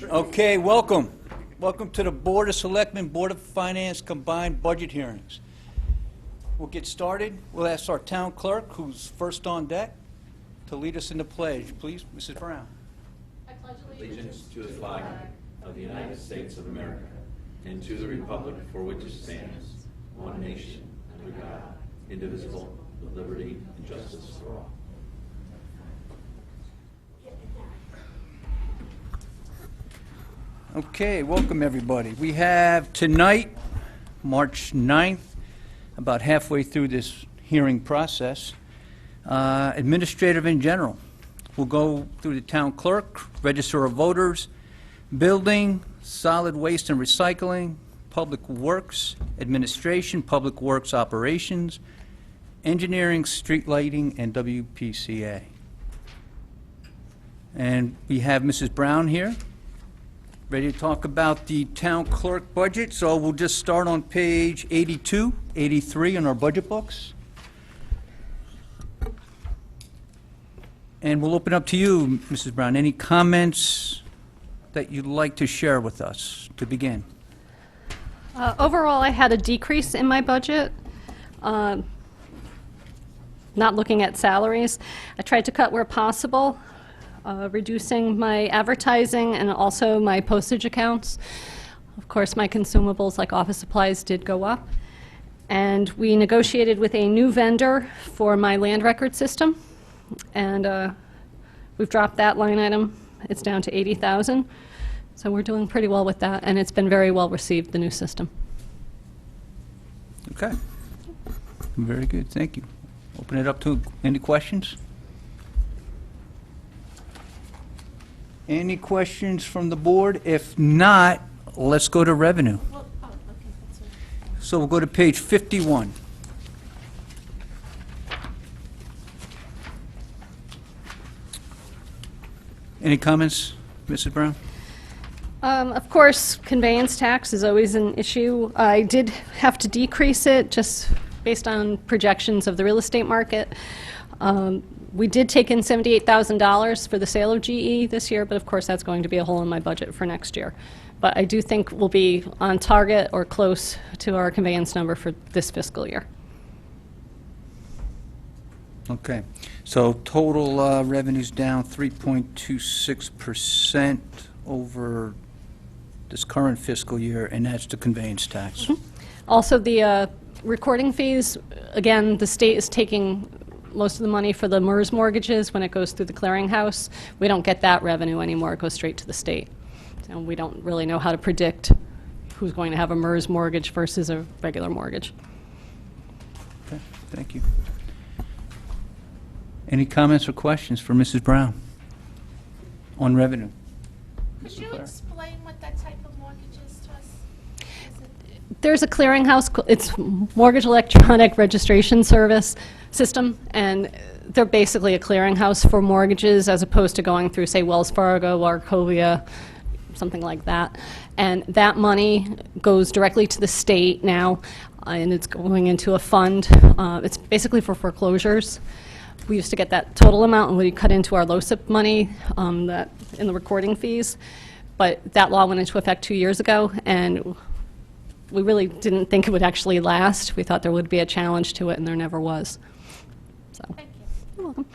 Okay, welcome. Welcome to the Board of Selectmen, Board of Finance combined budget hearings. We'll get started. We'll ask our town clerk, who's first on deck, to lead us in the pledge. Please, Mrs. Brown. I pledge allegiance to the flag of the United States of America and to the republic for which it stands, one nation, under God, indivisible, with liberty and justice for all. Okay, welcome everybody. We have tonight, March 9th, about halfway through this hearing process, administrative in general. We'll go through the town clerk, register of voters, building, solid waste and recycling, public works, administration, public works operations, engineering, street lighting, and WPCA. And we have Mrs. Brown here, ready to talk about the town clerk budget. So we'll just start on page 82, 83 in our budget books. And we'll open up to you, Mrs. Brown. Any comments that you'd like to share with us to begin? Overall, I had a decrease in my budget. Not looking at salaries. I tried to cut where possible, reducing my advertising and also my postage accounts. Of course, my consumables like office supplies did go up. And we negotiated with a new vendor for my land record system. And we've dropped that line item. It's down to $80,000. So we're doing pretty well with that, and it's been very well received, the new system. Okay. Very good, thank you. Open it up to any questions? Any questions from the board? If not, let's go to revenue. So we'll go to page 51. Any comments, Mrs. Brown? Of course, conveyance tax is always an issue. I did have to decrease it just based on projections of the real estate market. We did take in $78,000 for the sale of GE this year, but of course that's going to be a hole in my budget for next year. But I do think we'll be on target or close to our conveyance number for this fiscal year. Okay, so total revenue's down 3.26% over this current fiscal year, and that's the conveyance tax. Also, the recording fees, again, the state is taking most of the money for the MERS mortgages when it goes through the clearinghouse. We don't get that revenue anymore. It goes straight to the state. So we don't really know how to predict who's going to have a MERS mortgage versus a regular mortgage. Okay, thank you. Any comments or questions for Mrs. Brown on revenue? Could you explain what that type of mortgage is to us? There's a clearinghouse, it's Mortgage Electronic Registration Service System, and they're basically a clearinghouse for mortgages as opposed to going through, say, Wells Fargo, Wachovia, something like that. And that money goes directly to the state now, and it's going into a fund. It's basically for foreclosures. We used to get that total amount, and we cut into our LOCIP money that in the recording fees. But that law went into effect 2 years ago, and we really didn't think it would actually last. We thought there would be a challenge to it, and there never was. So, Thank you. you're welcome.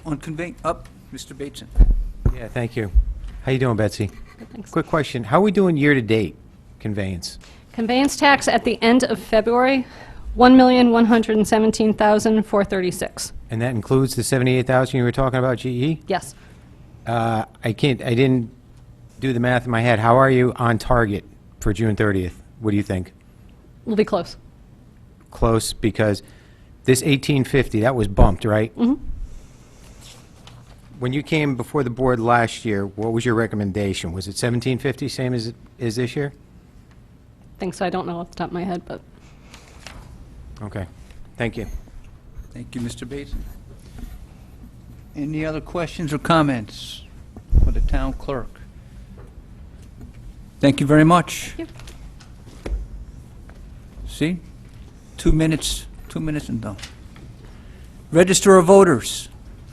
On Mr. Bateson. Yeah, thank you. How you doing, Betsy? Good, thanks. Quick question. How are we doing year-to-date conveyance? Conveyance tax at the end of February, $1,117,436. And that includes the $78,000 you were talking about GE? Yes. I didn't do the math in my head. How are you on target for June 30th? What do you think? We'll be close. Close, because this 1850, that was bumped, right? Mm-hmm. When you came before the board last year, what was your recommendation? Was it 1750, same as it is this year? I think so. I don't know off the top of my head, but Okay. Thank you. Thank you, Mr. Bateson. Any other questions or comments for the town clerk? Thank you very much. Thank you. See? 2 minutes and done. Register of voters.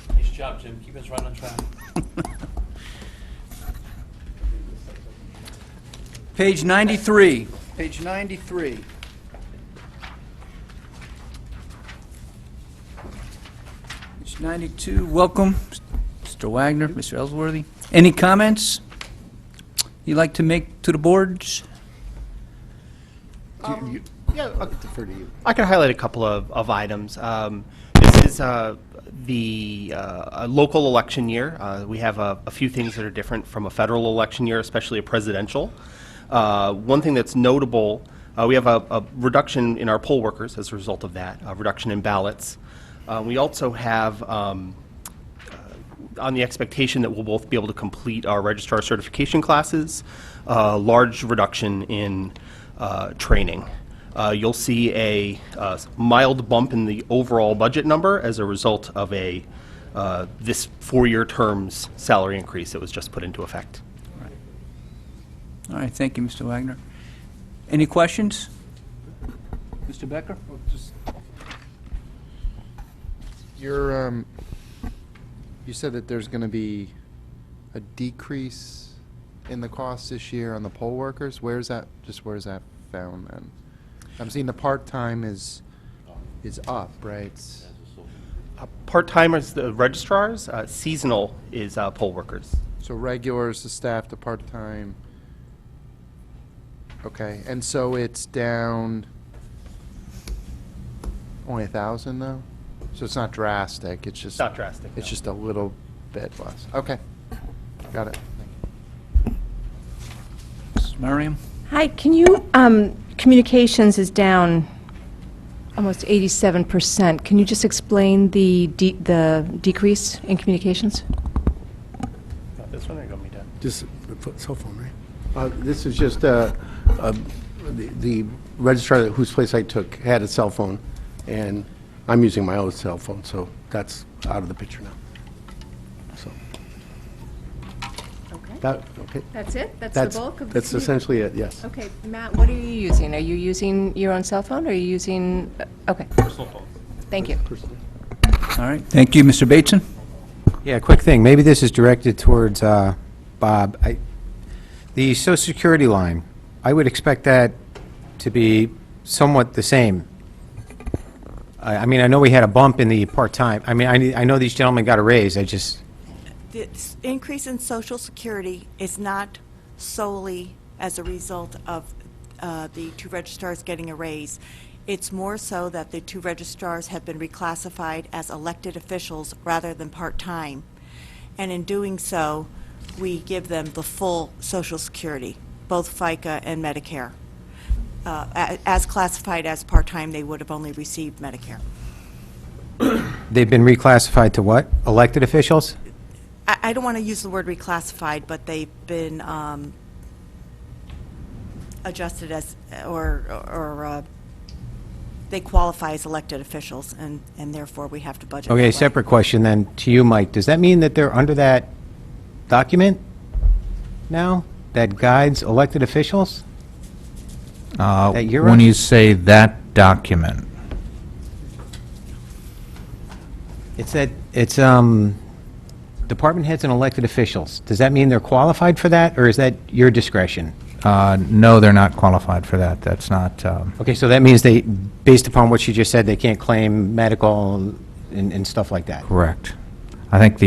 Mr. job, Jim. Keep us right on track. Page 93. Page 93. Page 92. Welcome, Mr. Wagner, Mr. Ellsworthy. Any comments you'd like to make to the boards? Yeah, I can highlight a couple of items. This is the local election year. We have a few things that are different from a federal election year, especially a presidential. One thing that's notable, we have a reduction in our poll workers as a result of that, a reduction in ballots. We also have, on the expectation that we'll both be able to complete our registrar certification classes, a large reduction in training. You'll see a mild bump in the overall budget number as a result of this 4-year term's salary increase that was just put into effect. All right, thank you, Mr. Wagner. Any questions? Mr. Becker? You said that there's going to be a decrease in the cost this year on the poll workers. Where's that found then? I'm seeing the part-time is up, right? Part-timers, the registrars, seasonal is poll workers. So regular is the staff, the part-time. Okay, and so it's down only 1,000 though? So it's not drastic, it's just... Not drastic, It's no. just a little bit less. Okay, got it. Mrs. Merriam? Hi, can you, communications is down almost 87%. Can you just explain the decrease in communications? This one, or you want me to? Just a cell phone, right? This is just the registrar whose place I took had a cell phone, and I'm using my own cell phone, so that's out of the picture now. So, Okay. okay? That's it? That's That's, the bulk of the... that's essentially it, yes. Okay, Matt, what are you using? Are you using your own cell phone, or are you using... Okay, Personal phones. thank you. All right, thank you, Mr. Bateson. Yeah, quick thing, maybe this is directed towards Bob. The Social Security line, I would expect that to be somewhat the same. I mean, I know we had a bump in the part-time. I mean, I know these gentlemen got a raise, I just, The increase in Social Security is not solely as a result of the 2 registrars getting a raise. It's more so that the 2 registrars have been reclassified as elected officials rather than part-time. And in doing so, we give them the full Social Security, both FICA and Medicare. As classified as part-time, they would have only received Medicare. they've been reclassified to what? Elected officials? I don't want to use the word reclassified, but they've been adjusted as, or they qualify as elected officials, and therefore we have to budget that Okay, way. separate question then to you, Mike. Does that mean that they're under that document now that guides elected officials? That you're When on? you say that document, It's department heads and elected officials. Does that mean they're qualified for that, or is that your discretion? no, they're not qualified for that. That's not, Okay, so that means they, based upon what you just said, they can't claim medical and stuff like that? correct. I think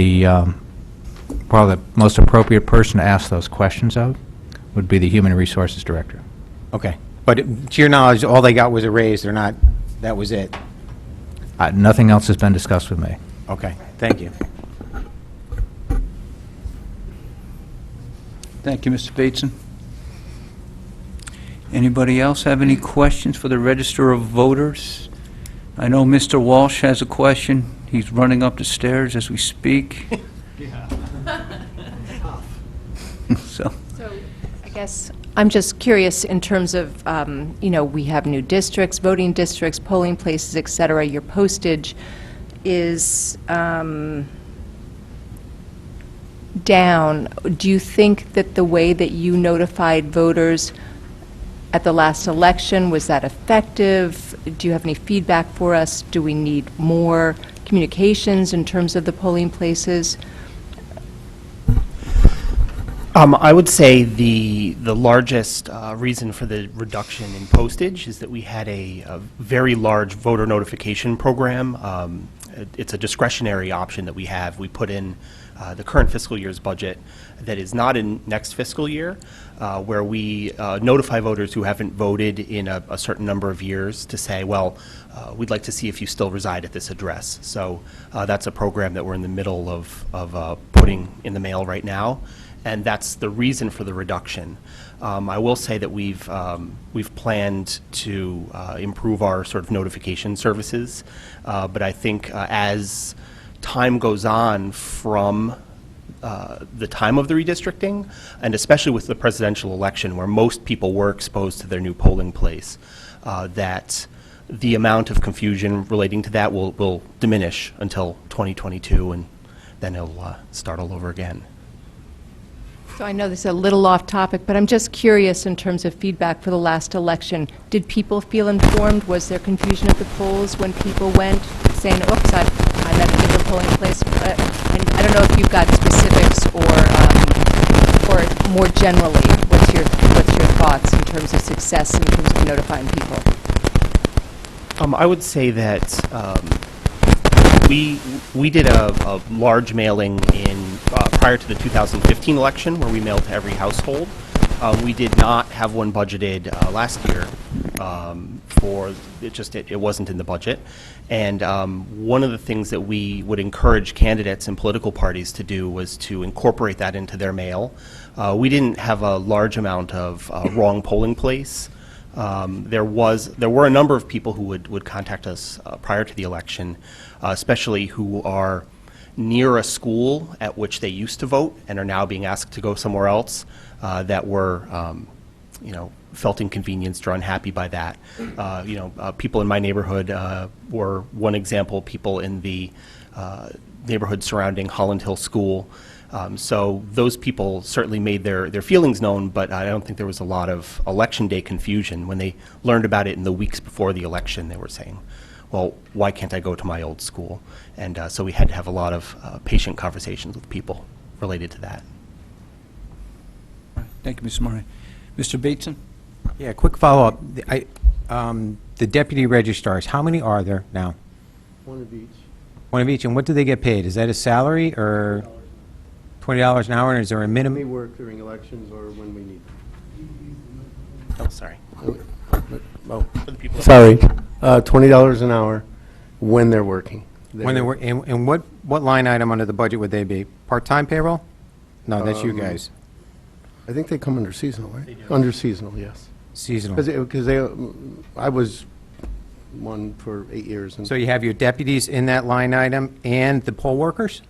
probably the most appropriate person to ask those questions of would be the Human Resources Director. Okay, but to your knowledge, all they got was a raise, they're not, that was it? Nothing else has been discussed with me. Okay, thank you. Thank you, Mr. Bateson. Anybody else have any questions for the Register of Voters? I know Mr. Walsh has a question. He's running up the stairs as we speak. So, So, I guess, I'm just curious in terms of, we have new districts, voting districts, polling places, et cetera. Your postage is down. Do you think that the way that you notified voters at the last election, was that effective? do you have any feedback for us? Do we need more communications in terms of the polling places? I would say the largest reason for the reduction in postage is that we had a very large voter notification program. It's a discretionary option that we have. We put in the current fiscal year's budget that is not in next fiscal year, where we notify voters who haven't voted in a certain number of years to say, well, we'd like to see if you still reside at this address. So that's a program that we're in the middle of putting in the mail right now. And that's the reason for the reduction. I will say that we've planned to improve our sort of notification services, but I think as time goes on from the time of the redistricting, and especially with the presidential election, where most people were exposed to their new polling place, that the amount of confusion relating to that will diminish until 2022, and then it'll start all over again. So I know this is a little off topic, but I'm just curious in terms of feedback for the last election. Did people feel informed? Was there confusion at the polls when people went saying, oops, I'm at a different polling place? And I don't know if you've got specifics or more generally, what's your thoughts in terms of success in terms of notifying people? I would say that we did a large mailing in prior to the 2015 election, where we mailed to every household. We did not have one budgeted last year for it wasn't in the budget. And one of the things that we would encourage candidates and political parties to do was to incorporate that into their mail. We didn't have a large amount of wrong polling place. There were a number of people who would contact us prior to the election, especially who are near a school at which they used to vote and are now being asked to go somewhere else, that were, felt inconvenienced or unhappy by that. People in my neighborhood were one example. People in the neighborhood surrounding Holland Hill School. So those people certainly made their feelings known, but I don't think there was a lot of election day confusion. When they learned about it in the weeks before the election, they were saying, well, why can't I go to my old school? And so we had to have a lot of patient conversations with people related to that. Thank you, Mr. Murray. Mr. Bateson? Yeah, quick follow-up. The deputy registrars, how many are there now? One of each. One of each, and what do they get paid? Is that a salary or $20 an hour, and is there a They minimum? work during elections or when we need them. Oh, sorry. Oh, For the people that- sorry, $20 an hour when they're working. When they were, and what line item under the budget would they be? Part-time payroll? No, that's you guys. I think they come under seasonal, right? Under seasonal, yes. Seasonal. Because I was one for 8 years. And So you have your deputies in that line item and the poll workers?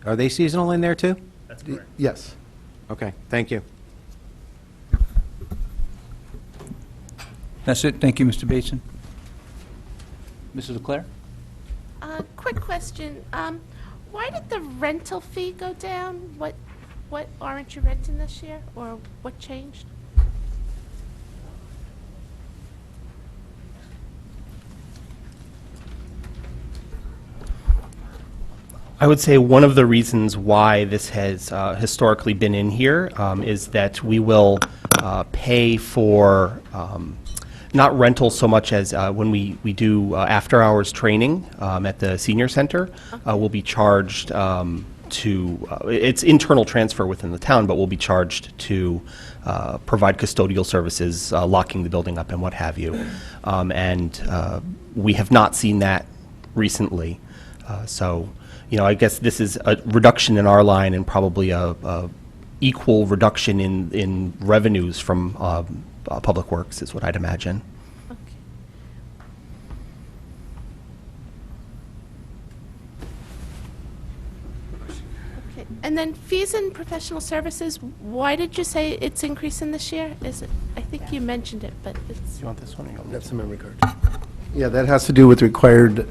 Are they seasonal in there too? That's correct. Yes. Okay, thank you. That's it. Thank you, Mr. Bateson. Mrs. Leclerc? Quick question. Why did the rental fee go down? What aren't you renting this year, or what changed? I would say one of the reasons why this has historically been in here is that we will pay for not rental so much as when we do after-hours training at the senior center. We'll be charged it's internal transfer within the town, but we'll be charged to provide custodial services, locking the building up and what have you. And we have not seen that recently. So, I guess this is a reduction in our line and probably a equal reduction in revenues from Public Works is what I'd imagine. Okay. Okay. And then fees and professional services, why did you say it's increasing this year? I think you mentioned it, but it's... Do you want this one or you want That's the memory card. Yeah, that has to do with required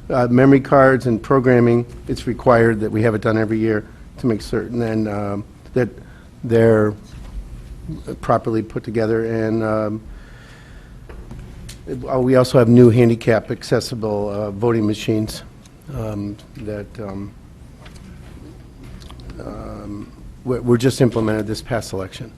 memory cards and programming. It's required that we have it done every year to make certain and that they're properly put together. And We also have new handicap accessible voting machines that were just implemented this past election.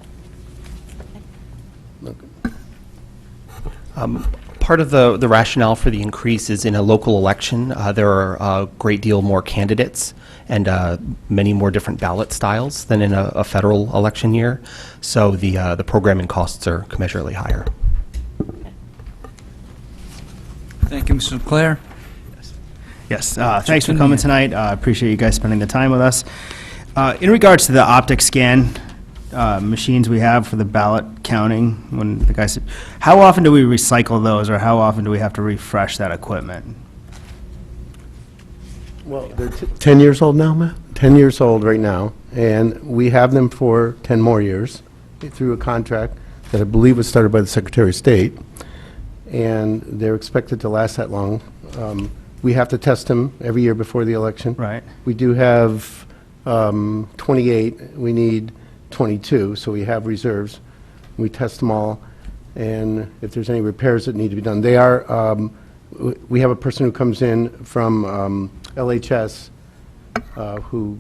Part of the rationale for the increase is in a local election, there are a great deal more candidates and many more different ballot styles than in a federal election year. So the programming costs are commensurately higher. Thank you, Mr. Leclerc. Yes, thanks for coming tonight. I appreciate you guys spending the time with us. In regards to the optic scan machines we have for the ballot counting, when the guy said, how often do we recycle those, or how often do we have to refresh that equipment? Well, they're 10 years old now, Matt? 10 years old right now, and we have them for 10 more years through a contract that I believe was started by the Secretary of State, and they're expected to last that long. We have to test them every year before the election. Right. We do have 28. We need 22, so we have reserves. We test them all, and if there's any repairs that need to be done. They are, we have a person who comes in from LHS who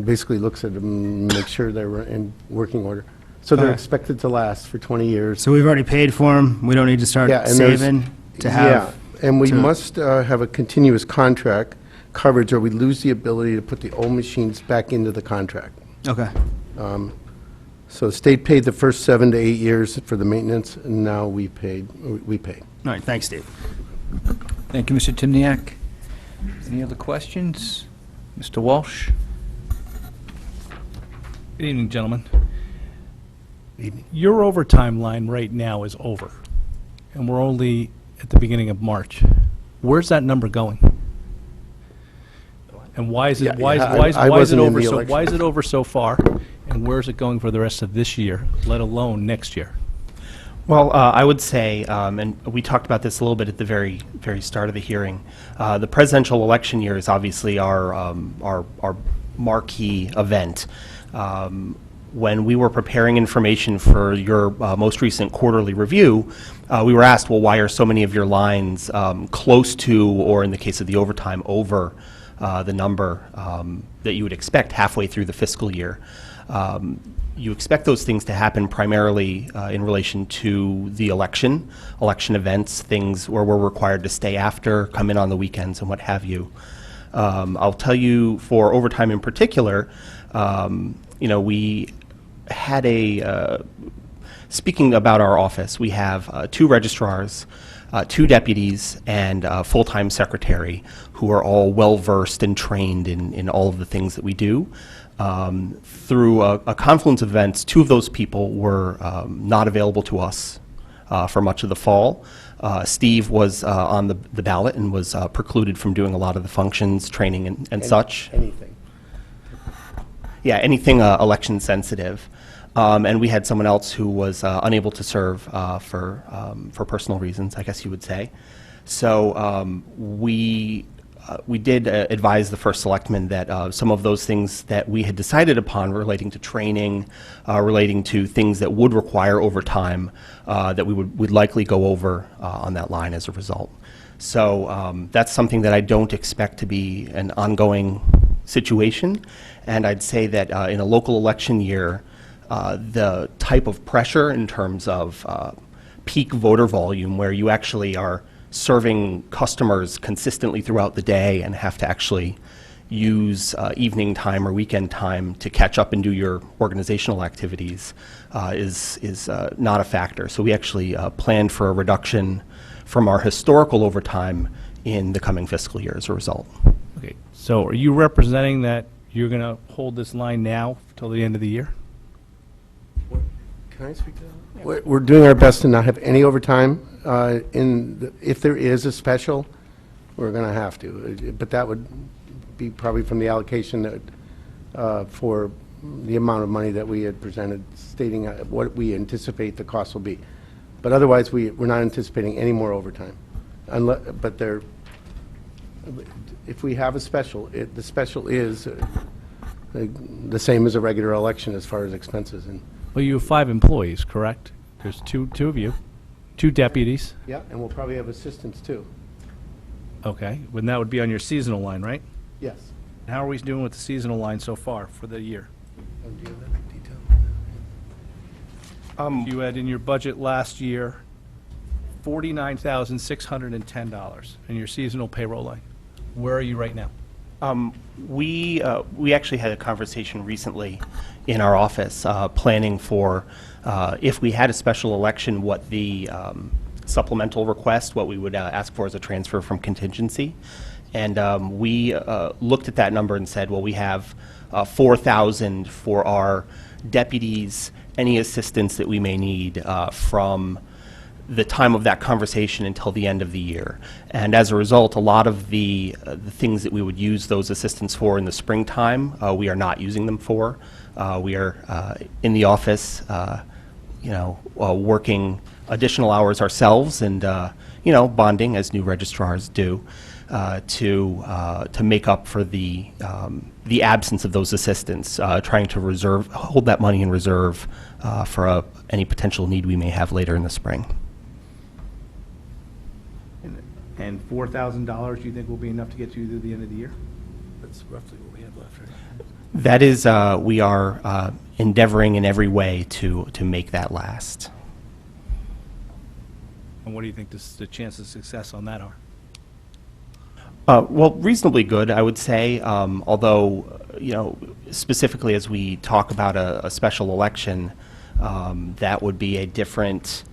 basically looks at them and makes sure they're in working order. So they're Okay. expected to last for 20 years. So we've already paid for them, we don't need to start Yeah, and there's- saving to have? Yeah, and we to- must have a continuous contract coverage, or we lose the ability to put the old machines back into the contract. Okay. So the state paid the first 7 to 8 years for the maintenance, and now we pay. All right, thanks, Steve. Thank you, Mr. Timniak. Any other questions? Mr. Walsh? Good evening, gentlemen. Your overtime line right now is over, and we're only at the beginning of March. Where's that number going? And why is Yeah, it, why is, yeah, why is, I why is it wasn't in over the so, election. why is it over so far? And where's it going for the rest of this year, let alone next year? Well, I would say, and we talked about this a little bit at the very start of the hearing, the presidential election year is obviously our marquee event. When we were preparing information for your most recent quarterly review, we were asked, well, why are so many of your lines close to, or in the case of the overtime, over the number that you would expect halfway through the fiscal year? You expect those things to happen primarily in relation to the election events, things where we're required to stay after, come in on the weekends, and what have you. I'll tell you, for overtime in particular, we had speaking about our office, we have 2 registrars, 2 deputies, and a full-time secretary who are all well-versed and trained in all of the things that we do. Through a confluence of events, 2 of those people were not available to us for much of the fall. Steve was on the ballot and was precluded from doing a lot of the functions, training, and such. Anything. Yeah, anything election sensitive. And we had someone else who was unable to serve for personal reasons, I guess you would say. So we did advise the first selectman that some of those things that we had decided upon relating to training, relating to things that would require overtime, that we would likely go over on that line as a result. So that's something that I don't expect to be an ongoing situation. And I'd say that in a local election year, the type of pressure in terms of peak voter volume, where you actually are serving customers consistently throughout the day and have to actually use evening time or weekend time to catch up and do your organizational activities, is not a factor. So we actually planned for a reduction from our historical overtime in the coming fiscal year as a result. Okay, so are you representing that you're going to hold this line now till the end of the year? Can I speak to that? We're doing our best to not have any overtime. If there is a special, we're going to have to. But that would be probably from the allocation that, for the amount of money that we had presented, stating what we anticipate the cost will be. But otherwise, we're not anticipating any more overtime. If we have a special, the special is the same as a regular election as far as expenses. Well, you have 5 employees, correct? There's two of you, 2 deputies, Yeah, and we'll probably have assistants too. okay, and that would be on your seasonal line, right? Yes. How are we doing with the seasonal line so far for the year? Oh, do you have that detail? You had in your budget last year $49,610 in your seasonal payroll line. Where are you right now? We actually had a conversation recently in our office, planning for, if we had a special election, what the supplemental request, what we would ask for as a transfer from contingency. And we looked at that number and said, well, we have 4,000 for our deputies, any assistance that we may need from the time of that conversation until the end of the year. And as a result, a lot of the things that we would use those assistants for in the springtime, we are not using them for. We are in the office, working additional hours ourselves and, bonding as new registrars do to make up for the absence of those assistants, trying to hold that money in reserve for any potential need we may have later in the spring. And $4,000 you think will be enough to get you through the end of the year? That's roughly what we have left, right? That is, we are endeavoring in every way to make that last. And what do you think the chance of success on that are? Well, reasonably good, I would say, although, specifically as we talk about a special election, that would be a different,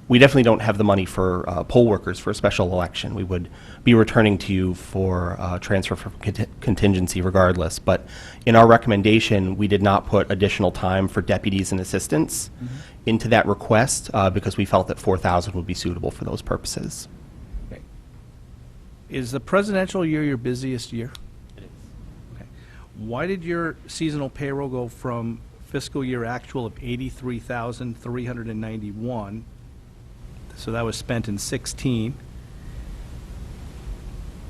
we definitely don't have the money for poll workers for a special election. We would be returning to you for transfer from contingency regardless. But in our recommendation, we did not put additional time for deputies and assistants into that request because we felt that 4,000 would be suitable for those purposes. Okay. Is the presidential year your busiest year? It is. Okay. Why did your seasonal payroll go from fiscal year actual of $83,391, so that was spent in 16,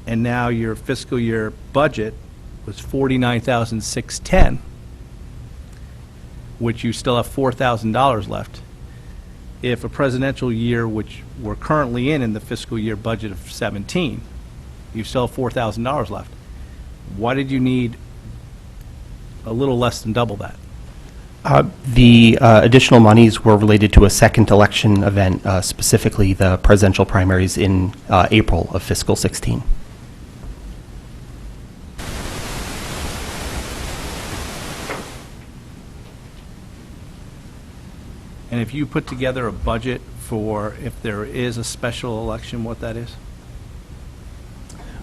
and now your fiscal year budget was $49,610, which you still have $4,000 left? If a presidential year, which we're currently in the fiscal year budget of 17, you still have $4,000 left. Why did you need a little less than double that? The additional monies were related to a second election event, specifically the presidential primaries in April of fiscal 16. And if you put together a budget for if there is a special election, what that is?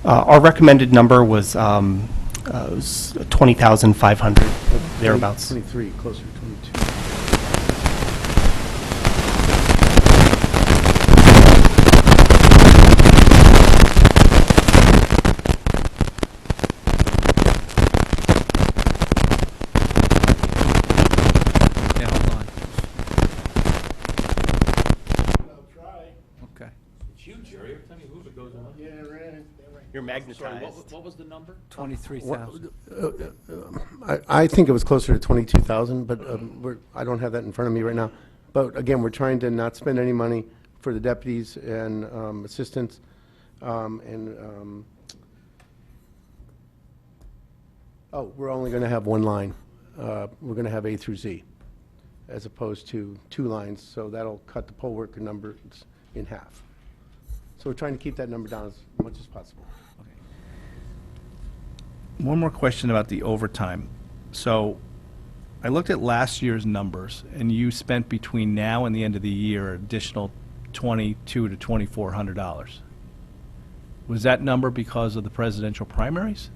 Our recommended number was 20,500, thereabouts. 23, closer to 22. Yeah, hold on. Okay. It's you, Jerry. Every time you move, it goes on. You're magnetized. What was the number? 23,000. I think it was closer to 22,000, but I don't have that in front of me right now. But again, we're trying to not spend any money for the deputies and assistants. We're only going to have one line. We're going to have A through Z, as opposed to 2 lines, so that'll cut the poll worker numbers in half. So we're trying to keep that number down as much as possible. One more question about the overtime. So I looked at last year's numbers, and you spent between now and the end of the year additional $2,200 to $2,400. Was that number because of the presidential primaries?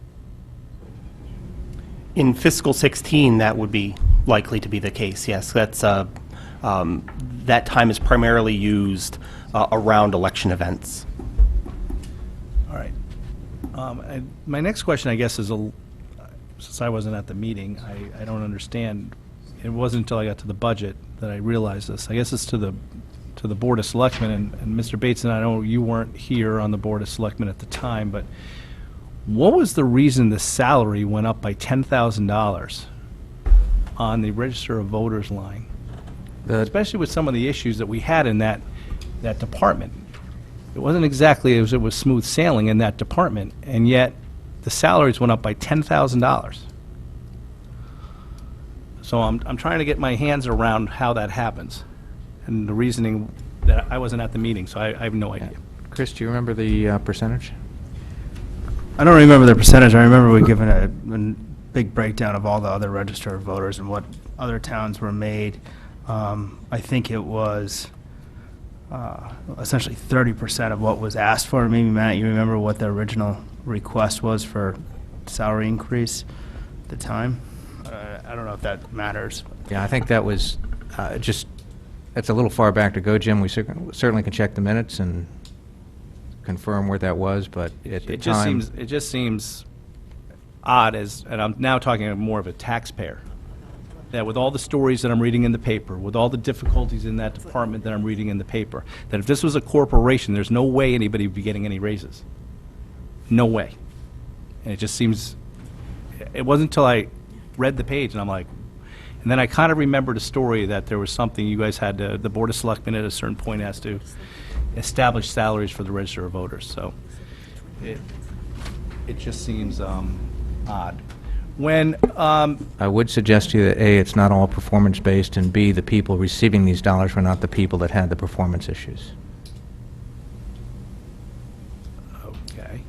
In fiscal 16, that would be likely to be the case, yes. That's, that time is primarily used around election events. All right. And my next question, I guess, is, since I wasn't at the meeting, I don't understand. It wasn't until I got to the budget that I realized this. I guess it's to the Board of Selectmen, and Mr. Bateson, I know you weren't here on the Board of Selectmen at the time, but what was the reason the salary went up by $10,000 on the Register of Voters line? Especially with some of the issues that we had in that that department. It wasn't exactly as it was smooth sailing in that department, and yet the salaries went up by $10,000. So I'm trying to get my hands around how that happens, and the reasoning that I wasn't at the meeting, so I have no idea. Chris, do you remember the percentage? I don't remember the percentage. I remember we given a big breakdown of all the other registered voters and what other towns were made. I think it was essentially 30% of what was asked for. Maybe, Matt, you remember what the original request was for salary increase at the time? I don't know if that matters. Yeah, I think that was that's a little far back to go, Jim. We certainly can check the minutes and confirm where that was, but at the time... It just seems odd, and I'm now talking more of a taxpayer, that with all the stories that I'm reading in the paper, with all the difficulties in that department that I'm reading in the paper, that if this was a corporation, there's no way anybody would be getting any raises. No way. And it just seems, it wasn't until I read the page and I'm like, and then I kind of remembered a story that there was something you guys had to, the Board of Selectmen at a certain point has to establish salaries for the register of voters, so it just seems odd. When, I would suggest to you that, A, it's not all performance-based, and B, the people receiving these dollars were not the people that had the performance issues. okay,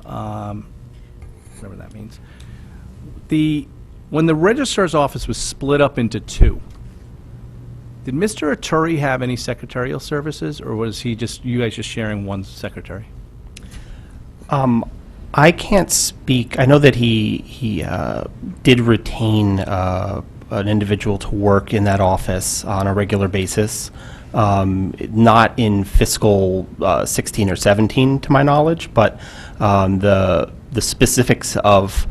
whatever that means. When the registrar's office was split up into two, did Mr. Atturi have any secretarial services, or was he just, you guys just sharing one secretary? I can't speak. I know that he did retain an individual to work in that office on a regular basis, not in fiscal 16 or 17, to my knowledge, but the specifics of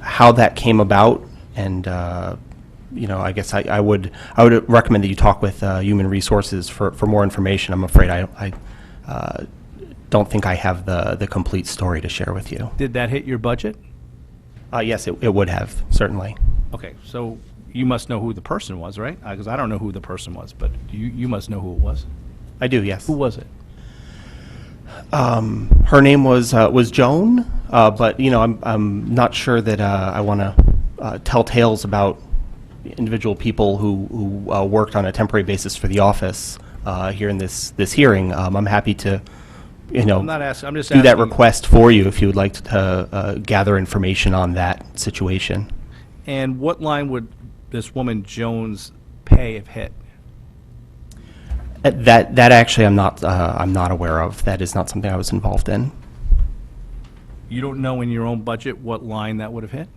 how that came about, and I guess I would recommend that you talk with Human Resources for more information. I'm afraid I don't think I have the complete story to share with you. Did that hit your budget? Yes, it would have, certainly. Okay, so you must know who the person was, right? Because I don't know who the person was, but you must know who it was. I do, yes. Who was it? Her name was Joan, but I'm not sure that I want to tell tales about individual people who worked on a temporary basis for the office here in this hearing. I'm happy to I'm not asking, I'm just do that asking- request for you if you would like to gather information on that situation. And what line would this woman Jones' pay have hit? That actually I'm not aware of. That is not something I was involved in. You don't know in your own budget what line that would have hit?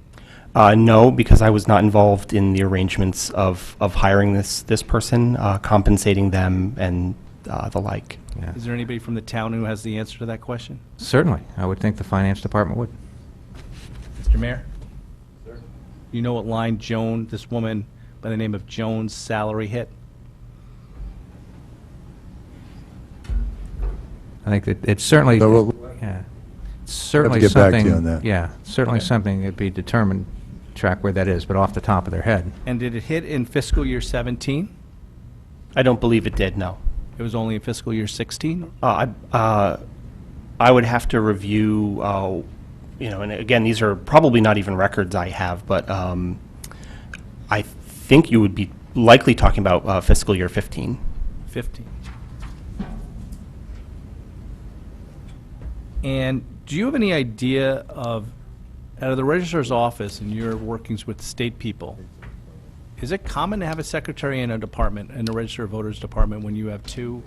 No, because I was not involved in the arrangements of hiring this person, compensating them, and the like. Yeah. Is there anybody from the town who has the answer to that question? Certainly. I would think the finance department would. Mr. Mayor? Sir? You know what line this woman by the name of Jones' salary hit? I think that it's certainly, So we'll- yeah, it's certainly get back to you something, on that. yeah, certainly something that'd be determined, track where that is, but off the top of their head. And did it hit in fiscal year 17? I don't believe it did, no. It was only in fiscal year 16? I would have to review, and again, these are probably not even records I have, but I think you would be likely talking about fiscal year 15. 15. And do you have any idea out of the registrar's office and your workings with state people, is it common to have a secretary in a department, in the register of voters department, when you have two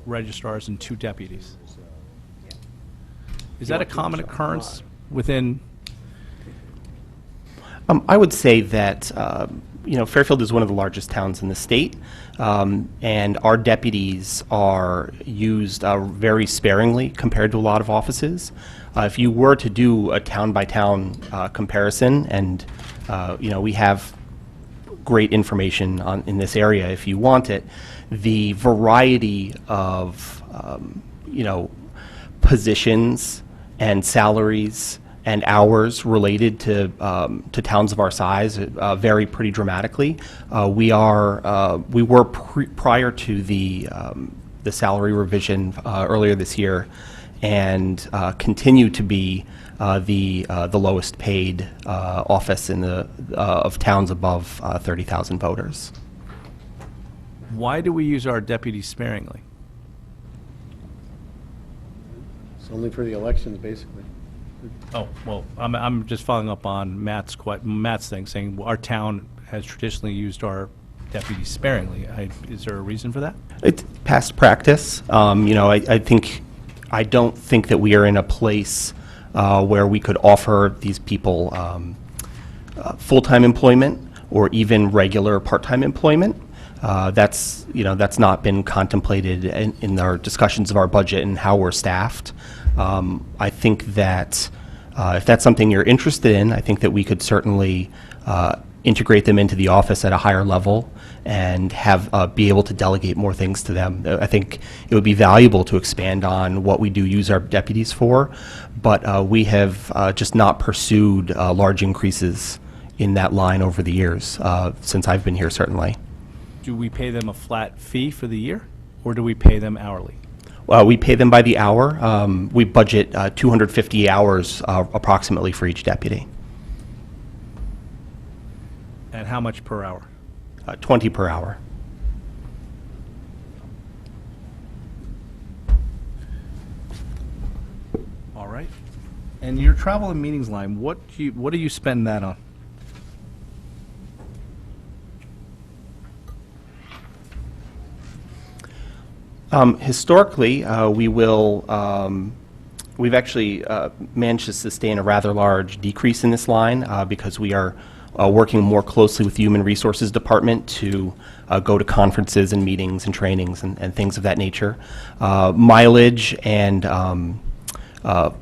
registrars and two deputies? Is that a common occurrence within? I would say that, Fairfield is one of the largest towns in the state, and our deputies are used very sparingly compared to a lot of offices. If you were to do a town-by-town comparison, and, we have great information in this area if you want it, the variety of, positions and salaries and hours related to towns of our size vary pretty dramatically. We were prior to the the salary revision earlier this year, and continue to be the lowest paid office in the of towns above 30,000 voters. Why do we use our deputies sparingly? It's only for the elections, basically. Oh, well, I'm just following up on Matt's thing, saying our town has traditionally used our deputies sparingly. Is there a reason for that? It's past practice. I don't think that we are in a place where we could offer these people full-time employment or even regular part-time employment. That's not been contemplated in our discussions of our budget and how we're staffed. I think that if that's something you're interested in, I think that we could certainly integrate them into the office at a higher level and have be able to delegate more things to them. I think it would be valuable to expand on what we do use our deputies for, but we have just not pursued large increases in that line over the years, since I've been here, certainly. Do we pay them a flat fee for the year, or do we pay them hourly? We pay them by the hour. We budget 250 hours approximately for each deputy. And how much per hour? 20 per hour. All right. And your travel and meetings line, what do you spend that on? Historically, we've actually managed to sustain a rather large decrease in this line because we are working more closely with the Human Resources Department to go to conferences and meetings and trainings and things of that nature. Mileage and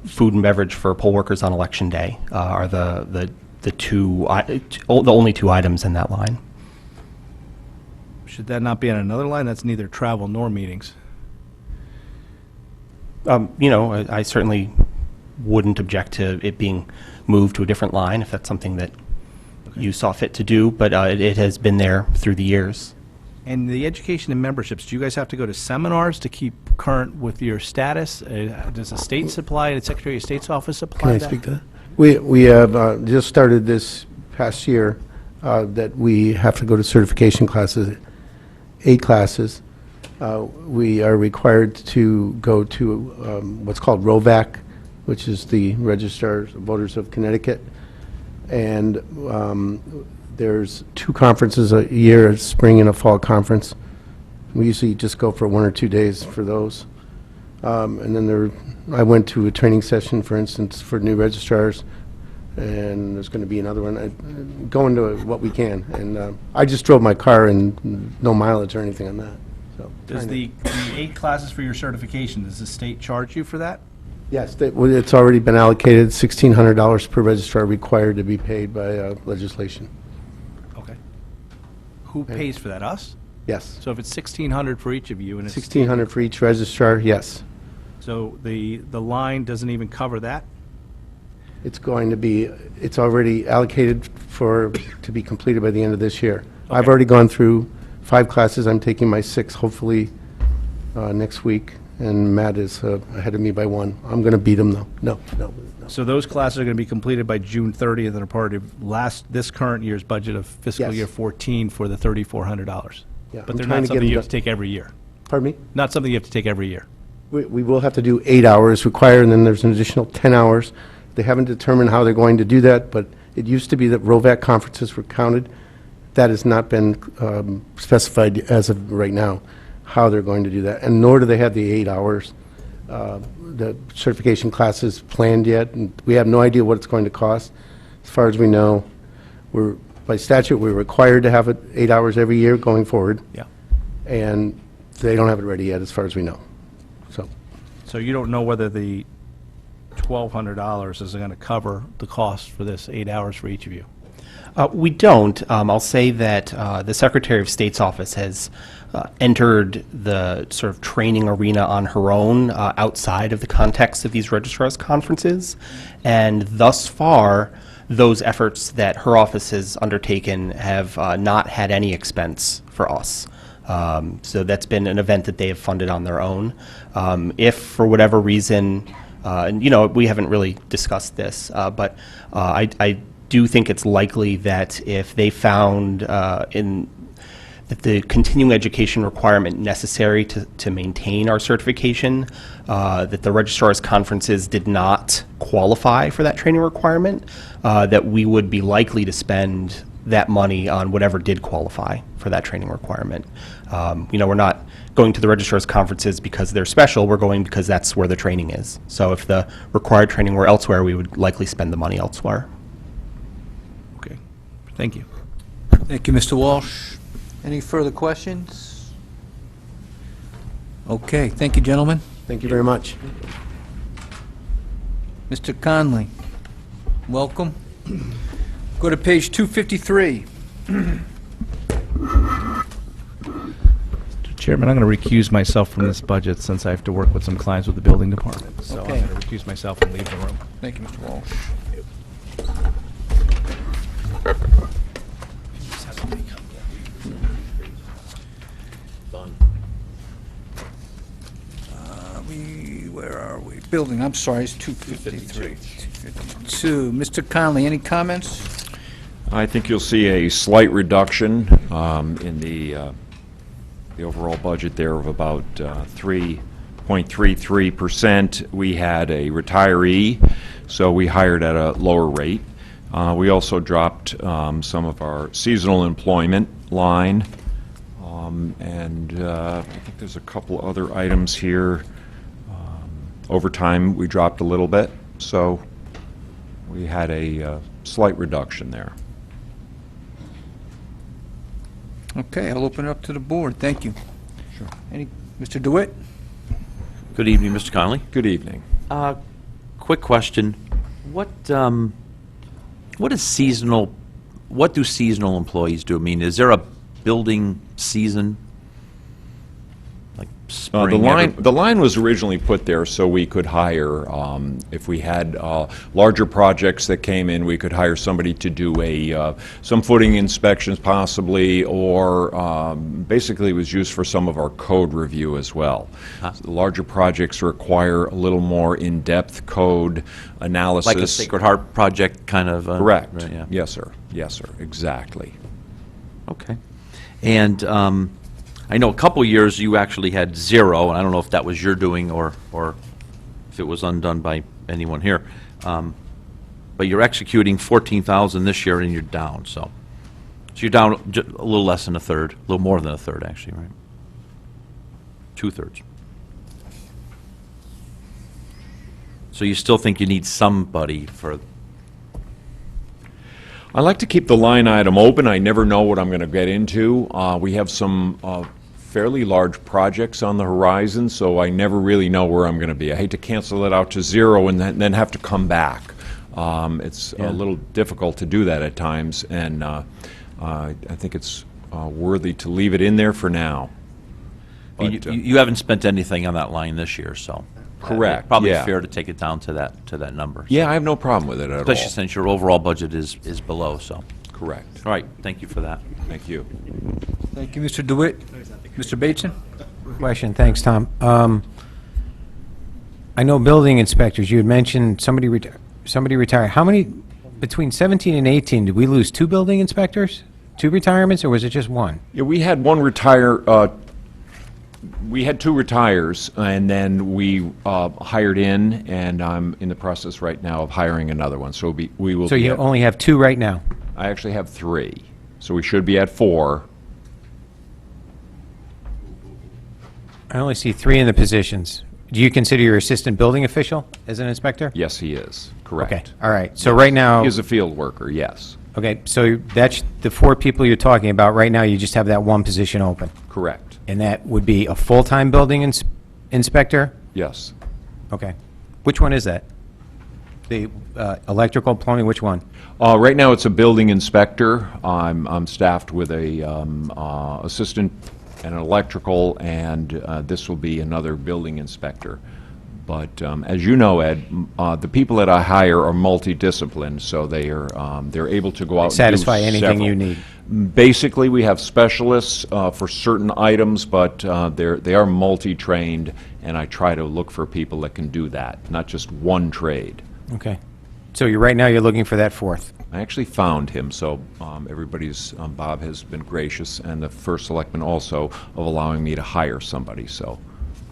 food and beverage for poll workers on Election Day are the only two items in that line. Should that not be on another line? That's neither travel nor meetings. I certainly wouldn't object to it being moved to a different line if that's something that you saw fit to do, but it has been there through the years. And the education and memberships, do you guys have to go to seminars to keep current with your status? Does the state supply, the Secretary of State's office supply Can I that? speak to that? We have just started this past year that we have to go to certification classes, 8 classes. We are required to go to what's called ROVAC, which is the Registrar of Voters of Connecticut. And there's 2 conferences a year, a spring and a fall conference. We usually just go for 1 or 2 days for those. And then I went to a training session, for instance, for new registrars, and there's going to be another one. Going to what we can. And I just drove my car and no mileage or anything on that. So Does the 8 classes for your certification, does the state charge you for that? Yes, it's already been allocated, $1,600 per registrar required to be paid by legislation. Okay. Who pays for that? Us? Yes. So if it's $1,600 for each of you, and it's $1,600 for each registrar, yes. so the line doesn't even cover that? It's already allocated to be completed by the end of this year. Okay. I've already gone through 5 classes. I'm taking my 6th, hopefully, next week. And Matt is ahead of me by 1. I'm going to beat him, though. No. So those classes are going to be completed by June 30th and are part of this current year's budget of fiscal Yes. year 14 for the $3,400. Yeah, But I'm they're trying not to get something them you have to done. take every year. Pardon me? Not something you have to take every year. We will have to do 8 hours required, and then there's an additional 10 hours. They haven't determined how they're going to do that, but it used to be that ROVAC conferences were counted. That has not been specified as of right now, how they're going to do that, and nor do they have the 8 hours. The certification classes planned yet, and we have no idea what it's going to cost. As far as we know, by statute, we're required to have it 8 hours every year going forward. Yeah. And they don't have it ready yet, as far as we know. So you don't know whether the $1,200 is going to cover the cost for this 8 hours for each of you? We don't. I'll say that the Secretary of State's office has entered the sort of training arena on her own outside of the context of these registrars' conferences, and thus far, those efforts that her office has undertaken have not had any expense for us. So that's been an event that they have funded on their own. If, for whatever reason, and, we haven't really discussed this, but I do think it's likely that if they found that the continuing education requirement necessary to maintain our certification, that the registrar's conferences did not qualify for that training requirement, that we would be likely to spend that money on whatever did qualify for that training requirement. We're not going to the registrar's conferences because they're special, we're going because that's where the training is. So if the required training were elsewhere, we would likely spend the money elsewhere. Okay, thank you. Thank you, Mr. Walsh. Any further questions? Okay, thank you, gentlemen. Thank you very much. Mr. Conley, welcome. Go to page 253. Mr. Chairman, I'm going to recuse myself from this budget since I have to work with some clients with the building department. So Okay. I'm going to recuse myself and leave the room. Thank you, Mr. Walsh. Where are we? Building, I'm sorry, it's 253. 252. Mr. Conley, any comments? I think you'll see a slight reduction in the overall budget there of about 3.33%. We had a retiree, so we hired at a lower rate. We also dropped some of our seasonal employment line, and I think there's a couple other items here. Overtime, we dropped a little bit, so we had a slight reduction there. Okay, I'll open it up to the board. Thank you. Sure. Mr. DeWitt? Good evening, Mr. Connolly. Good evening. Quick question. What is seasonal, what do seasonal employees do? I mean, is there a building season? Like spring? The line was originally put there so we could hire, if we had larger projects that came in, we could hire somebody to do some footing inspections possibly, or basically it was used for some of our code review as well. So the larger projects require a little more in-depth code analysis. Like a Sacred Heart project kind of? Correct. Right, yeah. Yes, sir. Yes, sir. Exactly. Okay. And I know a couple years you actually had 0, and I don't know if that was your doing or if it was undone by anyone here. But you're executing 14,000 this year, and you're down. So you're down a little less than a third, a little more than a third, actually, right? 2/3. So you still think you need somebody for? I like to keep the line item open. I never know what I'm going to get into. We have some fairly large projects on the horizon, so I never really know where I'm going to be. I hate to cancel it out to 0 and then have to come back. It's a little difficult to do that at times, and I think it's worthy to leave it in there for now. But, You haven't spent anything on that line this year, so. Correct, Probably yeah. fair to take it down to that number. Yeah, I have no problem with it at all. Especially since your overall budget is below, so. Correct. All right, thank you for that. Thank you. Thank you, Mr. DeWitt. Mr. Bateson? Question, thanks, Tom. I know building inspectors, you had mentioned somebody retired. How many, between 17 and 18, did we lose 2 building inspectors? 2 retirements, or was it just 1? Yeah, we had one retire. We had 2 retires, and then we hired in, and I'm in the process right now of hiring another one. So we will. So be you at- only have 2 right now? I actually have 3, so we should be at 4. I only see 3 in the positions. Do you consider your assistant building official as an inspector? Yes, he is. Correct. Okay, all right. So right now, He is a field worker. Yes. okay, so that's the 4 people you're talking about. Right now, you just have that 1 position open. Correct. And that would be a full-time building inspector? Yes. Okay. Which one is that? The electrical, plumbing, which one? Right now, it's a building inspector. I'm staffed with a assistant and an electrical, and this will be another building inspector. But as you know, Ed, the people that I hire are multidisciplined, so they're able to go out and do Satisfy anything you several. need. Basically, we have specialists for certain items, but they are multi-trained, and I try to look for people that can do that, not just one trade. Okay. So right now, you're looking for that fourth. I actually found him, so Bob has been gracious, and the first selectman also, of allowing me to hire somebody, so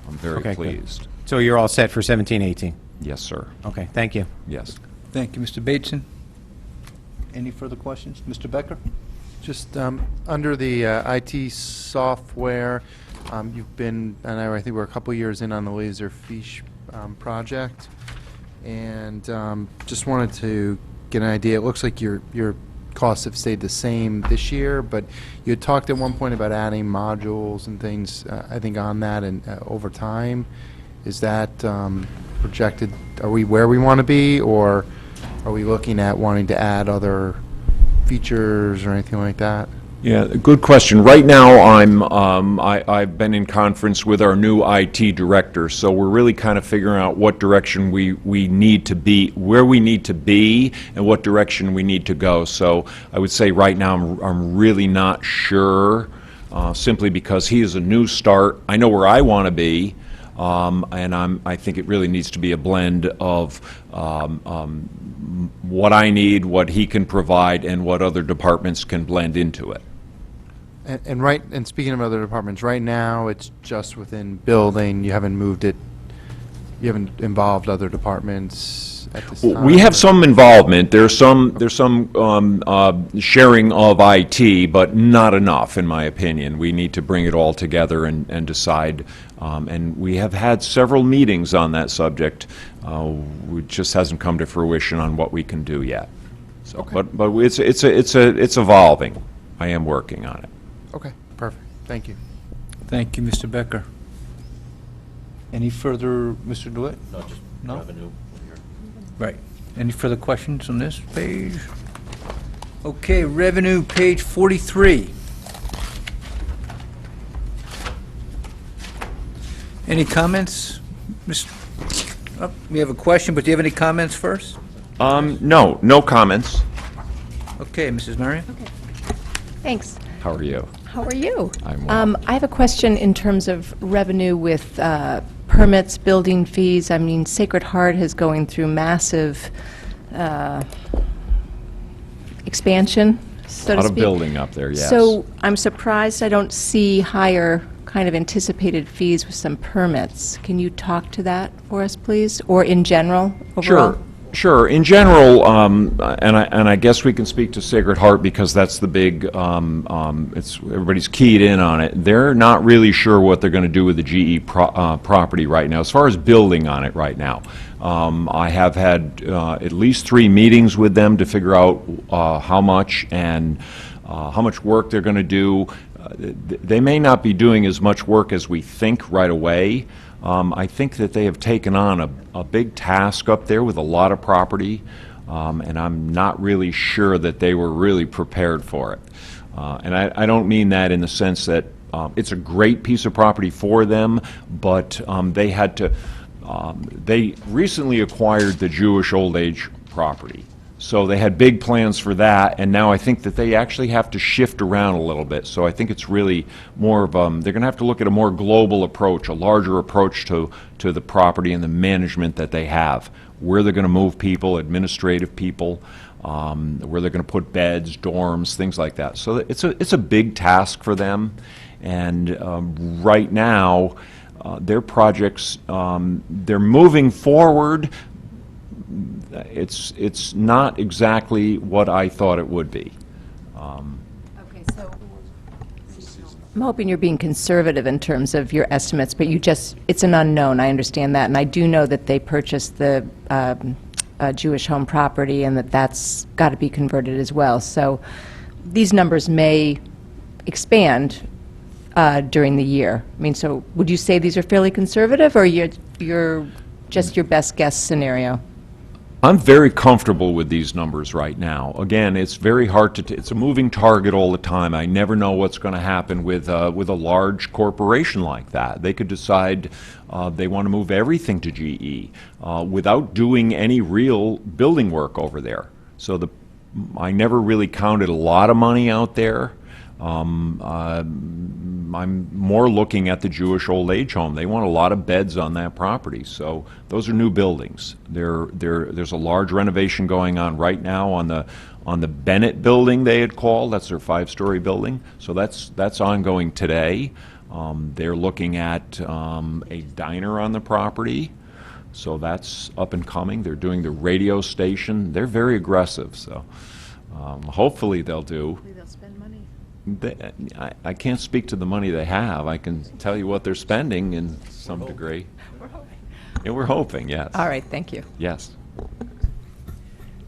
I'm very Okay, good. pleased. So you're all set for 17-18? Yes, sir. Okay, thank you. Yes. Thank you, Mr. Bateson. Any further questions? Mr. Becker? Just under the IT software, you've been, and I think we're a couple years in on the Laserfiche project, and just wanted to get an idea. It looks like your costs have stayed the same this year, but you had talked at one point about adding modules and things, I think, on that and over time. Is that projected? Are we where we want to be, or are we looking at wanting to add other features or anything like that? Yeah, good question. Right now, I've been in conference with our new IT director, so we're really kind of figuring out what direction we need to be, where we need to be, and what direction we need to go. So I would say right now I'm really not sure, simply because he is a new start. I know where I want to be. And I think it really needs to be a blend of what I need, what he can provide, and what other departments can blend into it. And speaking of other departments, right now it's just within building. You haven't moved it. You haven't involved other departments at this time. We have some involvement. There's some sharing of IT, but not enough, in my opinion. We need to bring it all together and decide. And we have had several meetings on that subject. It just hasn't come to fruition on what we can do yet. So, Okay. but it's evolving. I am working on it. Okay, perfect. Thank you. Thank you, Mr. Becker. Any further, Mr. DeWitt? No, just No? revenue here. Right. Any further questions on this page? Okay, revenue, page 43. Any comments? We have a question, but do you have any comments first? No comments. Okay, Mrs. Marion? Thanks. How are you? How are you? I'm well. I have a question in terms of revenue with permits, building fees. I mean, Sacred Heart is going through massive expansion, so to Lot of speak. building up there, yes. So I'm surprised I don't see higher kind of anticipated fees with some permits. Can you talk to that for us, please? Or in general, overall? Sure. In general, and I guess we can speak to Sacred Heart because that's the big, everybody's keyed in on it. They're not really sure what they're going to do with the GE property right now, as far as building on it right now. I have had at least 3 meetings with them to figure out how much and how much work they're going to do. They may not be doing as much work as we think right away. I think that they have taken on a big task up there with a lot of property, and I'm not really sure that they were really prepared for it. And I don't mean that in the sense that it's a great piece of property for them, but they had to, they recently acquired the Jewish old age property. So they had big plans for that, and now I think that they actually have to shift around a little bit. So I think it's really more of, they're going to have to look at a more global approach, a larger approach to the property and the management that they have, where they're going to move people, administrative people, where they're going to put beds, dorms, things like that. So it's a big task for them, and right now, their projects, they're moving forward. It's not exactly what I thought it would be. Okay, so I'm hoping you're being conservative in terms of your estimates, but it's an unknown, I understand that, and I do know that they purchased the Jewish home property and that's got to be converted as well. So these numbers may expand during the year. I mean, so would you say these are fairly conservative, or you're just your best guess scenario? I'm very comfortable with these numbers right now. Again, it's very hard to, it's a moving target all the time. I never know what's going to happen with a large corporation like that. They could decide they want to move everything to GE without doing any real building work over there. So I never really counted a lot of money out there. I'm more looking at the Jewish old age home. They want a lot of beds on that property, so those are new buildings. There's a large renovation going on right now on the Bennett building, they had called. That's their 5-story building, so that's ongoing today. They're looking at a diner on the property, so that's up and coming. They're doing the radio station. They're very aggressive, so hopefully they'll do. Hopefully they'll spend money. I can't speak to the money they have. I can tell you what they're spending in some degree. We're hoping. And we're hoping, yes. All right, thank you. Yes.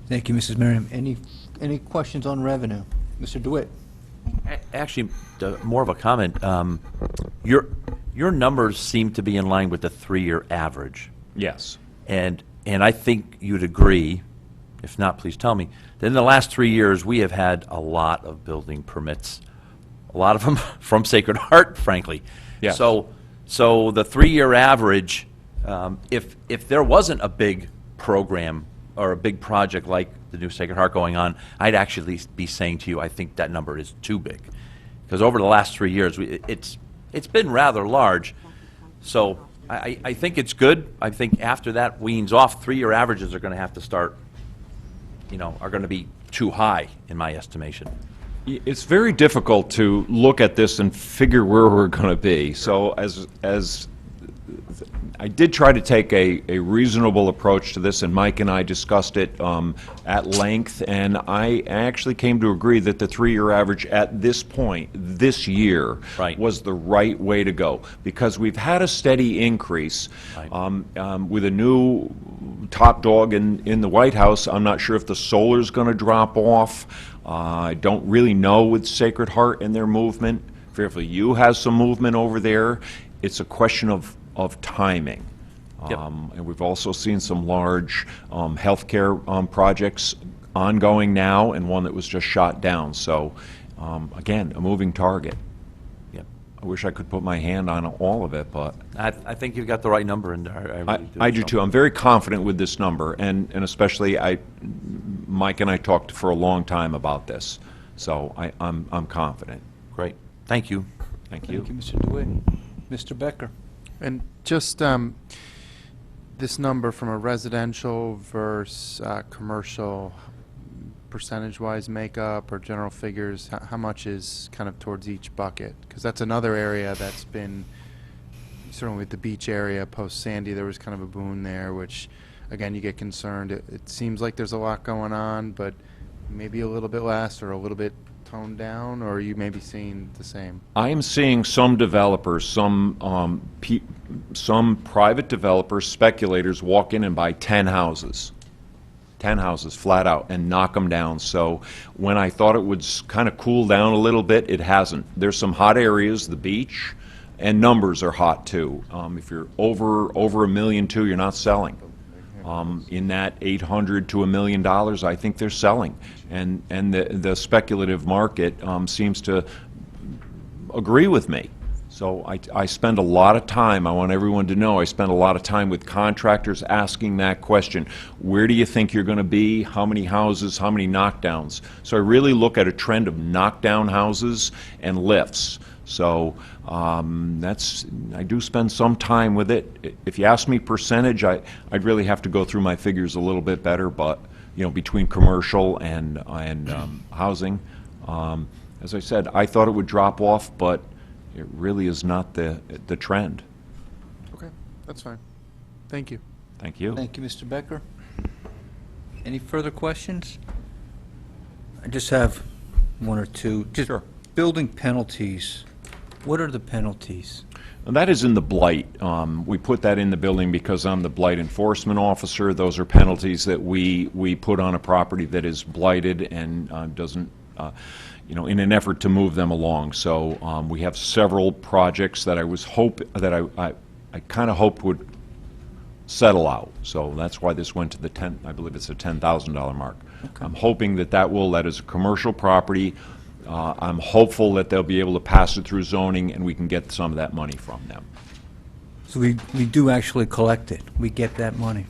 Thank you, Mrs. Merriam. Any questions on revenue? Mr. DeWitt? Actually, more of a comment. Your numbers seem to be in line with the 3-year average. Yes. And I think you'd agree, if not, please tell me, that in the last 3 years, we have had a lot of building permits, a lot of them from Sacred Heart, frankly. Yes. So the 3-year average, if there wasn't a big program or a big project like the new Sacred Heart going on, I'd actually be saying to you, I think that number is too big. Because over the last 3 years, it's been rather large. So I think it's good. I think after that weans off, 3-year averages are going to have to start, are going to be too high, in my estimation. It's very difficult to look at this and figure where we're going to be. So as I did try to take a reasonable approach to this, and Mike and I discussed it at length, and I actually came to agree that the 3-year average at this point, this year, Right. was the right way to go, because we've had a steady increase. Right. With a new top dog in the White House, I'm not sure if the solar's going to drop off. I don't really know with Sacred Heart and their movement. Fairfield U has some movement over there. It's a question of timing. Yep. And we've also seen some large healthcare projects ongoing now, and one that was just shot down. So, again, a moving target. Yep. I wish I could put my hand on all of it, but I think you've got the right number in there. I really do. I do So- too. I'm very confident with this number, and especially Mike and I talked for a long time about this, so I'm confident. Great. Thank you. Thank you. Thank you, Mr. DeWitt. Mr. Becker? And just this number from a residential versus commercial, percentage-wise makeup or general figures, how much is kind of towards each bucket? Because that's another area that's been, certainly with the beach area post-Sandy, there was kind of a boom there, which, again, you get concerned. It seems like there's a lot going on, but maybe a little bit less or a little bit toned down, or are you maybe seeing the same? I am seeing some developers, some private developers, speculators walk in and buy 10 houses flat out and knock them down. So when I thought it would kind of cool down a little bit, it hasn't. There's some hot areas, the beach, and numbers are hot too. If you're over $1.2 million, you're not selling. In that $800,000 to $1 million, I think they're selling, and the speculative market seems to agree with me. So I spend a lot of time, I want everyone to know, I spend a lot of time with contractors asking that question. Where do you think you're going to be? How many houses? How many knockdowns? So I really look at a trend of knockdown houses and lifts. So I do spend some time with it. If you ask me percentage, I'd really have to go through my figures a little bit better, but between commercial and housing, as I said, I thought it would drop off, but it really is not the trend. Okay, that's fine. Thank you. Thank you. Thank you, Mr. Becker. Any further questions? I just have one or two. Just Sure. Building penalties. What are the penalties? And that is in the blight. We put that in the building because I'm the blight enforcement officer. Those are penalties that we put on a property that is blighted and doesn't, in an effort to move them along. So we have several projects that I kind of hoped would settle out. So that's why this went to the I believe it's a $10,000 mark. I'm hoping that that will, that is a commercial property. I'm hopeful that they'll be able to pass it through zoning and we can get some of that money from them. So we do actually collect it. We get that money.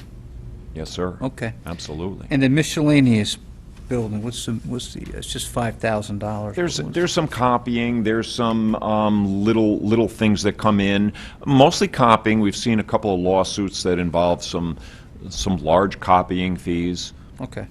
Yes, sir. Okay. Absolutely. And the miscellaneous building, what's the, it's just $5,000. There's some copying, there's some little things that come in, mostly copying. We've seen a couple of lawsuits that involve some large copying fees. Okay.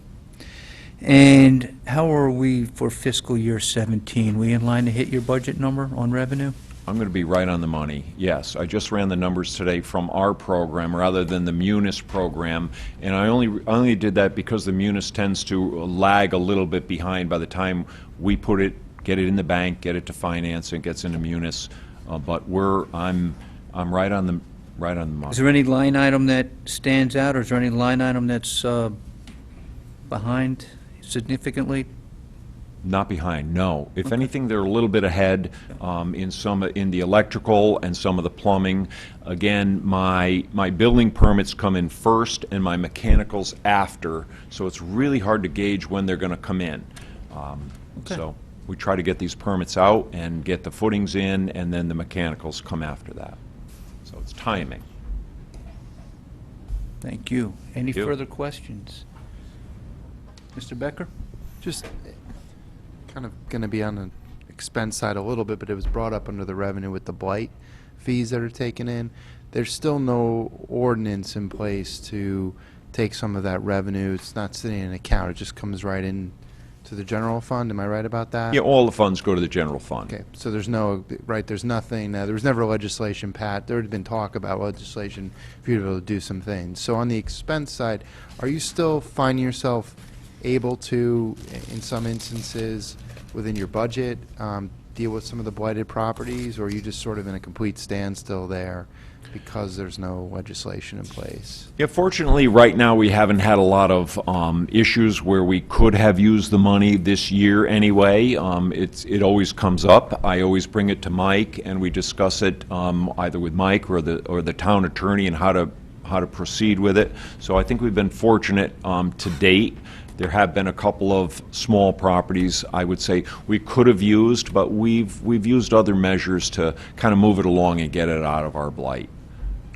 And how are we for fiscal year 17? We in line to hit your budget number on revenue? I'm going to be right on the money, yes. I just ran the numbers today from our program rather than the Munis program, and I only did that because the Munis tends to lag a little bit behind by the time we get it in the bank, get it to finance, and it gets into Munis. But I'm right on the money. Is there any line item that stands out, or is there any line item that's behind significantly? Not behind, no. If anything, they're a little bit ahead in the electrical and some of the plumbing. Again, my building permits come in first and my mechanicals after, so it's really hard to gauge when they're going to come in. So we try to get these permits out and get the footings in, and then the mechanicals come after that. So it's timing. Thank you. Any you. further questions? Mr. Becker? Just kind of going to be on the expense side a little bit, but it was brought up under the revenue with the blight fees that are taken in. There's still no ordinance in place to take some of that revenue. It's not sitting in an account. It just comes right in to the general fund. Am I right about that? Yeah, all the funds go to the general fund. Okay, so there's no, right, there's nothing, there was never legislation, Pat, there had been talk about legislation for you to be able to do some things. So on the expense side, are you still finding yourself able to, in some instances, within your budget, deal with some of the blighted properties, or are you just sort of in a complete standstill there because there's no legislation in place? Yeah, fortunately, right now, we haven't had a lot of issues where we could have used the money this year anyway. It always comes up. I always bring it to Mike, and we discuss it either with Mike or the town attorney and how to proceed with it. So I think we've been fortunate to date. There have been a couple of small properties, I would say, we could have used, but we've used other measures to kind of move it along and get it out of our blight.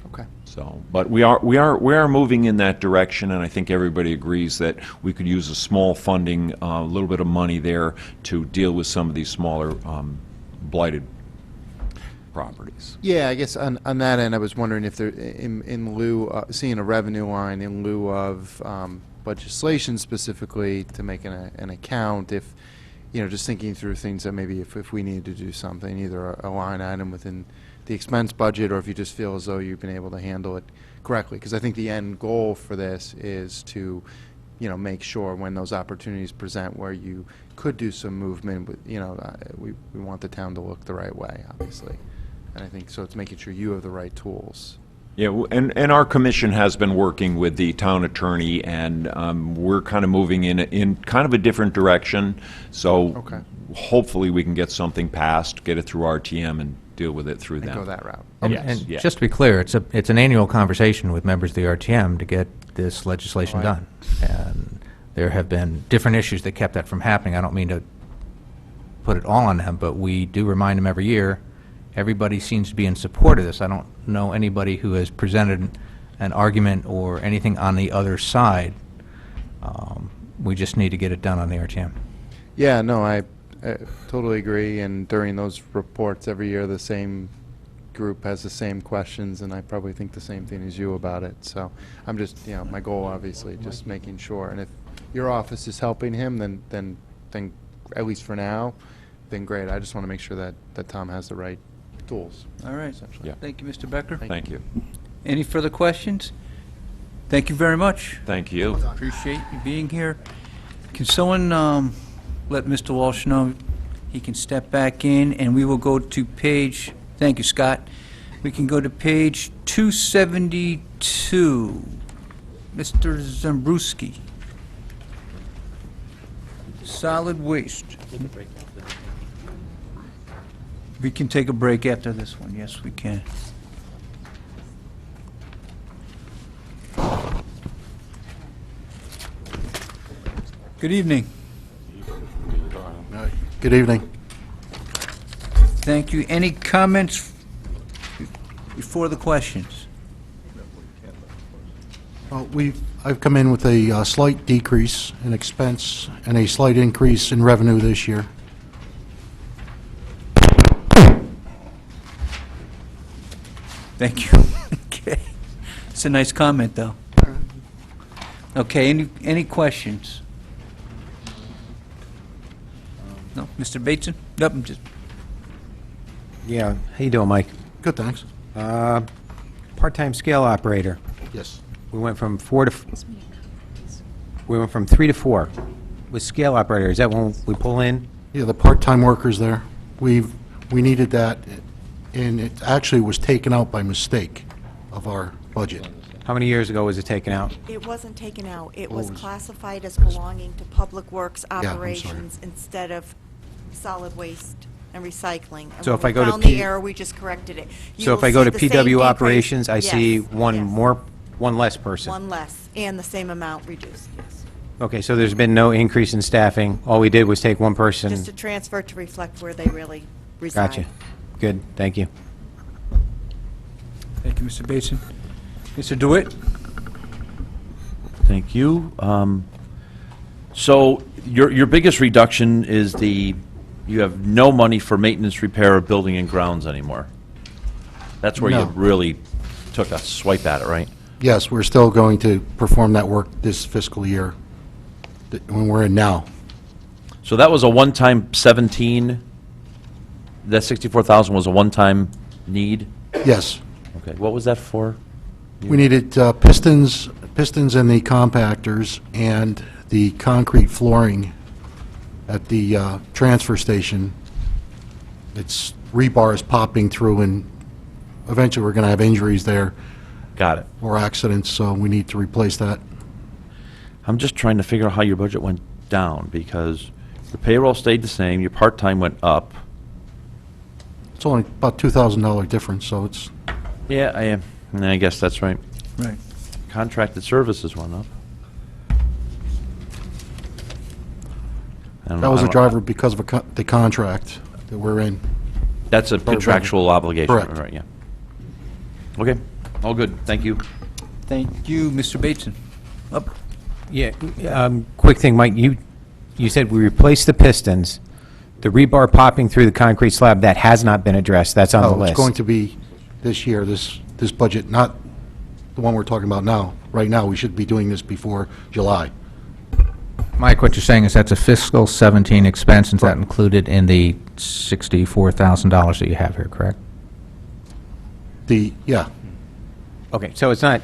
Okay. So, but we are moving in that direction, and I think everybody agrees that we could use a small funding, a little bit of money there to deal with some of these smaller blighted properties. Yeah, I guess on that end, I was wondering if there, in lieu, seeing a revenue line in lieu of legislation specifically to make an account, if, just thinking through things that maybe if we needed to do something, either a line item within the expense budget, or if you just feel as though you've been able to handle it correctly. Because I think the end goal for this is to, make sure when those opportunities present where you could do some movement, we want the town to look the right way, obviously. And I think so it's making sure you have the right tools. Yeah, and our commission has been working with the town attorney, and we're kind of moving in kind of a different direction. So Okay. hopefully we can get something passed, get it through RTM, and deal with it through And them. go that route. Yes, And yeah. just to be clear, it's an annual conversation with members of the RTM to get this legislation Right. done. And there have been different issues that kept that from happening. I don't mean to put it all on them, but we do remind them every year. Everybody seems to be in support of this. I don't know anybody who has presented an argument or anything on the other side. We just need to get it done on the RTM. Yeah, no, I totally agree. And during those reports every year, the same group has the same questions, and I probably think the same thing as you about it. So I'm just, my goal, obviously, just making sure. And if your office is helping him, then at least for now, then great. I just want to make sure that Tom has the right tools. All right. Essentially. Yeah. Thank you, Mr. Becker. Thank you. Any further questions? Thank you very much. Thank you. Appreciate you being here. Can someone let Mr. Walsh know he can step back in, and we will go to page, thank you, Scott. We can go to page 272. Mr. Zambruski. Solid waste. We can take a break after this one. Yes, we can. Good evening. Good evening. Thank you. Any comments before the questions? I've come in with a slight decrease in expense and a slight increase in revenue this year. Thank you. Okay. It's a nice comment, though. Okay, any questions? No, Mr. Bateson? Nope, I'm just, Yeah, how you doing, Mike? Good, thanks. Part-time scale operator. Yes. We went from 3 to 4. With scale operator, is that when we pull in? Yeah, the part-time workers there, we needed that, and it actually was taken out by mistake of our budget. How many years ago was it taken out? It wasn't taken out. It Oh, was it was- classified as belonging to Public Works I'm sorry. operations instead of solid waste and recycling. And So when if I we go to found P- the error, we just corrected it. You So if will I go see to the same PW decrease. operations, I see Yes, yes. one less person? One less, and the same amount reduced, yes. Okay, so there's been no increase in staffing. All we did was take one person. Just a transfer to reflect where they really reside. Gotcha. Good, thank you. thank you, Mr. Bateson. Mr. DeWitt? Thank you. So your biggest reduction is you have no money for maintenance, repair of building and grounds anymore. That's where you No. really took a swipe at it, right? Yes, we're still going to perform that work this fiscal year, when we're in now. So that was a one-time 17, that 64,000 was a one-time need? Yes. Okay, what was that for? We needed pistons in the compactors and the concrete flooring at the transfer station. It's rebar is popping through, and eventually we're going to have injuries there Got it. or accidents, so we need to replace that. I'm just trying to figure out how your budget went down, because the payroll stayed the same, your part-time went up. It's only about $2,000 difference, so it's, Yeah, I guess that's right. Right. Contracted services went up. I don't know- that was I a don't- driver because of the contract that we're in. That's a contractual obligation, Correct. right, yeah. Okay, all good, thank you. Thank you, Mr. Bateson. Up. Yeah, quick thing, Mike, you said we replaced the pistons. The rebar popping through the concrete slab, that has not been addressed, that's on the No, list. it's going to be this year, this budget, not the one we're talking about now. Right now, we should be doing this before July. Mike, what you're saying is that's a fiscal 17 expense, and is that included in the $64,000 that you have here, correct? Yeah, Okay, so it's not,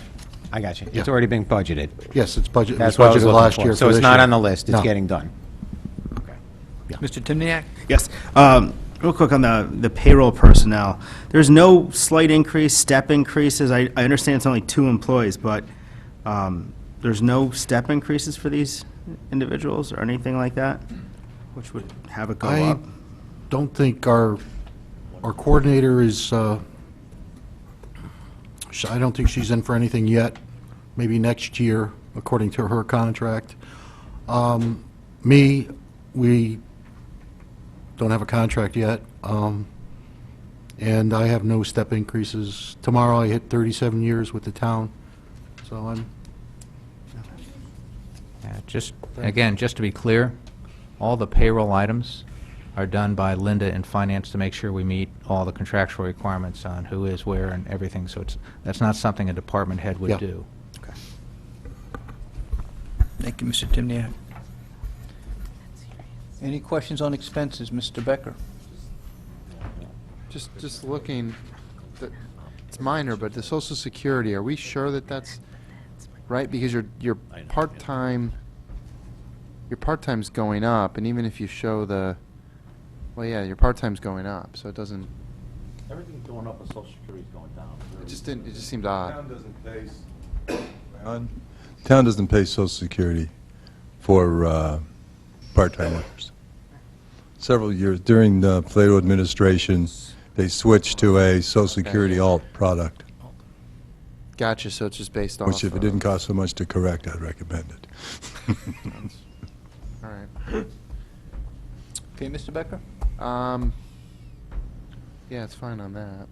I got you, it's Yeah. already been budgeted. yes, it's budget, it was That's what I was budgeted looking last for. year So for it's this not year. on the list, it's No. getting done. Mr. Timniak? Yes. Real quick on the payroll personnel, there's no slight increase, step increases. I understand it's only 2 employees, but there's no step increases for these individuals or anything like that, which would have it go I up? don't think our coordinator is, I don't think she's in for anything yet, maybe next year, according to her contract. Me, we don't have a contract yet, and I have no step increases. Tomorrow, I hit 37 years with the town, so I'm, Again, just to be clear, all the payroll items are done by Linda in finance to make sure we meet all the contractual requirements on who is where and everything, so that's not something a department head would Yeah. do. Thank you, Mr. Timniak. Any questions on expenses, Mr. Becker? Just looking, it's minor, but the Social Security, are we sure that that's right? Because your part-time, your part-time's going up, and even if you show well, yeah, your part-time's going up, so it doesn't, Everything's going up and Social Security's going down. it just seemed odd. Town doesn't pay Social Security for part-time workers. Several years, during the Plato administration, they switched to a Social Security alt product, Gotcha, so it's just based off. which if it didn't cost so much to correct, I'd recommend it. right. Okay, Mr. Becker? Yeah, it's fine on that.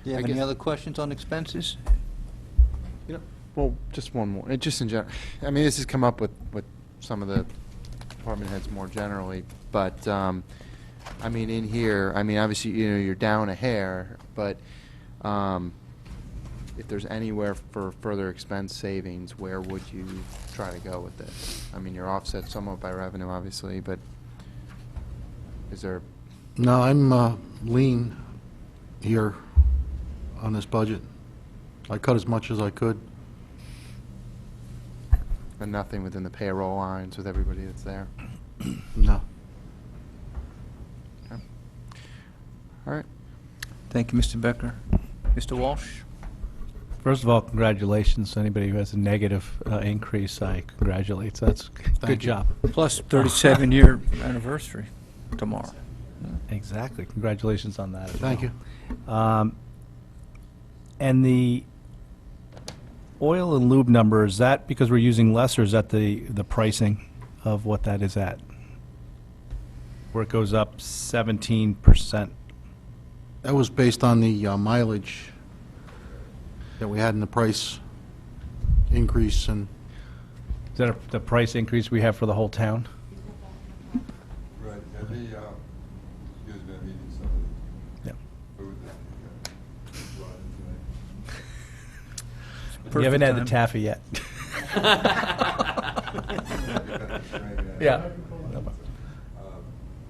Do you I have any guess- other questions on expenses? You know, well, just one more. Just in general, I mean, this has come up with some of the department heads more generally, but, I mean, in here, I mean, obviously, you know, you're down a hair, but, if there's anywhere for further expense savings, where would you try to go with this? I mean, you're offset somewhat by revenue, obviously, but is there, No, I'm lean here on this budget. I cut as much as I could. and nothing within the payroll lines with everybody that's there? No. Okay. All right. Thank you, Mr. Becker. Mr. Walsh? First of all, congratulations to anybody who has a negative increase. I congratulate. So that's good you. job. Plus 37-year anniversary tomorrow. Exactly. Congratulations on that. as Thank well. you. And the oil and lube number, is that because we're using less, or is that the pricing of what that is at? Where it goes up 17%? That was based on the mileage that we had in the price increase, and Is that the price increase we have for the whole town? Right, excuse me, I'm eating some of Yeah. the food that you brought in tonight. You haven't had the time. taffy yet. Yeah. Yeah.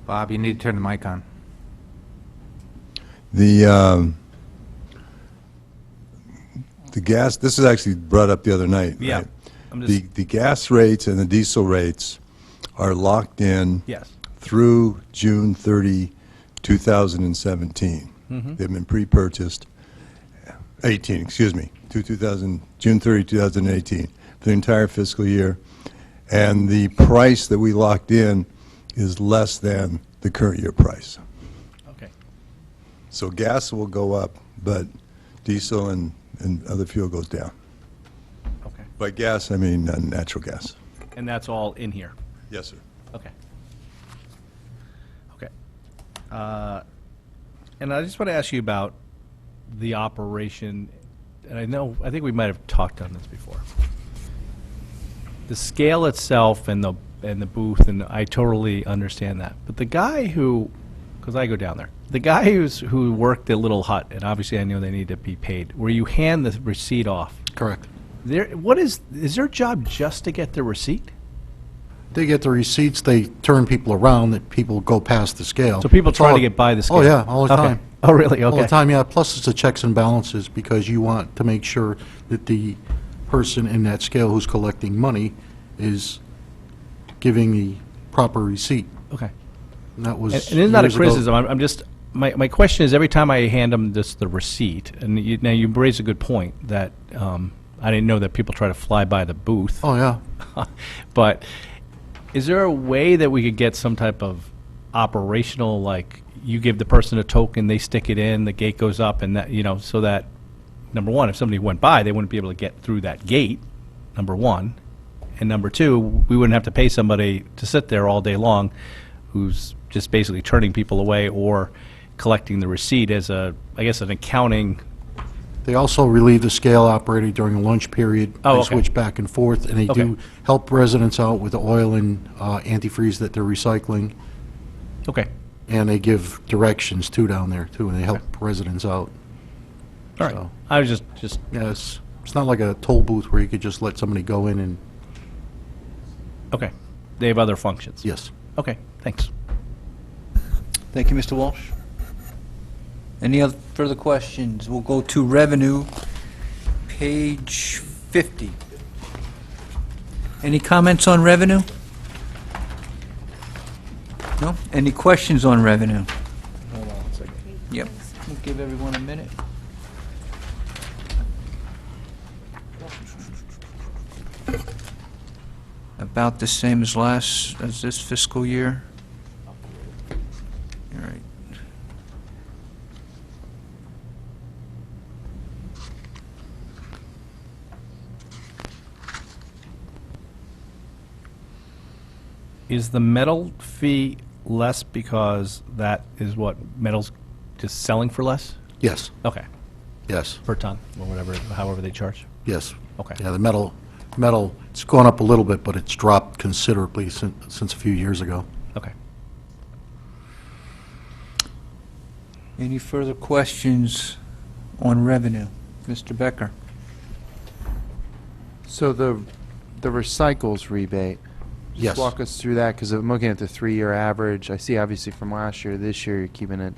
Bob, you need to turn the mic on. The gas, this was actually brought up the other night, Yeah. right? I'm just, The gas rates and the diesel rates are locked in yes. through June 30, 2017. Mhm. They've been pre-purchased, 18, excuse me, June 30, 2018, for the entire fiscal year. And the price that we locked in is less than the current year price. Okay. So gas will go up, but diesel and other fuel goes down. Okay. By gas, I mean natural gas. And that's all in here? Yes, sir. Okay. Okay. And I just want to ask you about the operation, and I think we might have talked on this before. The scale itself and the booth, and I totally understand that. But the guy who, because I go down there, the guy who worked the little hut, and obviously I know they need to be paid, where you hand the receipt off. correct. Is their job just to get the receipt? They get the receipts, they turn people around, that people go past the scale. So people It's try all- to get by the scale? Oh, yeah, all the Okay. time. Oh, really? All Okay. the time, yeah. Plus, it's the checks and balances, because you want to make sure that the person in that scale who's collecting money is giving the proper receipt. Okay. And that was And it's not a years ago. criticism, I'm just, my question is, every time I hand them the receipt, and now you raise a good point, that I didn't know that people try to fly by the booth. Oh, yeah. But is there a way that we could get some type of operational, like, you give the person a token, they stick it in, the gate goes up, and that, so that, number one, if somebody went by, they wouldn't be able to get through that gate, number one. And number two, we wouldn't have to pay somebody to sit there all day long who's just basically turning people away or collecting the receipt as I guess, an accounting. They also relieve the scale operator during a lunch period. Oh, They okay. switch back and forth, and they Okay. do help residents out with the oil and antifreeze that they're recycling, Okay. and they give directions too down there too, and they help residents out. All right. So, I was just, yeah, it's not like a toll booth where you could just let somebody go in and, okay. They have other functions. yes. Okay, thanks. Thank you, Mr. Walsh. Any other further questions? We'll go to revenue, page 50. Any comments on revenue? No? Any questions on revenue? Hold on a second. Yep. We'll give everyone a minute. About the same as this fiscal year. All right. Is the metal fee less because that is what metal's just selling for less? Yes, Okay, yes, per ton, or whatever, however they charge? yes. Okay. Yeah, the metal, it's gone up a little bit, but it's dropped considerably since a few years ago. Okay. Any further questions on revenue? Mr. Becker? So the recycles rebate. Yes. Just walk us through that, because I'm looking at the 3-year average. I see obviously from last year, this year you're keeping it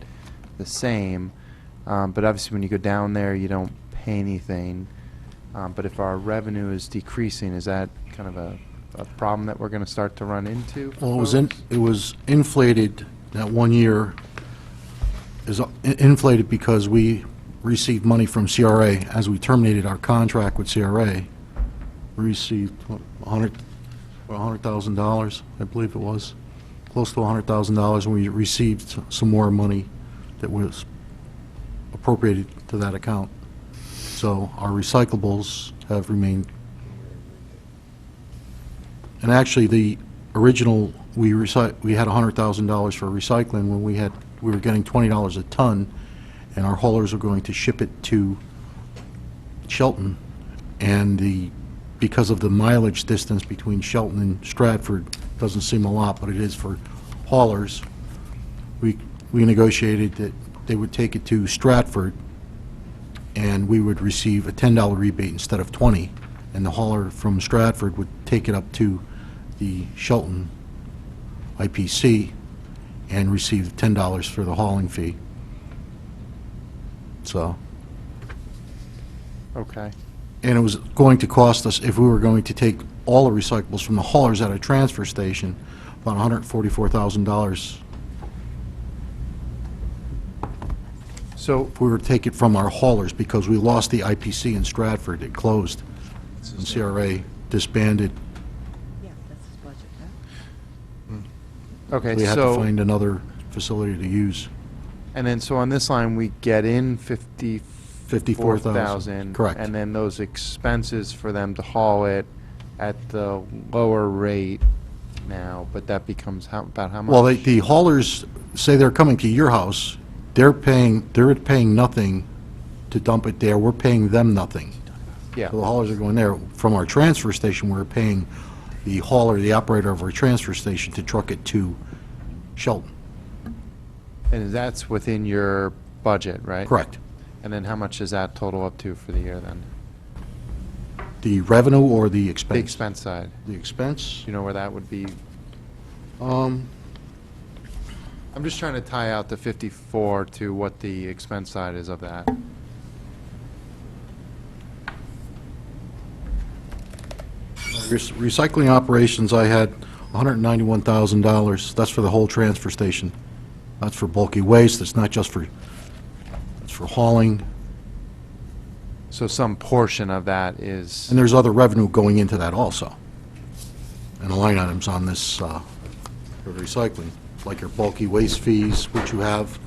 the same. But obviously when you go down there, you don't pay anything. But if our revenue is decreasing, is that kind of a problem that we're going to start to run into? Well, it was inflated, that 1 year is inflated because we received money from CRA. As we terminated our contract with CRA, we received $100,000, I believe it was, close to $100,000, and we received some more money that was appropriated to that account. So our recyclables have remained. And actually, the original, we had $100,000 for recycling when we were getting $20 a ton, and our haulers were going to ship it to Shelton, and because of the mileage distance between Shelton and Stratford, doesn't seem a lot, but it is for haulers, we negotiated that they would take it to Stratford, and we would receive a $10 rebate instead of 20, and the hauler from Stratford would take it up to the Shelton IPC and receive $10 for the hauling fee. So, Okay. and it was going to cost us, if we were going to take all the recyclables from the haulers at a transfer station, about $144,000. So If we were to take it from our haulers, because we lost the IPC in Stratford, it closed, and CRA disbanded. Okay, We had to so, find another facility to use. and then, so on this line, we get in 54,000. Correct. And then those expenses for them to haul it at the lower rate now, but that becomes about how much? Well, the haulers say they're coming to your house, they're paying nothing to dump it there, we're paying them nothing. Yeah. So the haulers are going there. From our transfer station, we're paying the hauler, the operator of our transfer station, to truck it to Shelton. And that's within your budget, right? Correct. And then how much does that total up to for the year then? The revenue or the expense? The expense side. The expense? Do you know where that would be? Um, I'm just trying to tie out the 54 to what the expense side is of that. Recycling operations, I had $191,000. That's for the whole transfer station. That's for bulky waste, it's not just for, it's for hauling. So some portion of that is, And there's other revenue going into that also. And the line items on this, for recycling, like your bulky waste fees, which you have.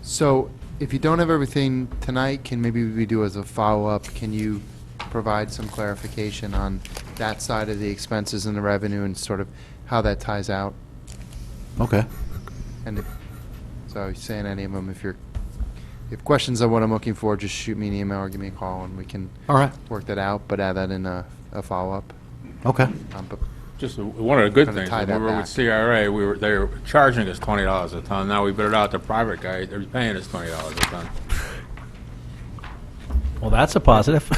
so if you don't have everything tonight, can maybe we do as a follow-up, can you provide some clarification on that side of the expenses and the revenue and sort of how that ties out? Okay. And so you're saying any of them, if you have questions on what I'm looking for, just shoot me an email or give me a call and we can All right. work that out, but add that in a follow-up. Okay. But Just one of the good Kinda things, tie when that we were back. with CRA, they were charging us $20 a ton. Now we bid it out to private guys, they're paying us $20 a ton. Well, that's a positive.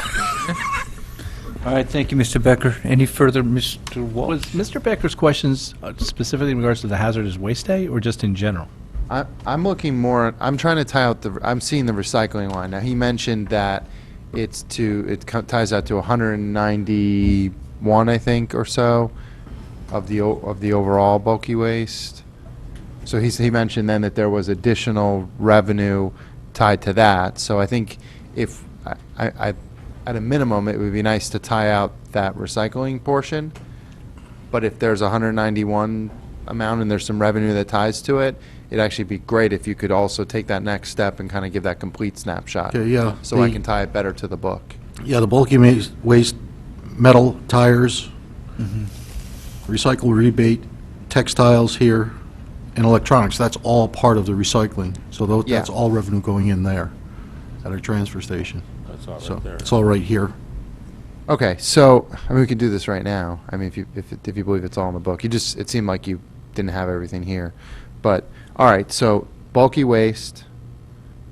All right, thank you, Mr. Becker. Any further, Mr. Walsh? Was Mr. Becker's questions specifically in regards to the hazardous waste day, or just in general? I'm looking more, I'm trying to tie out I'm seeing the recycling line. Now, he mentioned that it ties out to 191, I think, or so, of the overall bulky waste. So he mentioned then that there was additional revenue tied to that. So I think if, at a minimum, it would be nice to tie out that recycling portion. But if there's a 191 amount and there's some revenue that ties to it, it'd actually be great if you could also take that next step and kind of give that complete snapshot. Okay, yeah. So I can tie it better to the book. Yeah, the bulky waste, metal, tires, recycle rebate textiles here, and electronics, that's all part of the recycling. So Yeah. that's all revenue going in there at our transfer station. That's all So right there. it's all right here. Okay, so, I mean, we could do this right now. I mean, if you believe it's all in the book. It seemed like you didn't have everything here. But, all right, so bulky waste,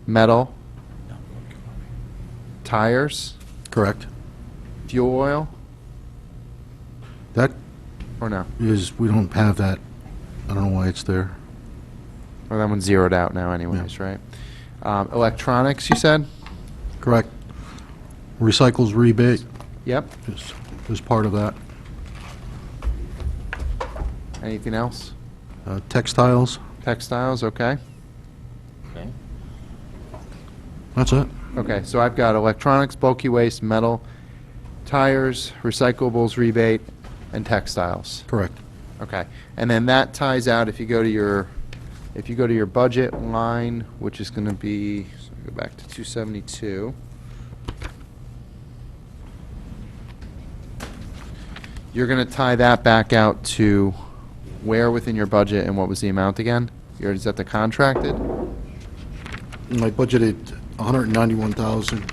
metal, tires, Correct. fuel oil, That or no? is, we don't have that. I don't know why it's there. Or that one's zeroed out now anyways, right? Electronics, you said? Correct. Recycles rebate Yep. is part of that. Anything else? Textiles, Textiles, okay. Okay. that's it. Okay, so I've got electronics, bulky waste, metal, tires, recyclables, rebate, and textiles. Correct. Okay, and then that ties out if you go to your budget line, which is going to be, so go back to 272. You're going to tie that back out to where within your budget, and what was the amount again? Is that the contracted? I budgeted 191,000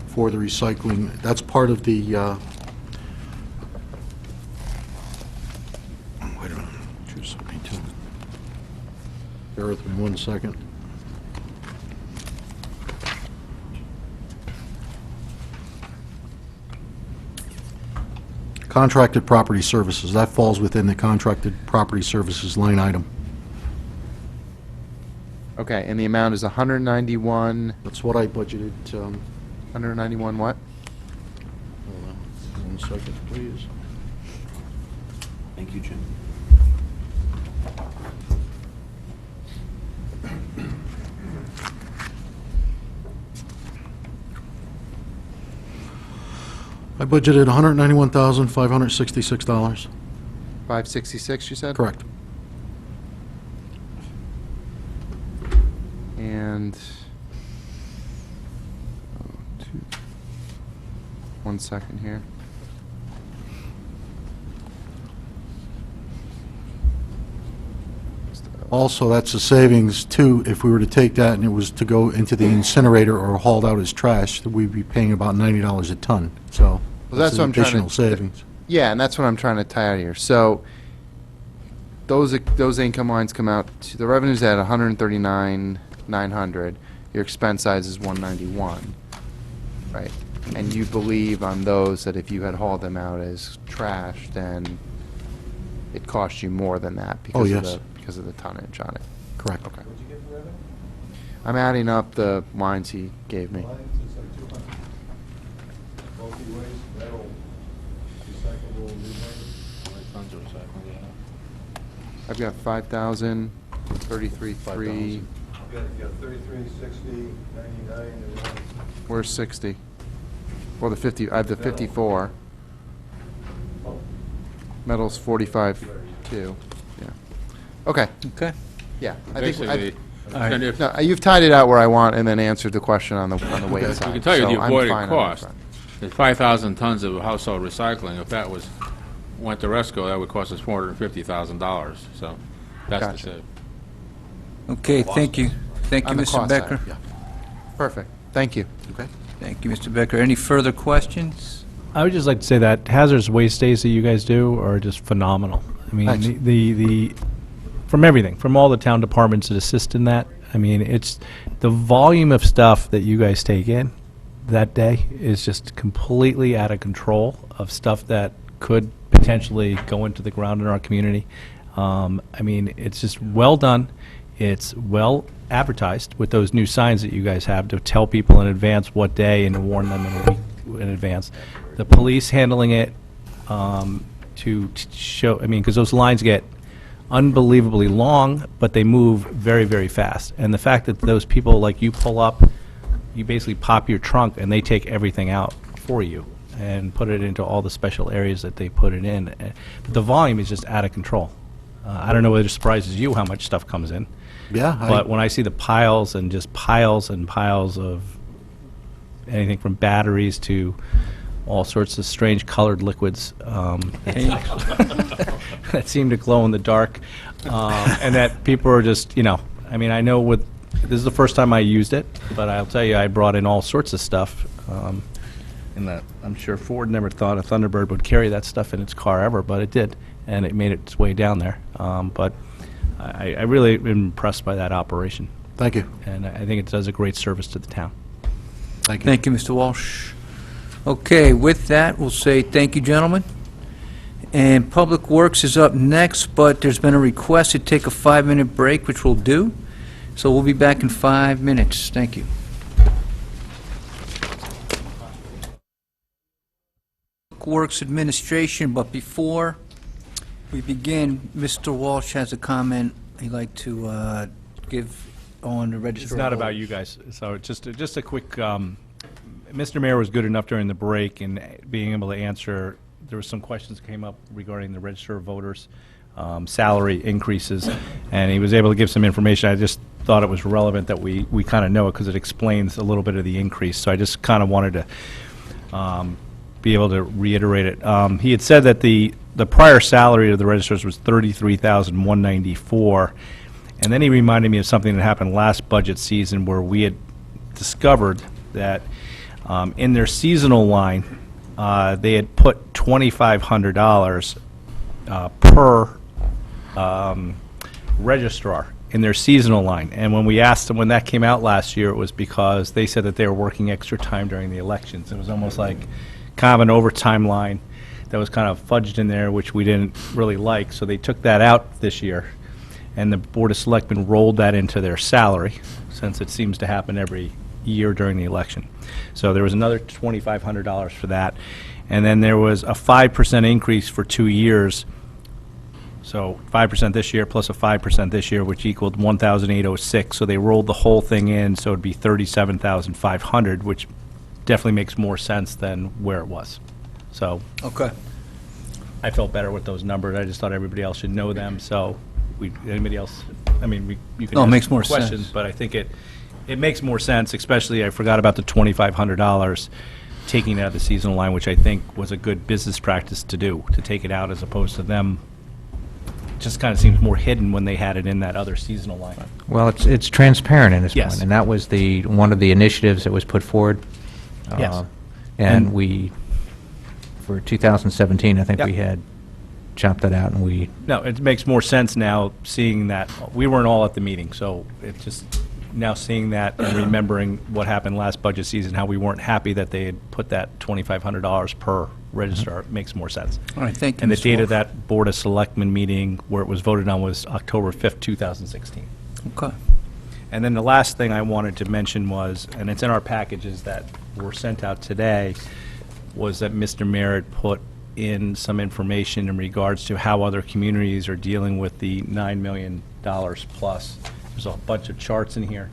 for the recycling. That's part of the, wait a minute, 272. Bear with me 1 second. Contracted property services, that falls within the contracted property services line item. Okay, and the amount is 191, That's what I budgeted, 191 what? hold on 1 second, please. Thank you, Jim. I budgeted $191,566. 566, you said? Correct. And, 1 second here. Also, that's a savings too, if we were to take that and it was to go into the incinerator or hauled out as trash, that we'd be paying about $90 a ton, so. Well, that's an what I'm trying to- Additional savings. Yeah, and that's what I'm trying to tie out here. So, those income lines come out, the revenue's at 139,900. Your expense size is 191, right? And you believe on those that if you had hauled them out as trash, then it cost you more than that Oh, because of yes. the tonnage on it. Correct. Okay. I'm adding up the lines he gave me. I've got 5,000, 33,300. You got 33, 60, 99, and Where's 60? Well, the 50, I have the 54. Metal's 45, too. Yeah. Okay, Okay. yeah. I think, Basically, right. and if, no, you've tied it out where I want and then answered the question on the weight we side. can tell you so the I'm avoided fine on that cost. front. There's 5,000 tons of household recycling. If that went to Resco, that would cost us $450,000. So that's the Gotcha. save. Okay, thank you. Thank you, On the Mr. cost side, Becker. yeah. Perfect, thank you. Okay. Thank you, Mr. Becker. Any further questions? I would just like to say that hazardous waste days that you guys do are just phenomenal. I mean, Thanks. the from everything, from all the town departments that assist in that. I mean, it's the volume of stuff that you guys take in that day is just completely out of control of stuff that could potentially go into the ground in our community. I mean, it's just well done. It's well advertised with those new signs that you guys have to tell people in advance what day and to warn them in a week in advance. The police handling it to show, I mean, because those lines get unbelievably long, but they move very, very fast. And the fact that those people, like you pull up, you basically pop your trunk and they take everything out for you and put it into all the special areas that they put it in. But the volume is just out of control. I don't know whether it surprises you how much stuff comes in. Yeah. But when I see the piles and just piles and piles of anything from batteries to all sorts of strange colored liquids, that seemed to glow in the dark, and that people are just, I mean, I know this is the first time I used it, but I'll tell you, I brought in all sorts of stuff, and that I'm sure Ford never thought a Thunderbird would carry that stuff in its car ever, but it did, and it made its way down there. But I really am impressed by that operation, Thank you. and I think it does a great service to the town. Thank you. Thank you, Mr. Walsh. Okay, with that, we'll say thank you, gentlemen. And Public Works is up next, but there's been a request to take a 5-minute break, which we'll do. So we'll be back in 5 minutes. Thank you. Public Works Administration, but before we begin, Mr. Walsh has a comment he'd like to give on the register. It's not about you guys, so just a quick, Mr. Mayor was good enough during the break in being able to answer, there were some questions that came up regarding the register of voters, salary increases, and he was able to give some information. I just thought it was relevant that we kind of know it because it explains a little bit of the increase, so I just kind of wanted to be able to reiterate it. He had said that the prior salary of the registrars was $33,194, and then he reminded me of something that happened last budget season where we had discovered that in their seasonal line, they had put $2,500 per registrar in their seasonal line. And when we asked them when that came out last year, it was because they said that they were working extra time during the elections. It was almost like kind of an overtime line that was kind of fudged in there, which we didn't really like. So they took that out this year, and the Board of Selectmen rolled that into their salary, since it seems to happen every year during the election. So there was another $2,500 for that. And then there was a 5% increase for 2 years. So 5% this year plus a 5% this year, which equaled $1,806. So they rolled the whole thing in, so it'd be $37,500, which definitely makes more sense than where it was. So Okay. I felt better with those numbers. I just thought everybody else should know them. So anybody else, I mean, you can No, it ask makes more questions, sense. but I think it makes more sense, especially I forgot about the $2,500 taking it out of the seasonal line, which I think was a good business practice to do, to take it out as opposed to them. Just kind of seems more hidden when they had it in that other seasonal line. Well, it's transparent in this Yes. point, and that was one of the initiatives that was put forward. Yes. And we, for 2017, I think we Yep. had chopped that out, and we, No, it makes more sense now, seeing that, we weren't all at the meeting, so it's just, now seeing that and remembering what happened last budget season, how we weren't happy that they had put that $2,500 per registrar, makes more sense. All right, thank you, And the Mr. date of Walsh. that Board of Selectmen meeting where it was voted on was October 5th, 2016. Okay. And then the last thing I wanted to mention was, and it's in our packages that were sent out today, was that Mr. Merritt put in some information in regards to how other communities are dealing with the $9 million plus. There's a bunch of charts in here,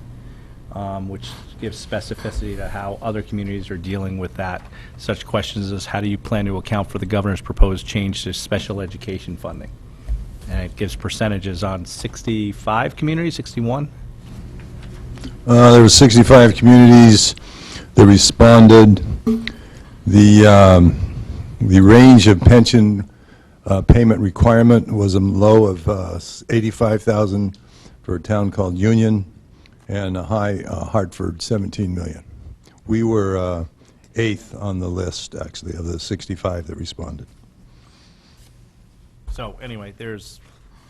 which gives specificity to how other communities are dealing with that. Such questions as, how do you plan to account for the governor's proposed change to special education funding? And it gives percentages on 65 communities, 61? There were 65 communities that responded. The range of pension payment requirement was a low of $85,000 for a town called Union, and a high Hartford, $17 million. We were 8th on the list, actually, of the 65 that responded. So anyway,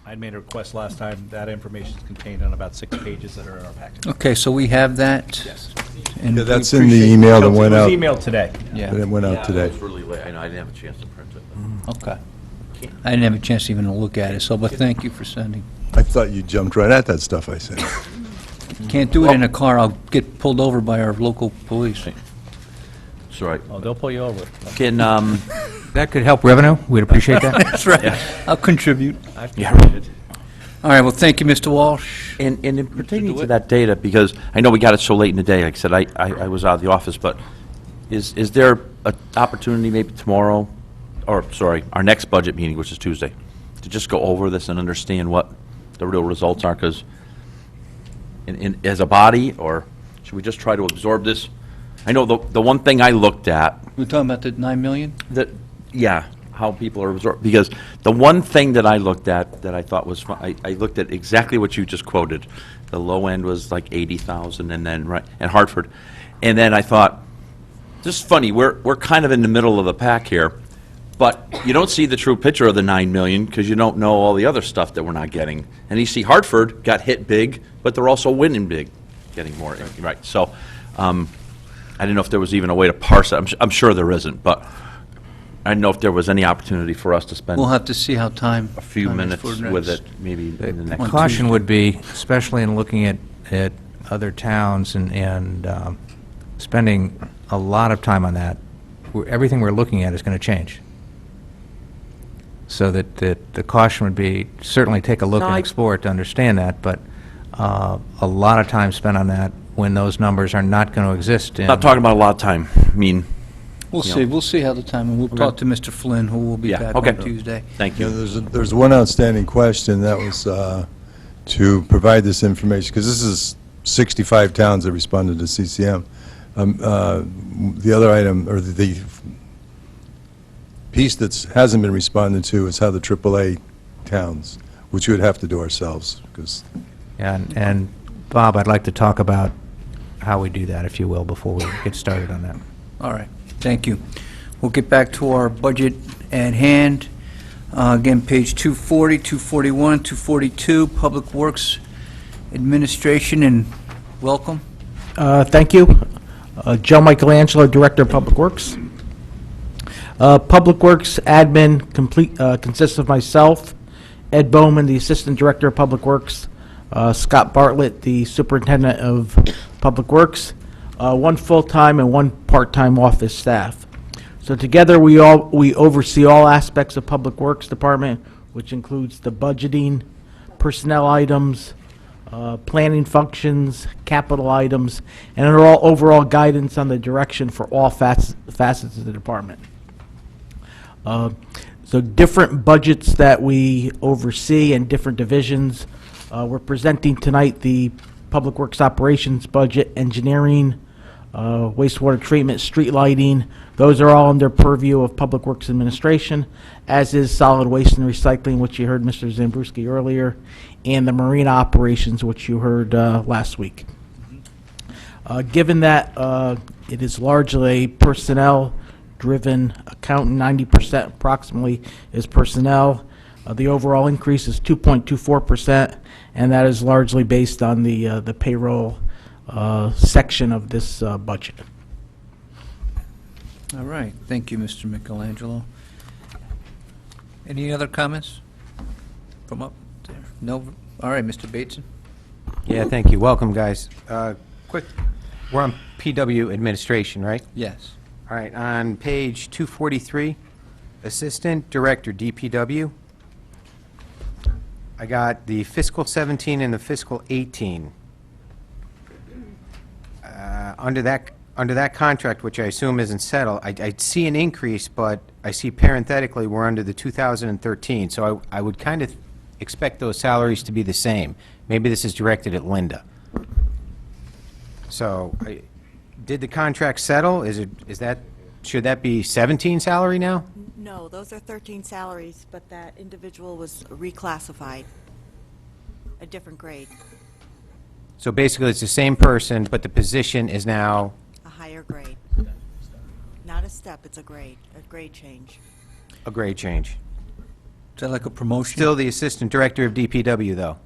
I'd made a request last time. That information is contained on about 6 pages that are in our package. Okay, so we have that. Yes. and Yeah, we that's in the appreciate- email that went out. It was emailed today. Yeah. That went out It today. was really late. I know, I didn't have a chance to print it. Okay. I didn't have a chance even to look at it, so, but thank you for sending. I thought you jumped right at that stuff I said. Can't do it in a car, I'll get pulled over by our local police. It's all right. Oh, they'll pull you over. Can, that could help revenue. We'd appreciate that. That's right. I'll contribute. yeah, right. All right, well, thank you, Mr. Walsh. And in pertaining to that data, because I know we got it so late in the day, like I said, I was out of the office, but is there an opportunity maybe tomorrow, or, sorry, our next budget meeting, which is Tuesday, to just go over this and understand what the real results are? Because as a body, or should we just try to absorb this? I know the one thing I looked at, We're talking about the 9 million? that, yeah, how people are absorbed. Because the one thing that I looked at that I thought was, I looked at exactly what you just quoted. The low end was like 80,000 and then, right, and Hartford. And then I thought, this is funny, we're kind of in the middle of the pack here, but you don't see the true picture of the 9 million because you don't know all the other stuff that we're not getting. And you see Hartford got hit big, but they're also winning big, getting more, right. So I didn't know if there was even a way to parse it. I'm sure there isn't, but I didn't know if there was any opportunity for us to spend We'll have to see how time. a few time is minutes for with next. it, maybe in the next. On Caution Tuesday. would be, especially in looking at other towns and spending a lot of time on that, everything we're looking at is going to change. So that the caution would be, certainly take a look No, and I- explore it to understand that, but a lot of time spent on that when those numbers are not going to exist. Not talking about a lot of time, I mean, We'll you see, know. we'll see how the time, and we'll talk to Mr. Flynn, who will be Yeah, back okay. on Tuesday. Thank Yeah, you. there's one outstanding question, that was to provide this information, because this is 65 towns that responded to CCM. The other item, or the piece that hasn't been responded to is how the AAA towns, which we would have to do ourselves, because And Bob, I'd like to talk about how we do that, if you will, before we get started on that. All right, thank you. We'll get back to our budget at hand. Again, page 240, 241, 242, Public Works Administration, and welcome. Thank you. Joe Michelangelo, Director of Public Works. Public Works admin consists of myself, Ed Bowman, the Assistant Director of Public Works, Scott Bartlett, the Superintendent of Public Works, one full-time and one part-time office staff. So together, we oversee all aspects of Public Works Department, which includes the budgeting, personnel items, planning functions, capital items, and overall guidance on the direction for all facets of the department. So different budgets that we oversee and different divisions. We're presenting tonight the Public Works Operations budget, engineering, wastewater treatment, street lighting. Those are all under purview of Public Works Administration, as is solid waste and recycling, which you heard Mr. Zabruski earlier, and the marina operations, which you heard last week. Given that it is largely a personnel-driven account, 90% approximately is personnel, the overall increase is 2.24%, and that is largely based on the payroll section of this budget. All right, thank you, Mr. Michelangelo. Any other comments from up there? No? All right, Mr. Bateson? Yeah, thank you. Welcome, guys. Quick, we're on PW Administration, right? Yes. All right, on page 243, Assistant Director, DPW. I got the fiscal 17 and the fiscal 18. Under that contract, which I assume isn't settled, I see an increase, but I see parenthetically we're under the 2013, so I would kind of expect those salaries to be the same. Maybe this is directed at Linda. So, did the contract settle? Should that be 17 salary now? No, those are 13 salaries, but that individual was reclassified, a different grade, So basically, it's the same person, but the position is now, a higher grade. Not a step, it's a grade change. a grade change. Is that like a promotion? Still the Assistant Director of DPW, though.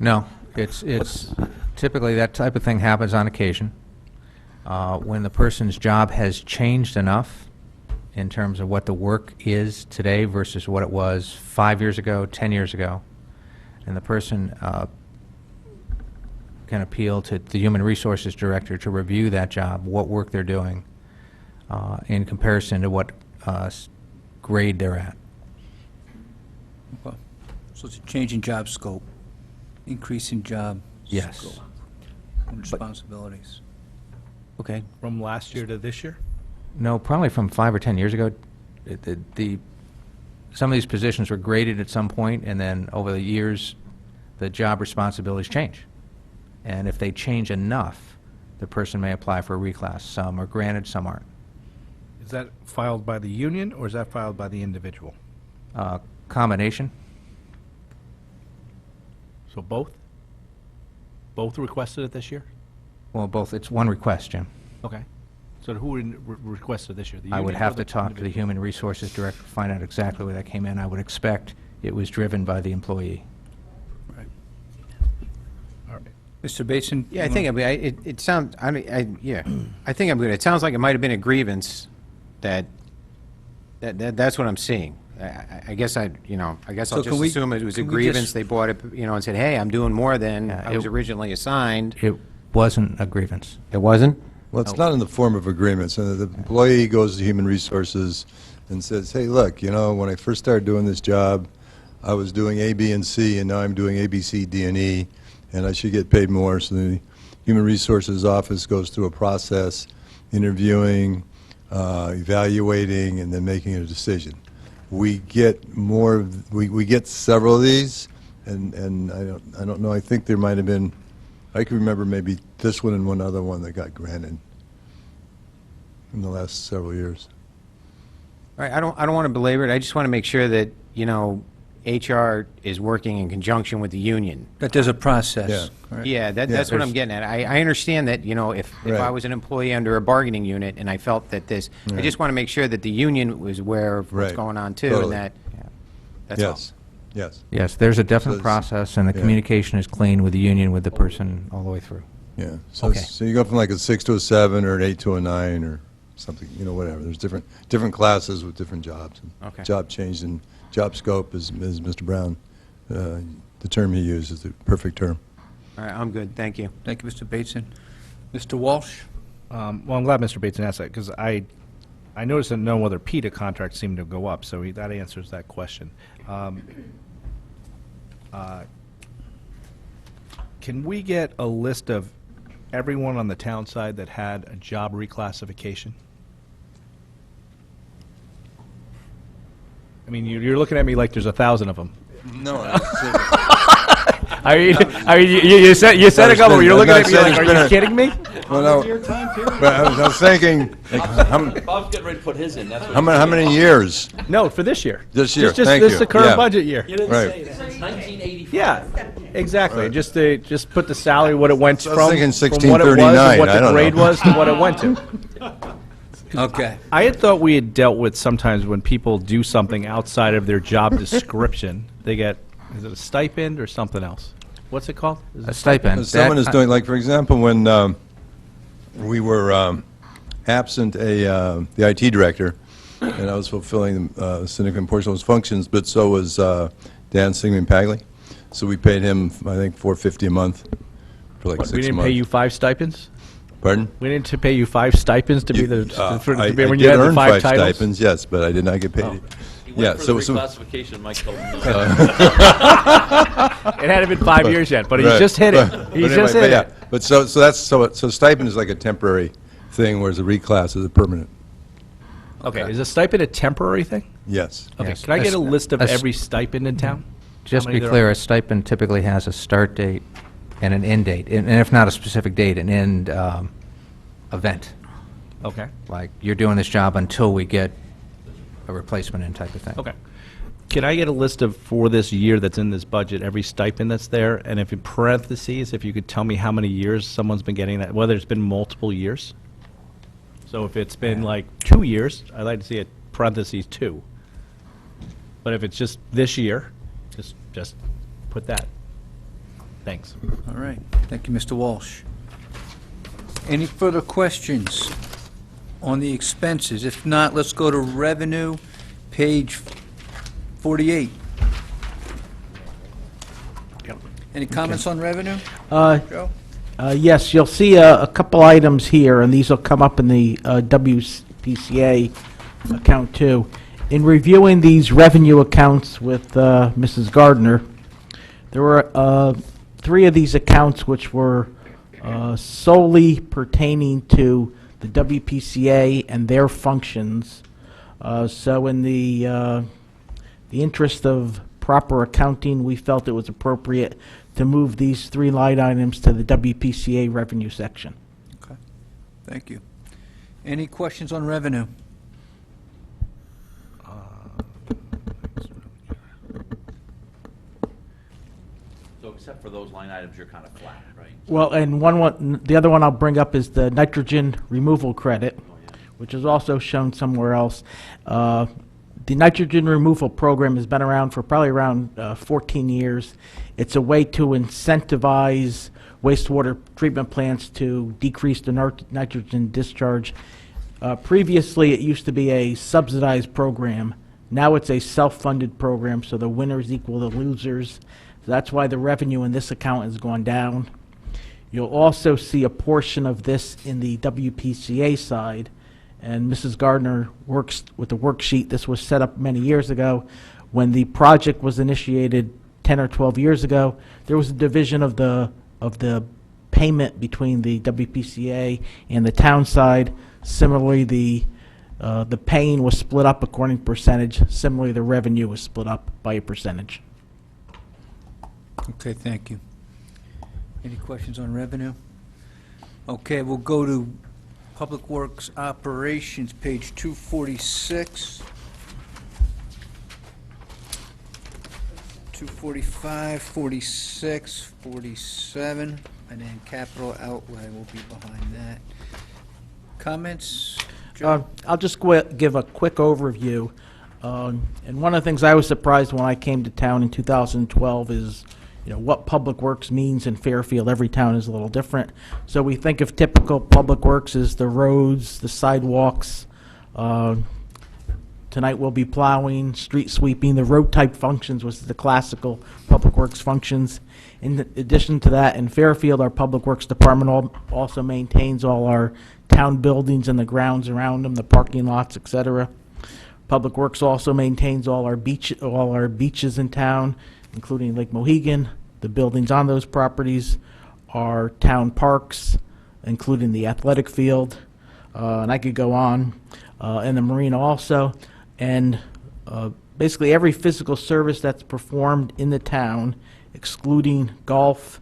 No, it's typically that type of thing happens on occasion. When the person's job has changed enough in terms of what the work is today versus what it was 5 years ago, 10 years ago, and the person can appeal to the Human Resources Director to review that job, what work they're doing, in comparison to what grade they're at. Okay. So it's a change in job scope, increase in job Yes. scope and responsibilities. Okay. From last year to this year? No, probably from 5 or 10 years ago. Some of these positions were graded at some point, and then over the years, the job responsibilities change. And if they change enough, the person may apply for a reclass. Some are granted, some aren't. Is that filed by the union, or is that filed by the individual? Combination? So both? Both requested it this year? Well, both, it's one request, Jim. Okay. So who requested this year? The I would union or have the to talk to the individual? Human Resources Director to find out exactly where that came in. I would expect it was driven by the employee. Right. All right. Mr. Basin? Yeah, I think, it sounds, yeah, I think I'm good. It sounds like it might have been a grievance that's what I'm seeing. I guess I guess So I'll can just we- assume it was a can we just- grievance. They brought it, and said, hey, I'm doing more than Yeah, I was it- originally assigned. It wasn't a grievance. It wasn't? Well, it's not in the form of agreements. And the employee goes to Human Resources and says, hey, look, when I first started doing this job, I was doing A, B, and C, and now I'm doing A, B, C, D, and E, and I should get paid more. So the Human Resources Office goes through a process, interviewing, evaluating, and then making a decision. We get more, we get several of these, and I don't know, I think there might have been, I can remember maybe this one and one other one that got granted in the last several years. All right, I don't want to belabor it. I just want to make sure that, HR is working in conjunction with the union. That there's a process. Yeah. Right? Yeah, that's what I'm getting at. I understand that, if Right. I was an employee under a bargaining unit and I felt that this, I Right. just want to make sure that the union was aware of what's Right. going on too, Totally. and that's all. Yes, yes, Yes, there's a So definite it's- process, and the yeah. communication is clean with the union, with the person all the way through. yeah. So, Okay. so you go from like a 6 to a 7 or an 8 to a 9 or something, whatever. There's different classes with different jobs. And Okay. Job change and job scope is Mr. Brown, the term he used is the perfect term. All right, I'm good, thank you. Thank you, Mr. Basin. Mr. Walsh? Well, I'm glad Mr. Bateson asked that, because I noticed that no other PETA contracts seem to go up, so that answers that question. Can we get a list of everyone on the town side that had a job reclassification? I mean, you're looking at me like there's 1,000 of them. No, I mean, you said a couple, been- you're I'm looking not at me saying like, it's are been you a- kidding me? well, no, but I was thinking, Bob's getting ready to put his in, that's what. how many years? No, for this year. This year, Just thank this you. the current Yeah. budget year. You didn't Right. say that. Since 1985. Yeah, exactly. Right. Just put the salary, what it went So I from, was thinking from what it was, and 1639, what I the don't grade know. was to what it went to. Okay. I had thought we had dealt with sometimes when people do something outside of their job description, they get, is it a stipend or something else? What's it called? Is A it- stipend. Someone that- is doing, like, for example, when we were absent the IT director, and I was fulfilling the significant portion of his functions, but so was Dan Sigmund-Pagley. So we paid him, I think, $450 a month for like What, 6 we didn't months. pay you 5 stipends? Pardon? We didn't to pay you 5 stipends to be the, I when did you had the earn 5 5 titles? stipends, yes, but I did not get paid. Oh. He Yeah, went for the so reclassification, Mike told him no. It hadn't been 5 years yet, but he's Right. just hit it. But He's anyway, just but hit yeah. it. But so stipend is like a temporary thing, whereas a reclass is a permanent. Okay, is a stipend a temporary thing? Yes. Okay, Yes. can I get a list of A s- every stipend in town? Just How to be many there clear, are? a stipend typically has a start date and an end date, and if not a specific date, an end event. Okay, Like, you're doing this job until we get a replacement in type of thing. okay. Can I get a list of, for this year that's in this budget, every stipend that's there? And if in parentheses, if you could tell me how many years someone's been getting that, whether it's been multiple years? So if it's been like 2 years, I'd like to see it parentheses 2. But if it's just this year, just put that. Thanks. All right. Thank you, Mr. Walsh. Any further questions on the expenses? If not, let's go to revenue, page 48. Any comments on revenue? Joe? Yes, you'll see a couple items here, and these will come up in the WPCA account too. In reviewing these revenue accounts with Mrs. Gardner, there were 3 of these accounts which were solely pertaining to the WPCA and their functions. So in the interest of proper accounting, we felt it was appropriate to move these 3 line items to the WPCA revenue section. Okay. Thank you. Any questions on revenue? except for those line items, you're kind of flat, right? Well, and the other one I'll bring up is the nitrogen removal credit, which is also shown somewhere else. The nitrogen removal program has been around for probably around 14 years. It's a way to incentivize wastewater treatment plants to decrease the nitrogen discharge. Previously, it used to be a subsidized program. Now it's a self-funded program, so the winners equal the losers. So that's why the revenue in this account has gone down. You'll also see a portion of this in the WPCA side, and Mrs. Gardner works with the worksheet. This was set up many years ago. When the project was initiated 10 or 12 years ago, there was a division of the payment between the WPCA and the town side. Similarly, the paying was split up according to percentage. Similarly, the revenue was split up by a percentage. Okay, thank you. Any questions on revenue? Okay, we'll go to Public Works Operations, page 246. 245, 46, 47, and then capital outlay will be behind that. Comments? Joe? I'll just give a quick overview. And one of the things I was surprised when I came to town in 2012 is, what Public Works means in Fairfield. Every town is a little different. So we think of typical Public Works as the roads, the sidewalks. Tonight we'll be plowing, street sweeping, the road type functions, which is the classical Public Works functions. In addition to that, in Fairfield, our Public Works Department also maintains all our town buildings and the grounds around them, the parking lots, etc. Public Works also maintains all our beaches in town, including Lake Mohegan, the buildings on those properties, our town parks, including the athletic field, and I could go on, and the marina also. And basically every physical service that's performed in the town, excluding golf,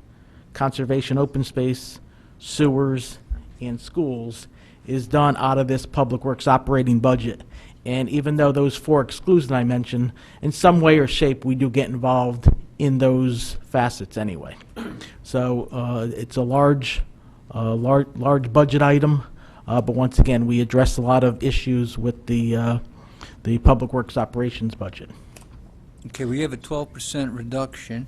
conservation open space, sewers, and schools, is done out of this Public Works operating budget. And even though those four exclusions I mentioned, in some way or shape, we do get involved in those facets anyway. So it's a large budget item, but once again, we address a lot of issues with the Public Works operations budget. Okay, we have a 12% reduction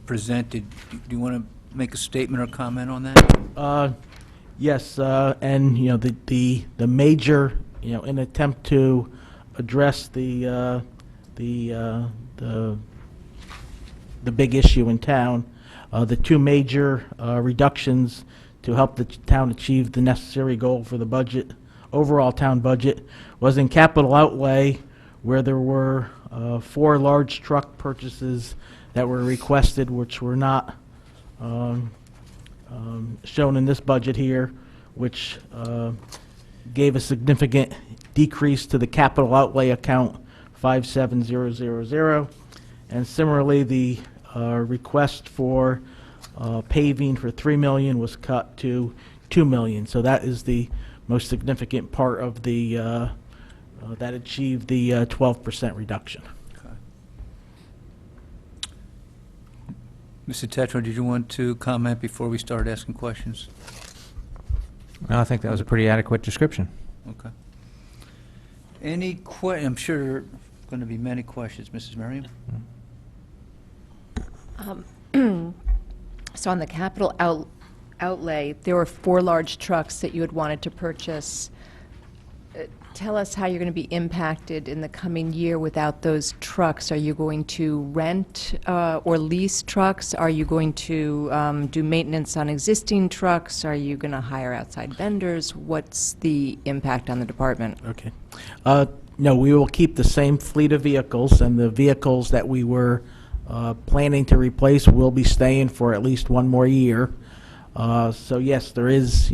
presented. Do you want to make a statement or comment on that? Yes, and the major, in an attempt to address the big issue in town, the two major reductions to help the town achieve the necessary goal for the budget, overall town budget, was in capital outlay, where there were 4 large truck purchases that were requested, which were not shown in this budget here, which gave a significant decrease to the capital outlay account 57000. And similarly, the request for paving for $3 million was cut to $2 million. So that is the most significant part of the that achieved the 12% reduction. Okay. Mr. Tetro, did you want to comment before we start asking questions? No, I think that was a pretty adequate description. Okay. I'm sure there are going to be many questions. Mrs. Merriam? So on the capital outlay, there were 4 large trucks that you had wanted to purchase. Tell us how you're going to be impacted in the coming year without those trucks. Are you going to rent or lease trucks? Are you going to do maintenance on existing trucks? Are you going to hire outside vendors? What's the impact on the department? Okay. No, we will keep the same fleet of vehicles, and the vehicles that we were planning to replace will be staying for at least 1 more year. So yes, there is,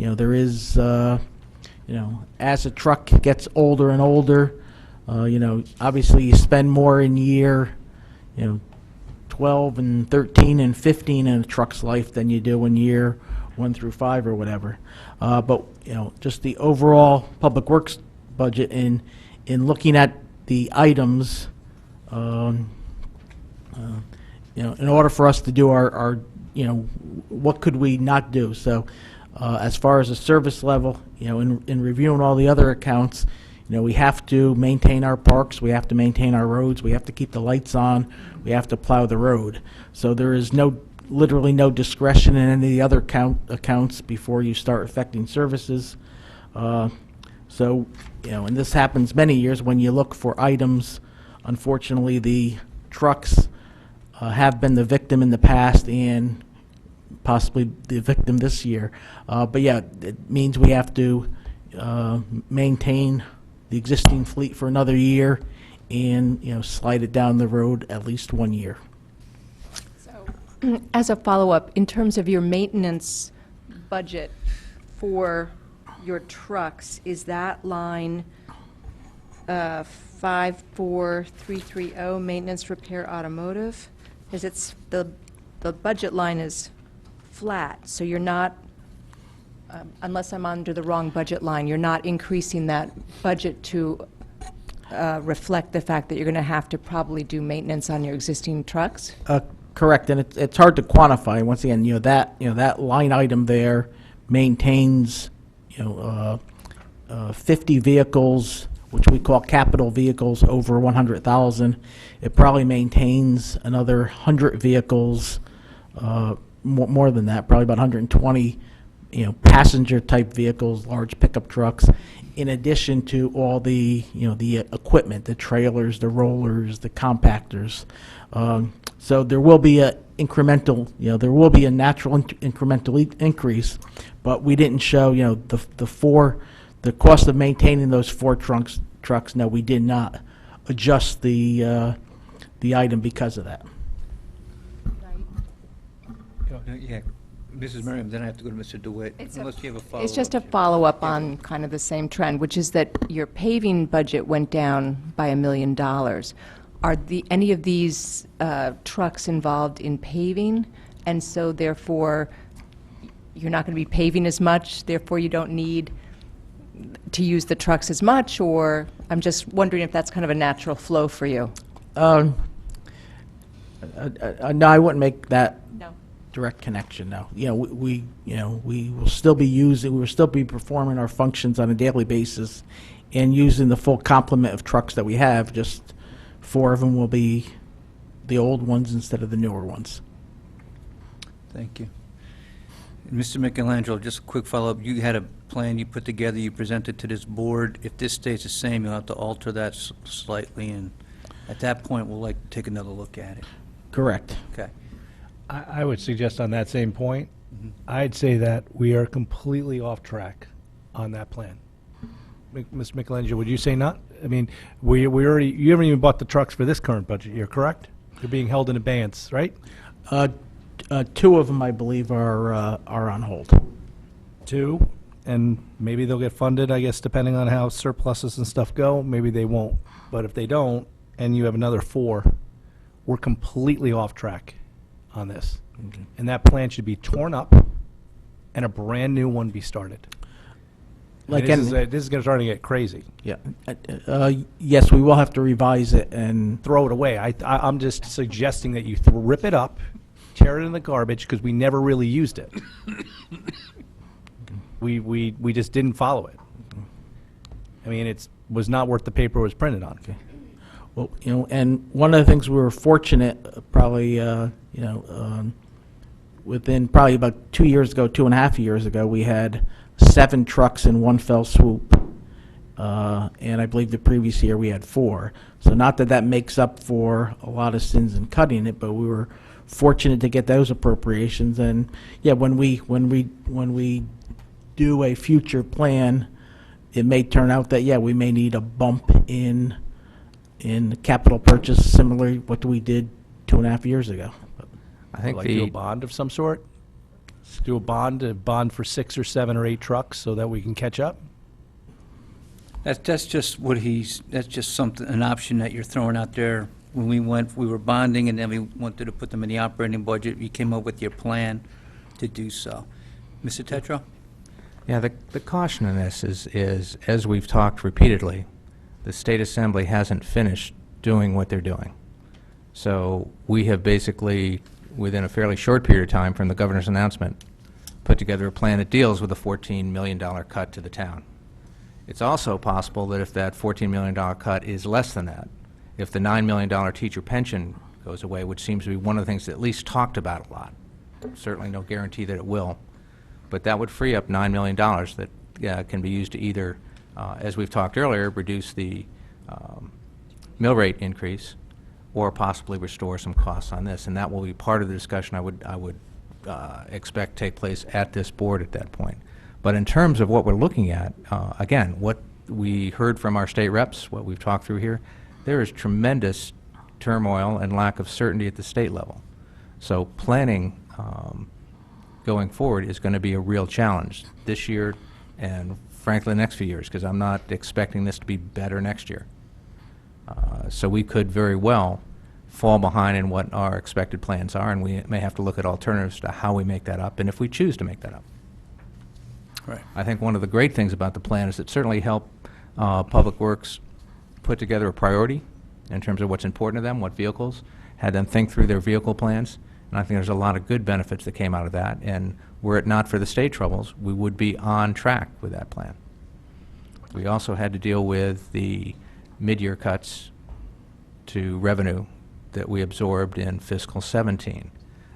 as a truck gets older and older, obviously you spend more in year, 12 and 13 and 15 in a truck's life than you do in year 1 through 5 or whatever. But, just the overall Public Works budget in in order for us to do our, what could we not do? So, as far as the service level, in reviewing all the other accounts, we have to maintain our parks, we have to maintain our roads, we have to keep the lights on, we have to plow the road. So there is literally no discretion in any of the other accounts before you start affecting services. So, and this happens many years when you look for items. Unfortunately, the trucks have been the victim in the past and possibly the victim this year. But yeah, it means we have to maintain the existing fleet for another year and, slide it down the road at least 1 year. As a follow-up, in terms of your maintenance budget for your trucks, is that line 54330, maintenance, repair, automotive? Because it's, the budget line is flat, so you're not, unless I'm under the wrong budget line, you're not increasing that budget to reflect the fact that you're going to have to probably do maintenance on your existing trucks? Correct, and it's hard to quantify. Once again, that line item there maintains, 50 vehicles, which we call capital vehicles, over 100,000. It probably maintains another 100 vehicles, more than that, probably about 120, passenger-type vehicles, large pickup trucks, in addition to all the, the equipment, the trailers, the rollers, the compactors. So there will be a incremental, there will be a natural incremental increase, but we didn't show, the cost of maintaining those 4 trucks. No, we did not adjust the item because of that. Yeah, Mrs. Merriam, then I have to go to Mr. DeWitt, unless you have a follow-up. It's just a follow-up on kind of the same trend, which is that your paving budget went down by $1 million. Are any of these trucks involved in paving? And so therefore, you're not going to be paving as much, therefore you don't need to use the trucks as much? Or I'm just wondering if that's kind of a natural flow for you. No, I wouldn't make that No. direct connection, no. We will still be performing our functions on a daily basis and using the full complement of trucks that we have, just 4 of them will be the old ones instead of the newer ones. Thank you. Mr. Michelangelo, just a quick follow-up. You had a plan you put together, you presented to this board. If this stays the same, you'll have to alter that slightly, and at that point, we'll like to take another look at it. Correct. Okay. I would suggest on that same point, I'd say that we are completely off track on that plan. Mr. Michelangelo, would you say not? I mean, we already, you haven't even bought the trucks for this current budget year, correct? They're being held in abeyance, right? 2 of them, I believe, are on hold. 2, and maybe they'll get funded, I guess, depending on how surpluses and stuff go. Maybe they won't. But if they don't, and you have another 4, we're completely off track on this. Okay. And that plan should be torn up and a brand-new one be started. Like this is starting to get crazy. Yeah. Yes, we will have to revise it and Throw it away. I'm just suggesting that you rip it up, tear it in the garbage, because we never really used it. We just didn't follow it. I mean, it was not worth the paper it was printed on. Okay. Well, and one of the things we were fortunate, probably, within probably about 2 years ago, 2.5 years ago, we had 7 trucks in one fell swoop. And I believe the previous year we had 4. So not that makes up for a lot of sins in cutting it, but we were fortunate to get those appropriations. And yeah, when we do a future plan, it may turn out that, yeah, we may need a bump in capital purchase, similar what we did 2.5 years ago. I think Like do a bond of some sort? Do a bond for 6 or 7 or 8 trucks so that we can catch up? That's just that's just an option that you're throwing out there. When we were bonding, and then we wanted to put them in the operating budget. You came up with your plan to do so. Mr. Tetro? Yeah, the caution in this is, as we've talked repeatedly, the State Assembly hasn't finished doing what they're doing. So we have basically, within a fairly short period of time from the governor's announcement, put together a plan that deals with a $14 million cut to the town. It's also possible that if that $14 million cut is less than that, if the $9 million teacher pension goes away, which seems to be one of the things that at least talked about a lot, certainly no guarantee that it will, but that would free up $9 million that can be used to either, as we've talked earlier, reduce the mill rate increase or possibly restore some costs on this. And that will be part of the discussion I would expect take place at this board at that point. But in terms of what we're looking at, again, what we heard from our state reps, what we've talked through here, there is tremendous turmoil and lack of certainty at the state level. So planning going forward is going to be a real challenge this year and frankly the next few years, because I'm not expecting this to be better next year. So we could very well fall behind in what our expected plans are, and we may have to look at alternatives to how we make that up, and if we choose to make that up. Right. I think one of the great things about the plan is it certainly helped Public Works put together a priority in terms of what's important to them, what vehicles, had them think through their vehicle plans, and I think there's a lot of good benefits that came out of that, and were it not for the state troubles, we would be on track with that plan. We also had to deal with the mid-year cuts to revenue that we absorbed in fiscal 17.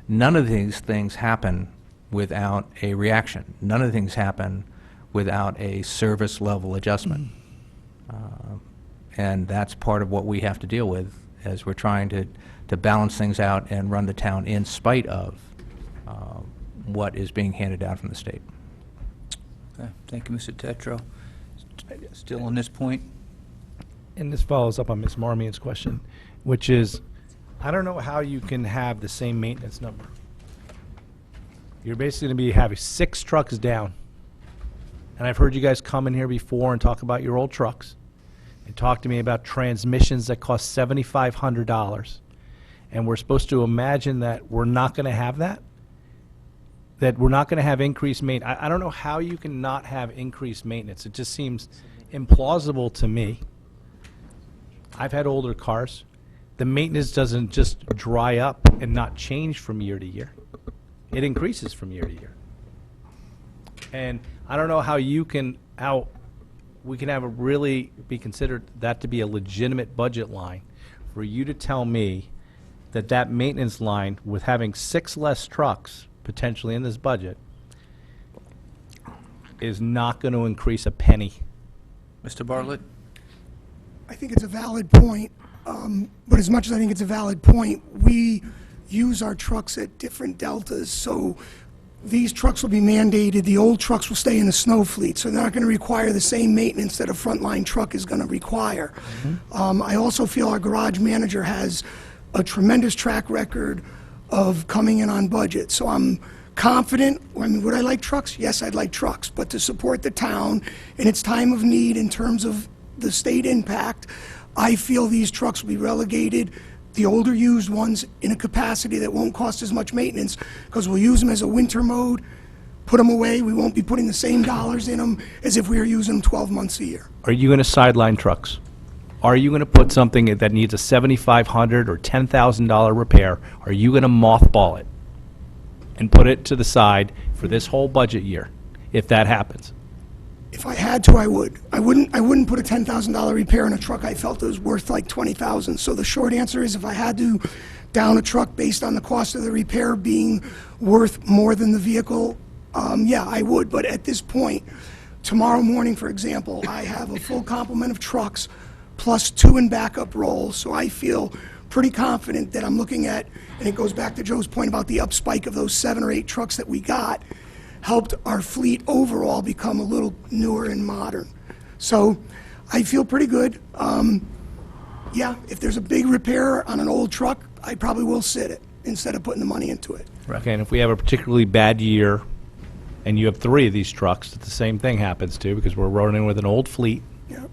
None of these things happen without a reaction. None of the things happen without a service level adjustment. And that's part of what we have to deal with as we're trying to balance things out and run the town in spite of what is being handed down from the state. Okay, thank you, Mr. Tetro. Still on this point? And this follows up on Ms. Marmion's question, which is, I don't know how you can have the same maintenance number. You're basically going to be having 6 trucks down. And I've heard you guys come in here before and talk about your old trucks and talk to me about transmissions that cost $7,500. And we're supposed to imagine that we're not going to have that? That we're not going to have increased maintenance? I don't know how you can not have increased maintenance. It just seems implausible to me. I've had older cars. The maintenance doesn't just dry up and not change from year to year. It increases from year to year. And I don't know how we can have a really be considered that to be a legitimate budget line for you to tell me that that maintenance line, with having 6 less trucks potentially in this budget, is not going to increase a penny. Mr. Bartlett? I think it's a valid point, but as much as I think it's a valid point, we use our trucks at different deltas, so these trucks will be mandated, the old trucks will stay in the snow fleet, so they're not going to require the same maintenance that a frontline truck is going to require. I also feel our garage manager has a tremendous track record of coming in on budget, so I'm confident. I mean, would I like trucks? Yes, I'd like trucks, but to support the town in its time of need in terms of the state impact, I feel these trucks will be relegated, the older used ones, in a capacity that won't cost as much maintenance, because we'll use them as a winter mode, put them away. We won't be putting the same dollars in them as if we were using them 12 months a year. Are you going to sideline trucks? Are you going to put something that needs a $7,500 or $10,000 repair? Are you going to mothball it and put it to the side for this whole budget year, if that happens? If I had to, I would. I wouldn't put a $10,000 repair in a truck I felt it was worth like $20,000. So the short answer is, if I had to down a truck based on the cost of the repair being worth more than the vehicle, yeah, I would. But at this point, tomorrow morning, for example, I have a full complement of trucks plus 2 in backup roles. So I feel pretty confident that I'm looking at, and it goes back to Joe's point about the up spike of those 7 or 8 trucks that we got, helped our fleet overall become a little newer and modern. So I feel pretty good. Yeah, if there's a big repair on an old truck, I probably will sit it instead of putting the money into it. Okay, and if we have a particularly bad year and you have 3 of these trucks that the same thing happens to, because we're running with an old fleet, Yep.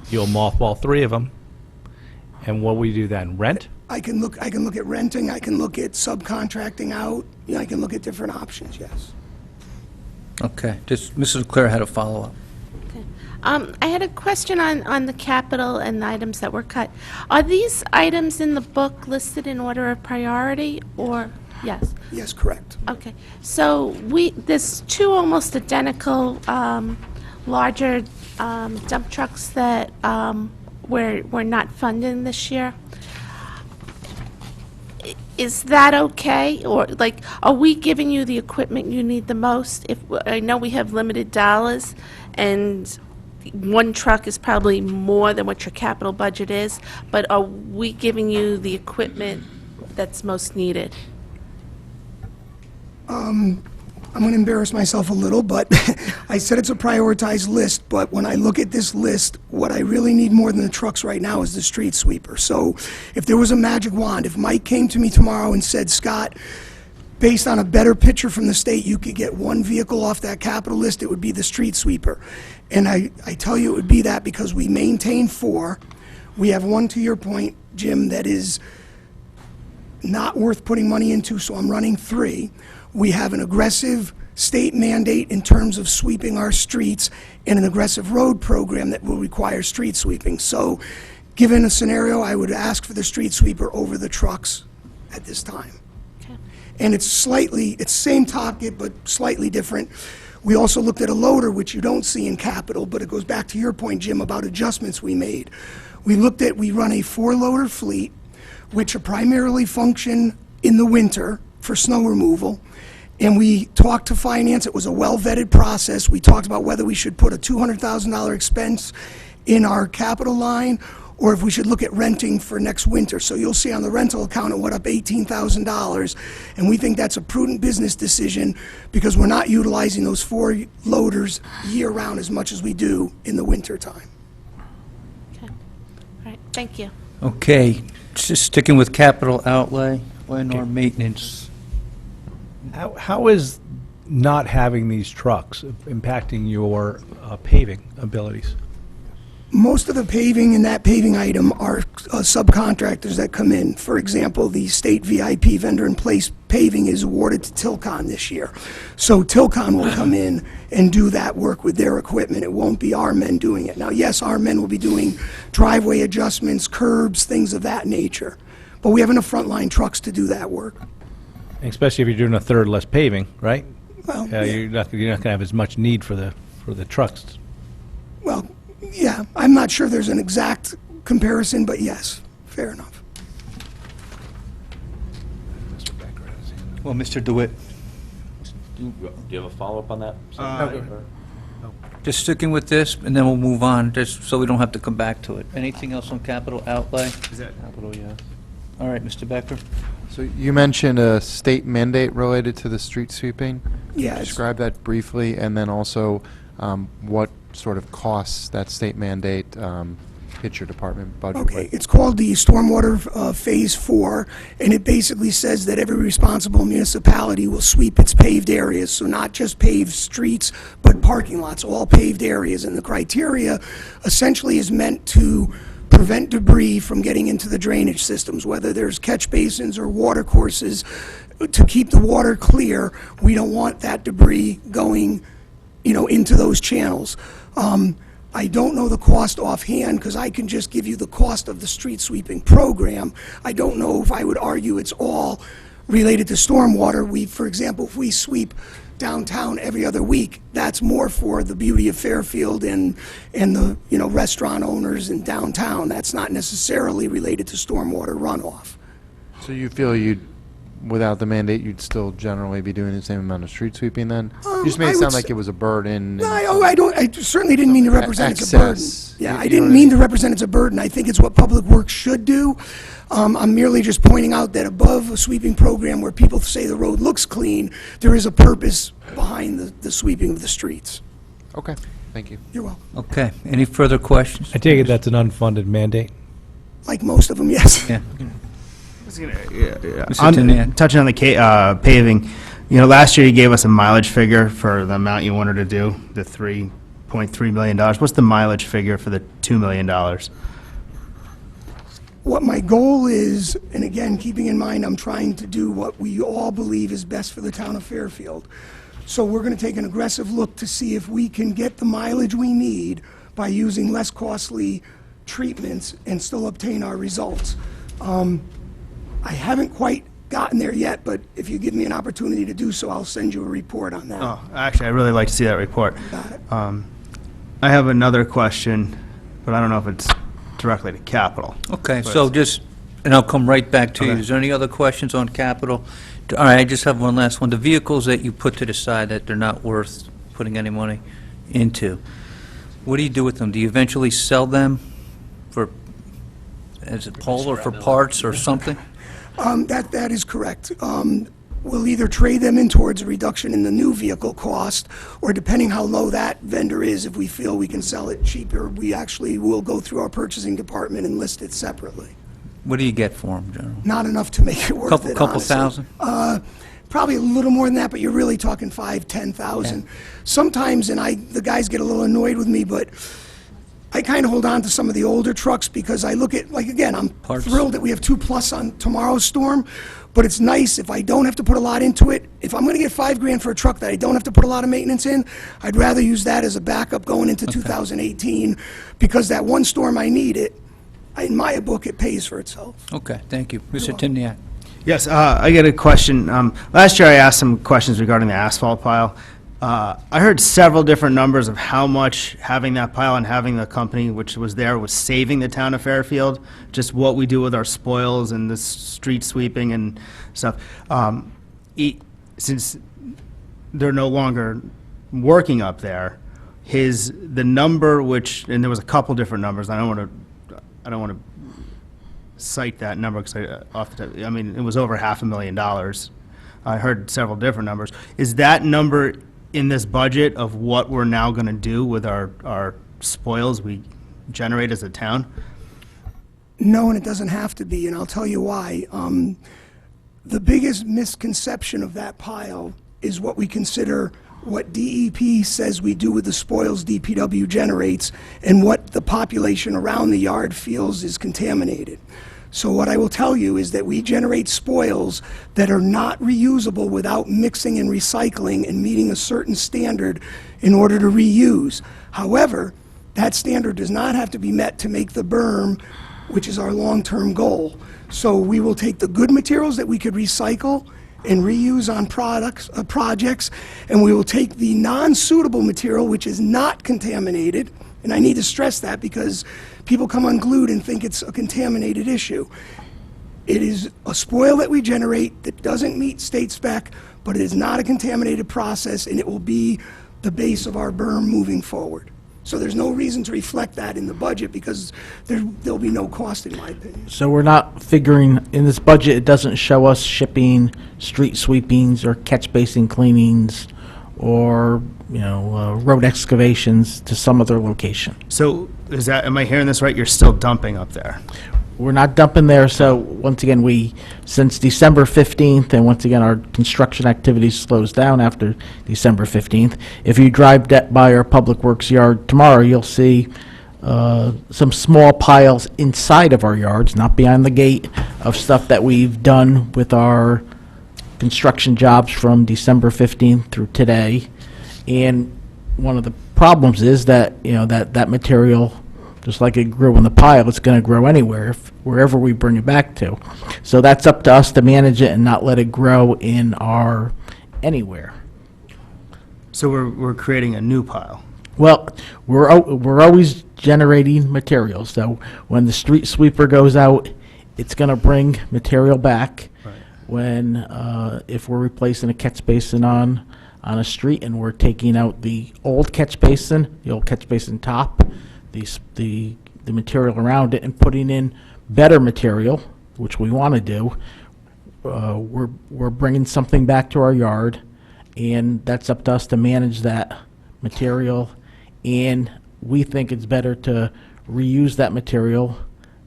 you'll mothball 3 of them. And what will you do then? Rent? I can look at renting, I can look at subcontracting out, you know, I can look at different options, yes. Okay, just, Mrs. Leclerc had a follow-up. I had a question on the capital and the items that were cut. Are these items in the book listed in order of priority, or, yes? Yes, correct. Okay, so there's two almost identical, larger dump trucks that we're not funding this year. Is that okay? Or, like, are we giving you the equipment you need the most? I know we have limited dollars, and one truck is probably more than what your capital budget is, but are we giving you the equipment that's most needed? I'm going to embarrass myself a little, but I said it's a prioritized list, but when I look at this list, what I really need more than the trucks right now is the street sweeper. So if there was a magic wand, if Mike came to me tomorrow and said, Scott, based on a better picture from the state, you could get one vehicle off that capital list, it would be the street sweeper. And I tell you it would be that because we maintain 4. We have one, to your point, Jim, that is not worth putting money into, so I'm running 3. We have an aggressive state mandate in terms of sweeping our streets and an aggressive road program that will require street sweeping. So given a scenario, I would ask for the street sweeper over the trucks at this time. Okay. And it's same target, but slightly different. We also looked at a loader, which you don't see in capital, but it goes back to your point, Jim, about adjustments we made. We run a 4-loader fleet, which primarily function in the winter for snow removal. And we talked to finance. It was a well-vetted process. We talked about whether we should put a $200,000 expense in our capital line or if we should look at renting for next winter. So you'll see on the rental account it went up $18,000. And we think that's a prudent business decision because we're not utilizing those 4 loaders year-round as much as we do in the winter time. Okay. All right, thank you. Okay, just sticking with capital outlay and/or maintenance. How is not having these trucks impacting your paving abilities? Most of the paving in that paving item are subcontractors that come in. For example, the state VIP vendor in place paving is awarded to Tilcon this year. So Tilcon will come in and do that work with their equipment. It won't be our men doing it. Now, yes, our men will be doing driveway adjustments, curbs, things of that nature. But we have enough frontline trucks to do that work. Especially if you're doing a third less paving, right? Well, yeah. You're not going to have as much need for the trucks. Well, yeah, I'm not sure there's an exact comparison, but yes, fair enough. Well, Mr. DeWitt, Do you have a follow-up on that? just sticking with this, and then we'll move on, just so we don't have to come back to it. Anything else on capital outlay? Capital, yeah. All right, Mr. Becker? So you mentioned a state mandate related to the street sweeping. Can you Yes. describe that briefly, and then also what sort of costs that state mandate hit your department budget Okay, with? it's called the Stormwater Phase 4, and it basically says that every responsible municipality will sweep its paved areas, so not just paved streets, but parking lots, all paved areas. And the criteria essentially is meant to prevent debris from getting into the drainage systems, whether there's catch basins or water courses. To keep the water clear, we don't want that debris going, into those channels. I don't know the cost offhand because I can just give you the cost of the street sweeping program. I don't know if I would argue it's all related to stormwater. For example, if we sweep downtown every other week, that's more for the beauty of Fairfield and the, restaurant owners in downtown. That's not necessarily related to stormwater runoff. So you feel without the mandate, you'd still generally be doing the same amount of street sweeping then? You just made I it would sound like s- it was a burden. No, I certainly didn't mean to represent it's a burden. Excess. Yeah, You I know didn't what I mean mean? to represent it's a burden. I think it's what Public Works should do. I'm merely just pointing out that above a sweeping program where people say the road looks clean, there is a purpose behind the sweeping of the streets. Okay, thank you. You're welcome. Okay, any further questions? I take it that's an unfunded mandate? Like most of them, yes. Yeah. Mr. On- Tenier. Touching on the paving, last year you gave us a mileage figure for the amount you wanted to do, the $3.3 million. What's the mileage figure for the $2 million? What my goal is, and again, keeping in mind, I'm trying to do what we all believe is best for the town of Fairfield. So we're going to take an aggressive look to see if we can get the mileage we need, by using less costly treatments and still obtain our results. I haven't quite gotten there yet, but if you give me an opportunity to do so, I'll send you a report on that. Oh, actually, I'd really like to see that report. I have another question, but I don't know if it's directly to capital. Okay, But so it's- just, and I'll come right back to you. Okay. Is there any other questions on capital? All right, I just have one last one. The vehicles that you put to the side that they're not worth putting any money into, what do you do with them? Do you eventually sell them for, as a pole or for parts or something? That is correct. We'll either trade them in towards a reduction in the new vehicle cost, or depending how low that vendor is, if we feel we can sell it cheaper, we actually will go through our purchasing department and list it separately. What do you get for them, General? Not enough to make it worth it, Couple honestly. thousand? Probably a little more than that, but you're really talking 5,000-10,000. Sometimes, and the guys get a little annoyed with me, but I kind of hold on to some of the older trucks because I look at, like, again, I'm thrilled that we have 2+ on tomorrow's storm, but it's nice if I don't have to put a lot into it. If I'm going to get $5,000 for a truck that I don't have to put a lot of maintenance in, I'd rather use that as a backup going into 2018, because that one storm I need it, in my book, it pays for itself. Okay, thank you. Mr. Timniak? Yes, I get a question. Last year I asked some questions regarding the asphalt pile. I heard several different numbers of how much having that pile and having the company which was there was saving the town of Fairfield, just what we do with our spoils and the street sweeping and stuff. Since they're no longer working up there, the number which, and there was a couple different numbers, I don't want to cite that number because I mean, it was over $500,000. I heard several different numbers. Is that number in this budget of what we're now going to do with our spoils we generate as a town? No, and it doesn't have to be, and I'll tell you why. The biggest misconception of that pile is what we consider what DEP says we do with the spoils DPW generates and what the population around the yard feels is contaminated. So what I will tell you is that we generate spoils that are not reusable without mixing and recycling and meeting a certain standard in order to reuse. However, that standard does not have to be met to make the berm, which is our long-term goal. So we will take the good materials that we could recycle and reuse on projects, and we will take the non-suitable material, which is not contaminated, and I need to stress that because people come unglued and think it's a contaminated issue. It is a spoil that we generate that doesn't meet state spec, but it is not a contaminated process, and it will be the base of our berm moving forward. So there's no reason to reflect that in the budget because there'll be no cost, in my opinion. So we're not figuring, in this budget, it doesn't show us shipping street sweepings or catch basin cleanings or, road excavations to some other location. So am I hearing this right? You're still dumping up there? We're not dumping there, so once again, since December 15th, and once again, our construction activity slows down after December 15th. If you drive by our Public Works yard tomorrow, you'll see some small piles inside of our yards, not behind the gate, of stuff that we've done with our construction jobs from December 15th through today. And one of the problems is that, that material, just like it grew in the pile, it's going to grow anywhere, wherever we bring it back to. So that's up to us to manage it and not let it grow in our anywhere. So we're creating a new pile? Well, we're always generating material. So when the street sweeper goes out, it's going to bring material back. Right. When, if we're replacing a catch basin on a street and we're taking out the old catch basin, the old catch basin top, the material around it, and putting in better material, which we want to do, we're bringing something back to our yard, and that's up to us to manage that material. And we think it's better to reuse that material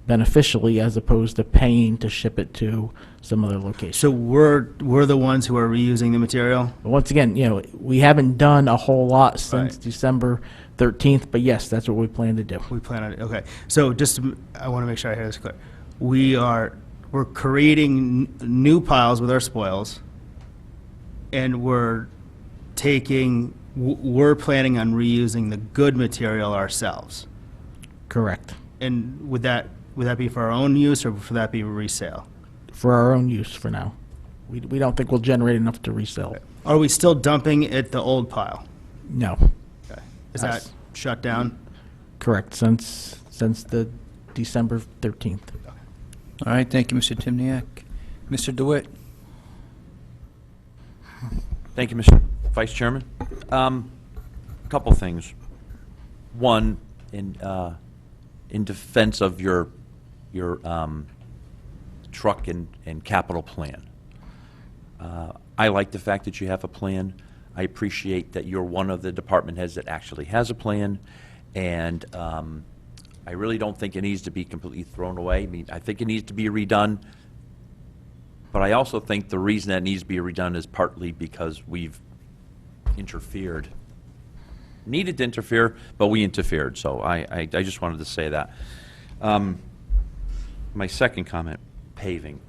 beneficially as opposed to paying to ship it to some other location. So we're the ones who are reusing the material? Once again, we haven't done a whole lot since Right. December 13th, but yes, that's what we plan to do. We plan on it, okay. So I want to make sure I hear this clear. We're creating new piles with our spoils, and we're taking we're planning on reusing the good material ourselves. Correct. And would that be for our own use, or would that be resale? For our own use for now. We don't think we'll generate enough to resell. Are we still dumping at the old pile? No. Okay. Is that shut down? Correct, since the December 13th. All right, thank you, Mr. Timniak. Mr. DeWitt? Thank you, Mr. Vice Chairman. Couple things. One, in defense of your truck and capital plan. I like the fact that you have a plan. I appreciate that you're one of the department heads that actually has a plan, and I really don't think it needs to be completely thrown away. I mean, I think it needs to be redone, but I also think the reason that it needs to be redone is partly because we've interfered. Needed to interfere, but we interfered, so I just wanted to say that. My second comment, paving.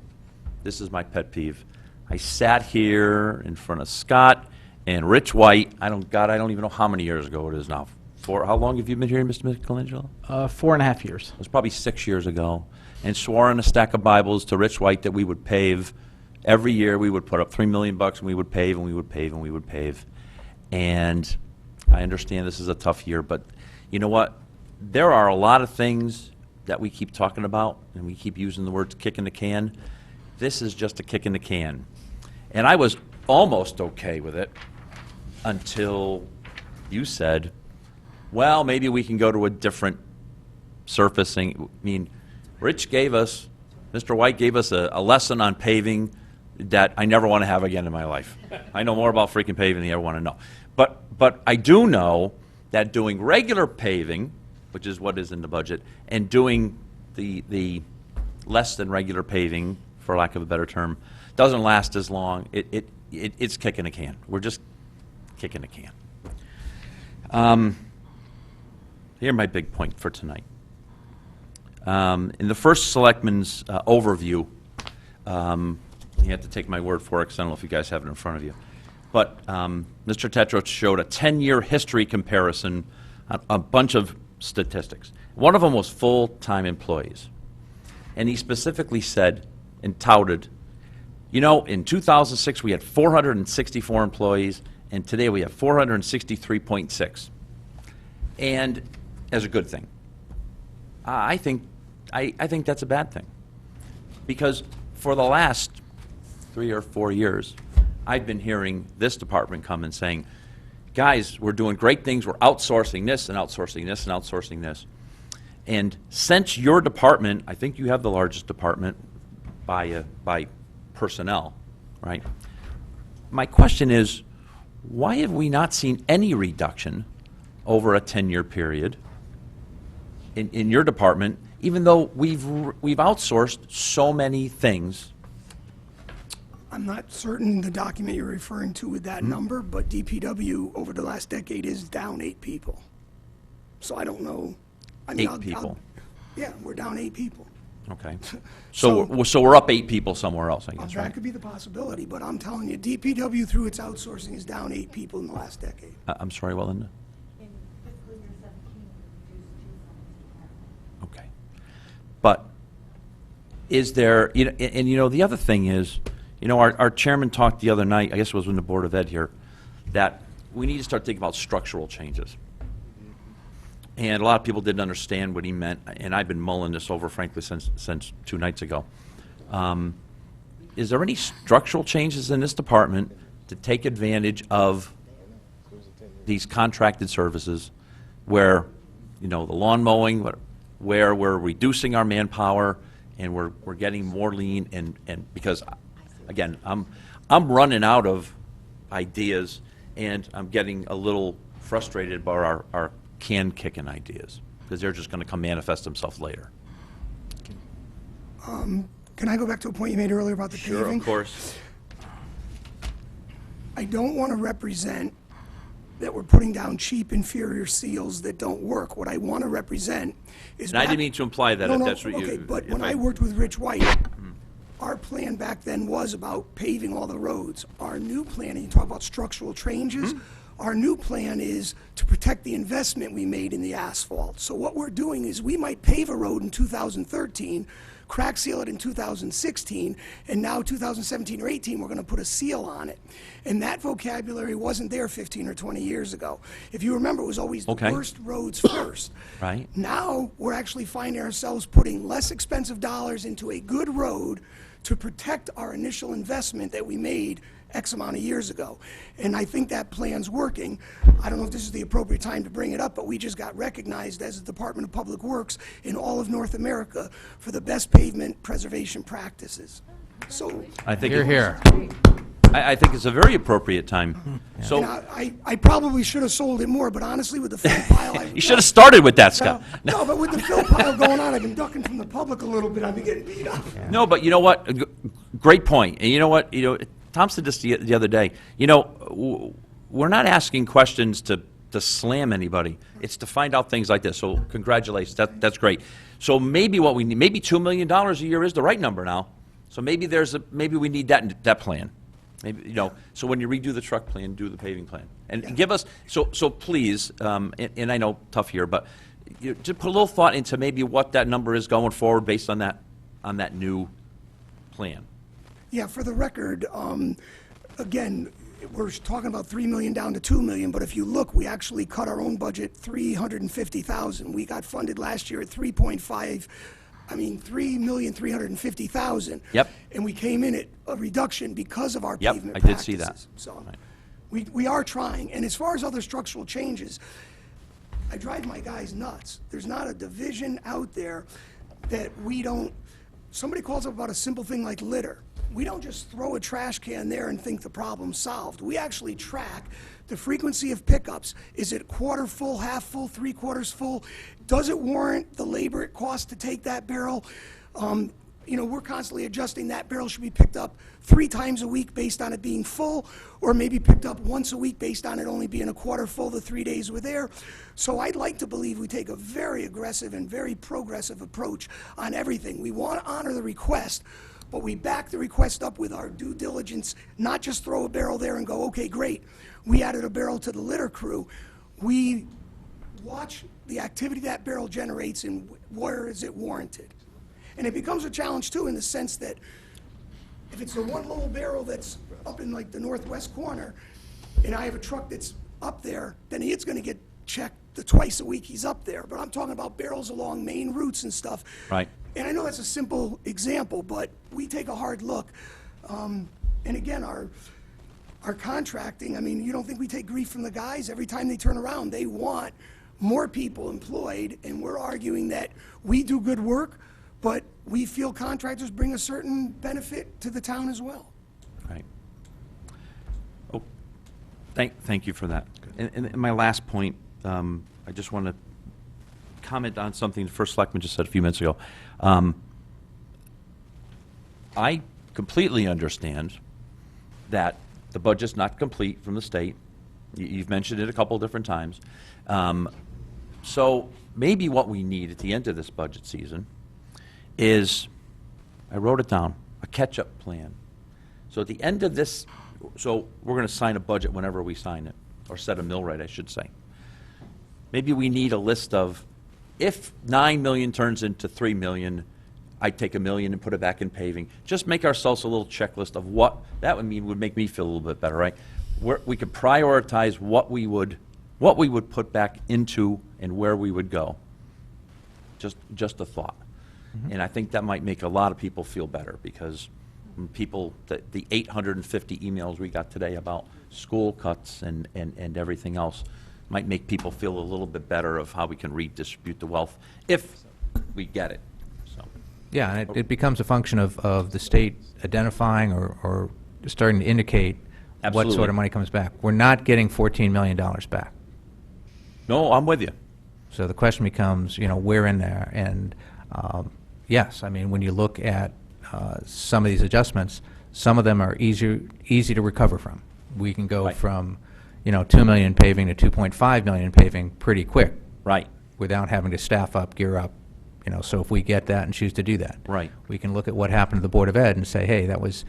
This is my pet peeve. I sat here in front of Scott and Rich White, I don't even know how many years ago it is now. How long have you been here, Mr. Michelangelo? 4.5 years. It was probably 6 years ago, and swore on a stack of Bibles to Rich White that we would pave. Every year we would put up $3 million and we would pave and we would pave and we would pave. And I understand this is a tough year, but you know what? There are a lot of things that we keep talking about, and we keep using the words kick in the can. This is just a kick in the can. And I was almost okay with it until you said, well, maybe we can go to a different surfacing. I mean, Mr. White gave us a lesson on paving that I never want to have again in my life. I know more about freaking paving than I ever want to know. But I do know that doing regular paving, which is what is in the budget, and doing the less than regular paving, for lack of a better term, doesn't last as long. It's kicking a can. We're just kicking a can. Here's my big point for tonight. In the first selectman's overview, you have to take my word for it because I don't know if you guys have it in front of you. But Mr. Tetros showed a 10-year history comparison, a bunch of statistics. One of them was full-time employees. And he specifically said and touted, you know, in 2006 we had 464 employees, and today we have 463.6. And as a good thing. I think that's a bad thing. Because for the last 3 or 4 years, I've been hearing this department come and saying, guys, we're doing great things, we're outsourcing this and outsourcing this and outsourcing this. And since your department, I think you have the largest department by personnel, right? My question is, why have we not seen any reduction over a 10-year period in your department, even though we've outsourced so many things? I'm not certain the document you're referring to with that number, but DPW over the last decade is down 8 people. So I don't know. I mean, 8 people? Yeah, we're down 8 people. Okay. So we're up 8 people somewhere else, I guess, That right? could be the possibility, but I'm telling you, DPW through its outsourcing is down 8 people in the last decade. I'm sorry, what, Linda? Okay. But is there, you know, and you know, the other thing is, you know, our chairman talked the other night, I guess it was in the Board of Ed here, that we need to start thinking about structural changes. And a lot of people didn't understand what he meant, and I've been mulling this over, frankly, since 2 nights ago. Is there any structural changes in this department to take advantage of these contracted services where, you know, the lawn mowing, where we're reducing our manpower and we're getting more lean, and because, again, I'm running out of ideas, and I'm getting a little frustrated by our can-kicking ideas, because they're just going to come manifest themselves later. Can I go back to a point you made earlier about the paving? Sure, of course. I don't want to represent that we're putting down cheap, inferior seals that don't work. What I want to represent is... And I didn't mean to imply that, No, if no, that's what you... okay, but if when I worked with Rich White, our plan back then was about paving all the roads. Our new plan, and you talk about structural changes, Our new plan is to protect the investment we made in the asphalt. So what we're doing is we might pave a road in 2013, crack seal it in 2016, and now 2017 or 18, we're going to put a seal on it. And that vocabulary wasn't there 15 or 20 years ago. If you remember, it was always the Okay. worst roads first. Right. Now, we're actually finding ourselves putting less expensive dollars into a good road to protect our initial investment that we made X amount of years ago. And I think that plan's working. I don't know if this is the appropriate time to bring it up, but we just got recognized as the Department of Public Works in all of North America for the best pavement preservation practices. So, I think Hear, it- hear. I think it's a very appropriate time. and So, I probably should have sold it more, but honestly, with the fill pile, I... you should have started with that, Scott. No, but with the fill pile going on, I've been ducking from the public a little bit. I've been getting beat up. No, but you know what? Great point. And you know what? Tom said this the other day. We're not asking questions to slam anybody. It's to find out things like this. So congratulations. That's great. So maybe what we need, maybe $2 million a year is the right number now. So maybe maybe we need that plan. Maybe, so when you redo the truck plan, do the paving plan. And give us, so please, and I know tough here, but just put a little thought into maybe what that number is going forward based on that new plan. Yeah, for the record, again, we're talking about 3 million down to 2 million, but if you look, we actually cut our own budget 350,000. We got funded last year at 3,350,000. Yep. And we came in at a reduction because of our Yep, pavement I practices. did see that. So, Right. we are trying. And as far as other structural changes, I drive my guys nuts. There's not a division out there that we don't, somebody calls up about a simple thing like litter. We don't just throw a trash can there and think the problem's solved. We actually track the frequency of pickups. Is it quarter full, half full, 3/4 full? Does it warrant the labor it costs to take that barrel? We're constantly adjusting. That barrel should be picked up 3 times a week based on it being full, or maybe picked up once a week based on it only being a quarter full the 3 days we're there. So I'd like to believe we take a very aggressive and very progressive approach on everything. We want to honor the request, but we back the request up with our due diligence, not just throw a barrel there and go, okay, great. We added a barrel to the litter crew. We watch the activity that barrel generates and where is it warranted. And it becomes a challenge, too, in the sense that if it's the one little barrel that's up in, like, the northwest corner, and I have a truck that's up there, then it's going to get checked the twice a week he's up there. But I'm talking about barrels along main routes and stuff. Right. And I know that's a simple example, but we take a hard look. And again, our contracting, you don't think we take grief from the guys? Every time they turn around, they want more people employed, and we're arguing that we do good work, but we feel contractors bring a certain benefit to the town as well. Right. Oh, thank you for that. And my last point, I just want to comment on something the First Selectman just said a few minutes ago. I completely understand that the budget's not complete from the state. You've mentioned it a couple of different times. So maybe what we need at the end of this budget season is, I wrote it down, a catch-up plan. So at the end of this, so we're going to sign a budget whenever we sign it, or set a mill rate, I should say. Maybe we need a list of, if 9 million turns into 3 million, I'd take $1 million and put it back in paving. Just make ourselves a little checklist of what, that would make me feel a little bit better, right? We could prioritize what we would put back into and where we would go. Just a thought. And I think that might make a lot of people feel better, because when the 850 emails we got today about school cuts and everything else might make people feel a little bit better of how we can redistribute the wealth if we get it. So. Yeah, and it becomes a function of the state identifying or starting to indicate what Absolutely. sort of money comes back. We're not getting $14 million back. No, I'm with you. So the question becomes, where in there? And yes, when you look at some of these adjustments, some of them are easy to recover from. We can go Right. from, 2 million paving to 2.5 million paving pretty quick. Right. Without having to staff up, gear up. So if we get that and choose to do that. Right. We can look at what happened to the Board of Ed and say, hey, that was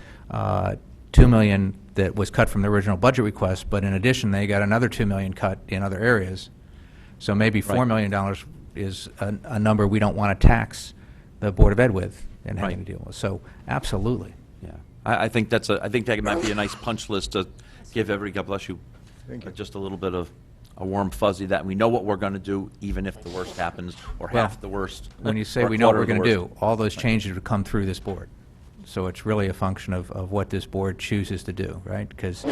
$2 million that was cut from the original budget request, but in addition, they got another $2 million cut in other areas. So maybe $4 million is a number we don't want to tax the Board of Ed with and having to deal with. So absolutely. Yeah, I think that's I think that might be a nice punch list to give every, God bless you, just a little bit of a warm fuzzy that we know what we're going to do, even if the worst happens, or Well, half the worst. When you say or a we know what we're quarter going of to the do, worst. all those changes would come through this board. So it's really a function of what this board chooses to do, right? Because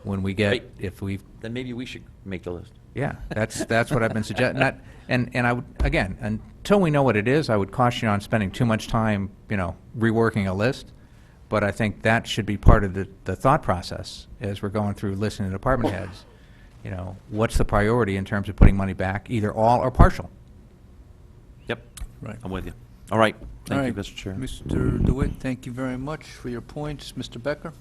when we get, Right. if we, Then maybe we should make the list. yeah, that's what I've been suggesting. And I would, again, until we know what it is, I would caution you on spending too much time, reworking a list. But I think that should be part of the thought process as we're going through listening to department heads. What's the priority in terms of putting money back, either all or partial? Yep. Right. I'm with you. All right. All Thank you, right, Mr. Chair. Mr. DeWitt, thank you very much for your points. Mr. Becker?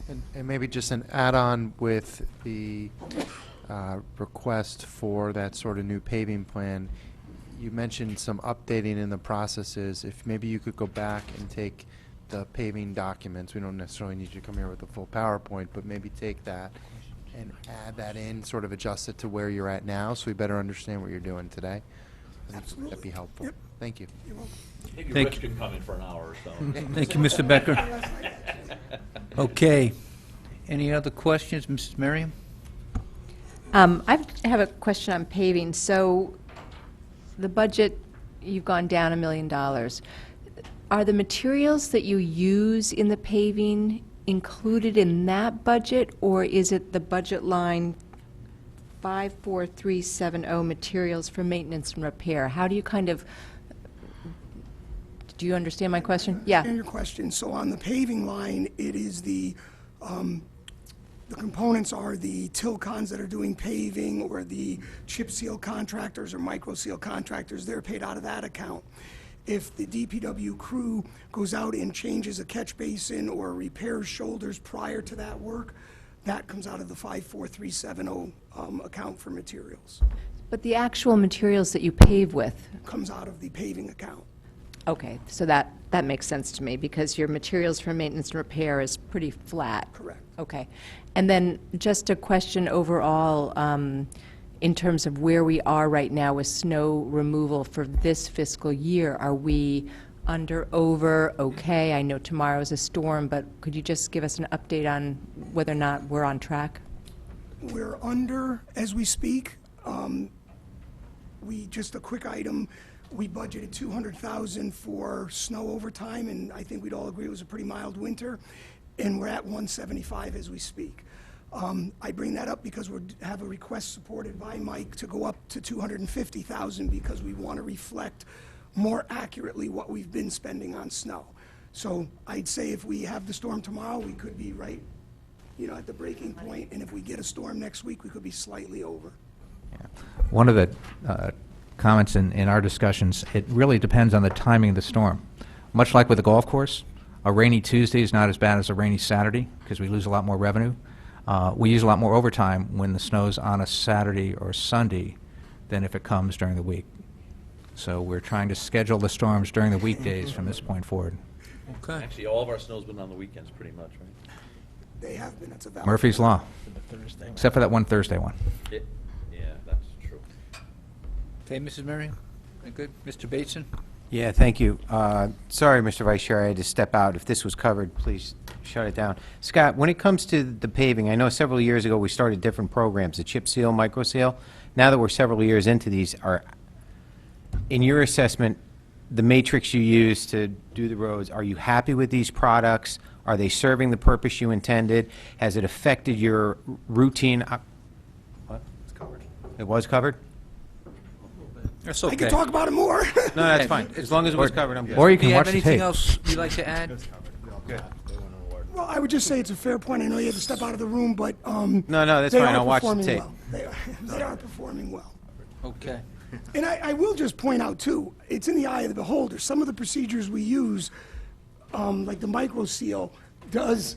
And maybe just an add-on with the request for that sort of new paving plan. You mentioned some updating in the processes. If maybe you could go back and take the paving documents, we don't necessarily need you to come here with a full PowerPoint, but maybe take that and add that in, sort of adjust it to where you're at now, so we better understand what you're doing today. I think that'd be helpful. Yep. Thank you. Maybe Thank Rich can come in for an hour or so. Thank you, Mr. Becker. Okay. Any other questions, Mrs. Merriam? I have a question on paving. So the budget, you've gone down $1 million. Are the materials that you use in the paving included in that budget, or is it the budget line 54370, materials for maintenance and repair? How do you do you understand my question? I Yeah. understand your question. So on the paving line, it is the components are the Tilcons that are doing paving, or the chip seal contractors or micro seal contractors. They're paid out of that account. If the DPW crew goes out and changes a catch basin or repairs shoulders prior to that work, that comes out of the 54370 account for materials. But the actual materials that you pave with, Comes out of the paving account. okay, so that makes sense to me, because your materials for maintenance and repair is pretty flat. Correct. Okay. And then just a question overall, in terms of where we are right now with snow removal for this fiscal year. Are we under, over, okay? I know tomorrow's a storm, but could you just give us an update on whether or not we're on track? We're under as we speak. Just a quick item, we budgeted 200,000 for snow overtime, and I think we'd all agree it was a pretty mild winter, and we're at 175 as we speak. I bring that up because we have a request supported by Mike to go up to 250,000 because we want to reflect more accurately what we've been spending on snow. So I'd say if we have the storm tomorrow, we could be right, at the breaking point, and if we get a storm next week, we could be slightly over. One of the comments in our discussions, it really depends on the timing of the storm. Much like with the golf course, a rainy Tuesday is not as bad as a rainy Saturday because we lose a lot more revenue. We use a lot more overtime when the snow's on a Saturday or Sunday than if it comes during the week. So we're trying to schedule the storms during the weekdays from this point forward. Okay. Actually, all of our snow's been on the weekends, pretty much, right? They have been, that's a valid. Murphy's Law, except for that one Thursday one. Yeah, that's true. Okay, Mrs. Merriam? Good. Mr. Bateson? Yeah, thank you. Sorry, Mr. Vice Chair, I had to step out. If this was covered, please shut it down. Scott, when it comes to the paving, I know several years ago we started different programs, the chip seal, micro seal. Now that we're several years into these, in your assessment, the matrix you use to do the roads, are you happy with these products? Are they serving the purpose you intended? Has it affected your routine? What? It's covered. It was covered? That's I okay. could talk about it more. No, that's fine. As long as it was covered, I'm good. Or you Do can you have watch the anything tape. else you'd like to add? Well, I would just say it's a fair point. I know you had to step out of the room, but No, that's they fine. are I'll watch the performing tape. well. They are performing well. Okay. And I will just point out, too, it's in the eye of the beholder. Some of the procedures we use, like the micro seal, does,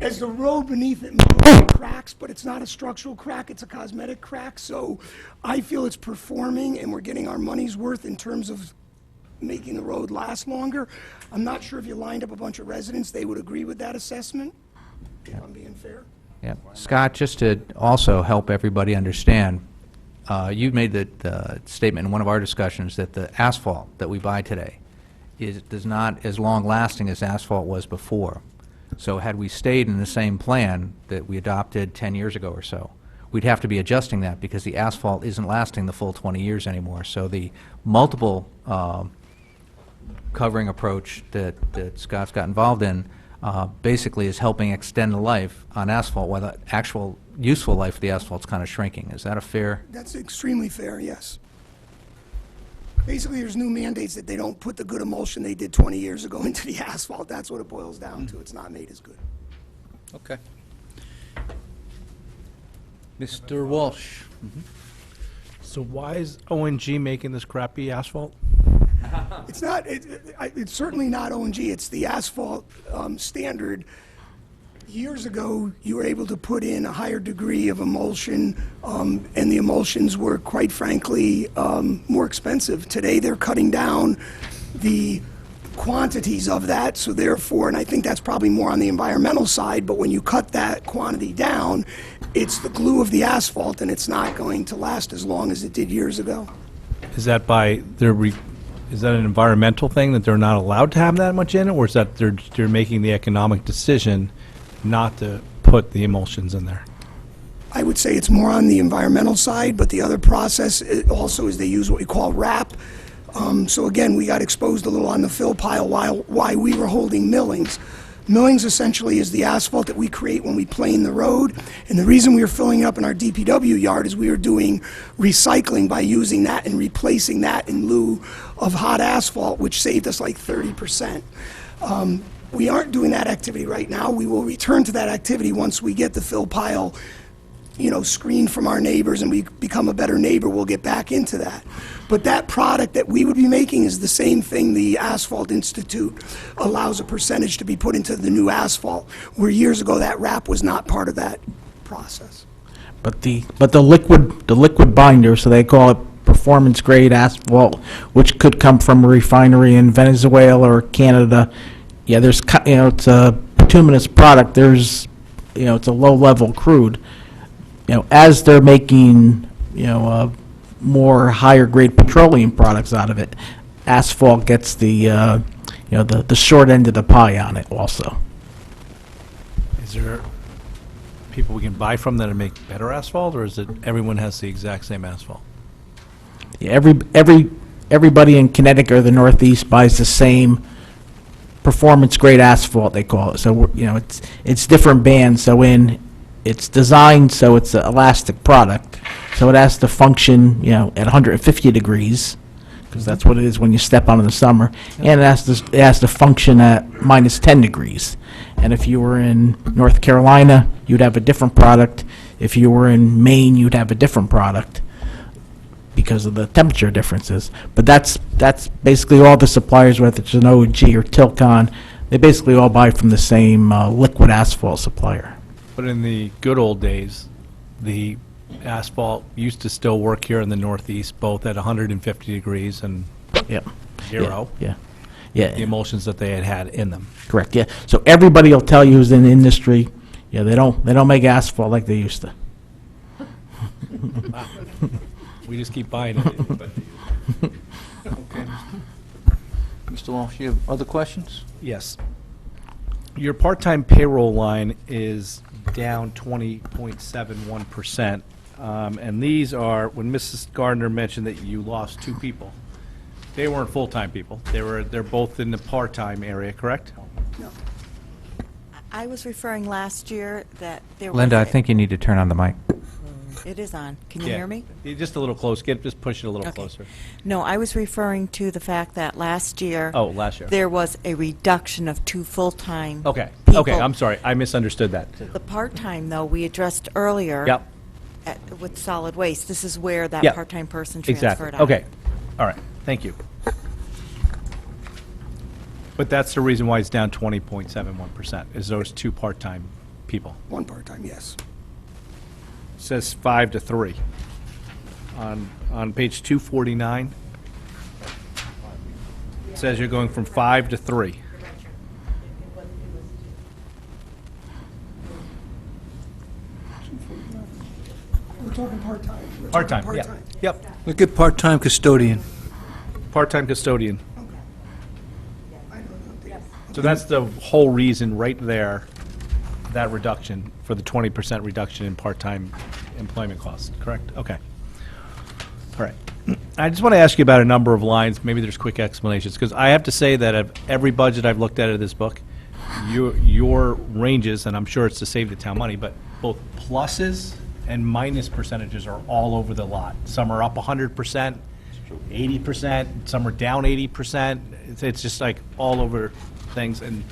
as the road beneath it moves, it cracks, but it's not a structural crack, it's a cosmetic crack. So I feel it's performing, and we're getting our money's worth in terms of making the road last longer. I'm not sure if you lined up a bunch of residents, they would agree with that assessment, if I'm being fair. Yeah. Scott, just to also help everybody understand, you made the statement in one of our discussions that the asphalt that we buy today is not as long-lasting as asphalt was before. So had we stayed in the same plan that we adopted 10 years ago or so, we'd have to be adjusting that because the asphalt isn't lasting the full 20 years anymore. So the multiple covering approach that Scott's got involved in basically is helping extend the life on asphalt while the actual useful life of the asphalt's kind of shrinking. Is that a fair? That's extremely fair, yes. Basically, there's new mandates that they don't put the good emulsion they did 20 years ago into the asphalt. That's what it boils down to. It's not made as good. Okay. Mr. Walsh? So why is ONG making this crappy asphalt? It's not, it's certainly not O&G, it's the asphalt standard. Years ago, you were able to put in a higher degree of emulsion, and the emulsions were, quite frankly, more expensive. Today, they're cutting down the quantities of that, so therefore, and I think that's probably more on the environmental side, but when you cut that quantity down, it's the glue of the asphalt, and it's not going to last as long as it did years ago. Is that by is that an environmental thing that they're not allowed to have that much in it, or is that they're making the economic decision not to put the emulsions in there? I would say it's more on the environmental side, but the other process also is they use what we call RAP. So again, we got exposed a little on the fill pile while we were holding millings. Millings essentially is the asphalt that we create when we plane the road, and the reason we were filling it up in our DPW yard is we were doing recycling by using that and replacing that in lieu of hot asphalt, which saved us like 30%. We aren't doing that activity right now. We will return to that activity once we get the fill pile, screened from our neighbors and we become a better neighbor. We'll get back into that. But that product that we would be making is the same thing the Asphalt Institute allows a percentage to be put into the new asphalt, where years ago that RAP was not part of that process. But the liquid binder, so they call it performance grade asphalt, which could come from a refinery in Venezuela or Canada. Yeah, there's it's a bituminous product. There's it's a low level crude. As they're making more higher grade petroleum products out of it, asphalt gets the the short end of the pie on it also. Is there people we can buy from that make better asphalt, or is it everyone has the exact same asphalt? Yeah, everybody in Connecticut or the Northeast buys the same performance grade asphalt, they call it. So it's different bands. So it's designed so it's an elastic product, so it has to function at 150 degrees, because that's what it is when you step on in the summer, and it has to function at minus 10 degrees. And if you were in North Carolina, you'd have a different product. If you were in Maine, you'd have a different product because of the temperature differences. But that's basically all the suppliers, whether it's an OG or Tilcon, they basically all buy from the same liquid asphalt supplier. But in the good old days, the asphalt used to still work here in the Northeast, both at 150 degrees and zero. Yeah. The emulsions that they had in them. Correct. Yeah. So everybody will tell you who's in the industry, they don't make asphalt like they used to. We just keep buying it. Okay. Mr. Walsh, you have other questions? Yes. Your part-time payroll line is down 20.71%. And these are, when Mrs. Gardner mentioned that you lost 2 people, they weren't full-time people. They're both in the part-time area, correct? No. I was referring last year that there was... Linda, I think you need to turn on the mic. It is on. Can you Yeah. hear me? Just a little close. Just push it a little closer. No, I was referring to the fact that last year... Oh, last year. There was a reduction of 2 full-time Okay. people. Okay, I'm sorry. I misunderstood that. The part-time, though, we addressed earlier... Yep. With solid waste. This is where that Yep. part-time person Exactly. transferred out. Okay. All right. Thank you. But that's the reason why it's down 20.71%, is those 2 part-time people. 1 part-time, yes. It says 5 to 3 on page 249. It says you're going from 5 to 3. We're talking part-time. We're talking Part-time, yeah. part-time. Yep. Look at part-time custodian. Part-time custodian. So that's the whole reason right there, that reduction for the 20% reduction in part-time employment costs, correct? Okay. All right. I just want to ask you about a number of lines. Maybe there's quick explanations, because I have to say that of every budget I've looked at of this book, your ranges, and I'm sure it's to save the town money, but both pluses and minus percentages are all over the lot. Some are up 100%, 80%, some are down 80%. It's just like all over things, and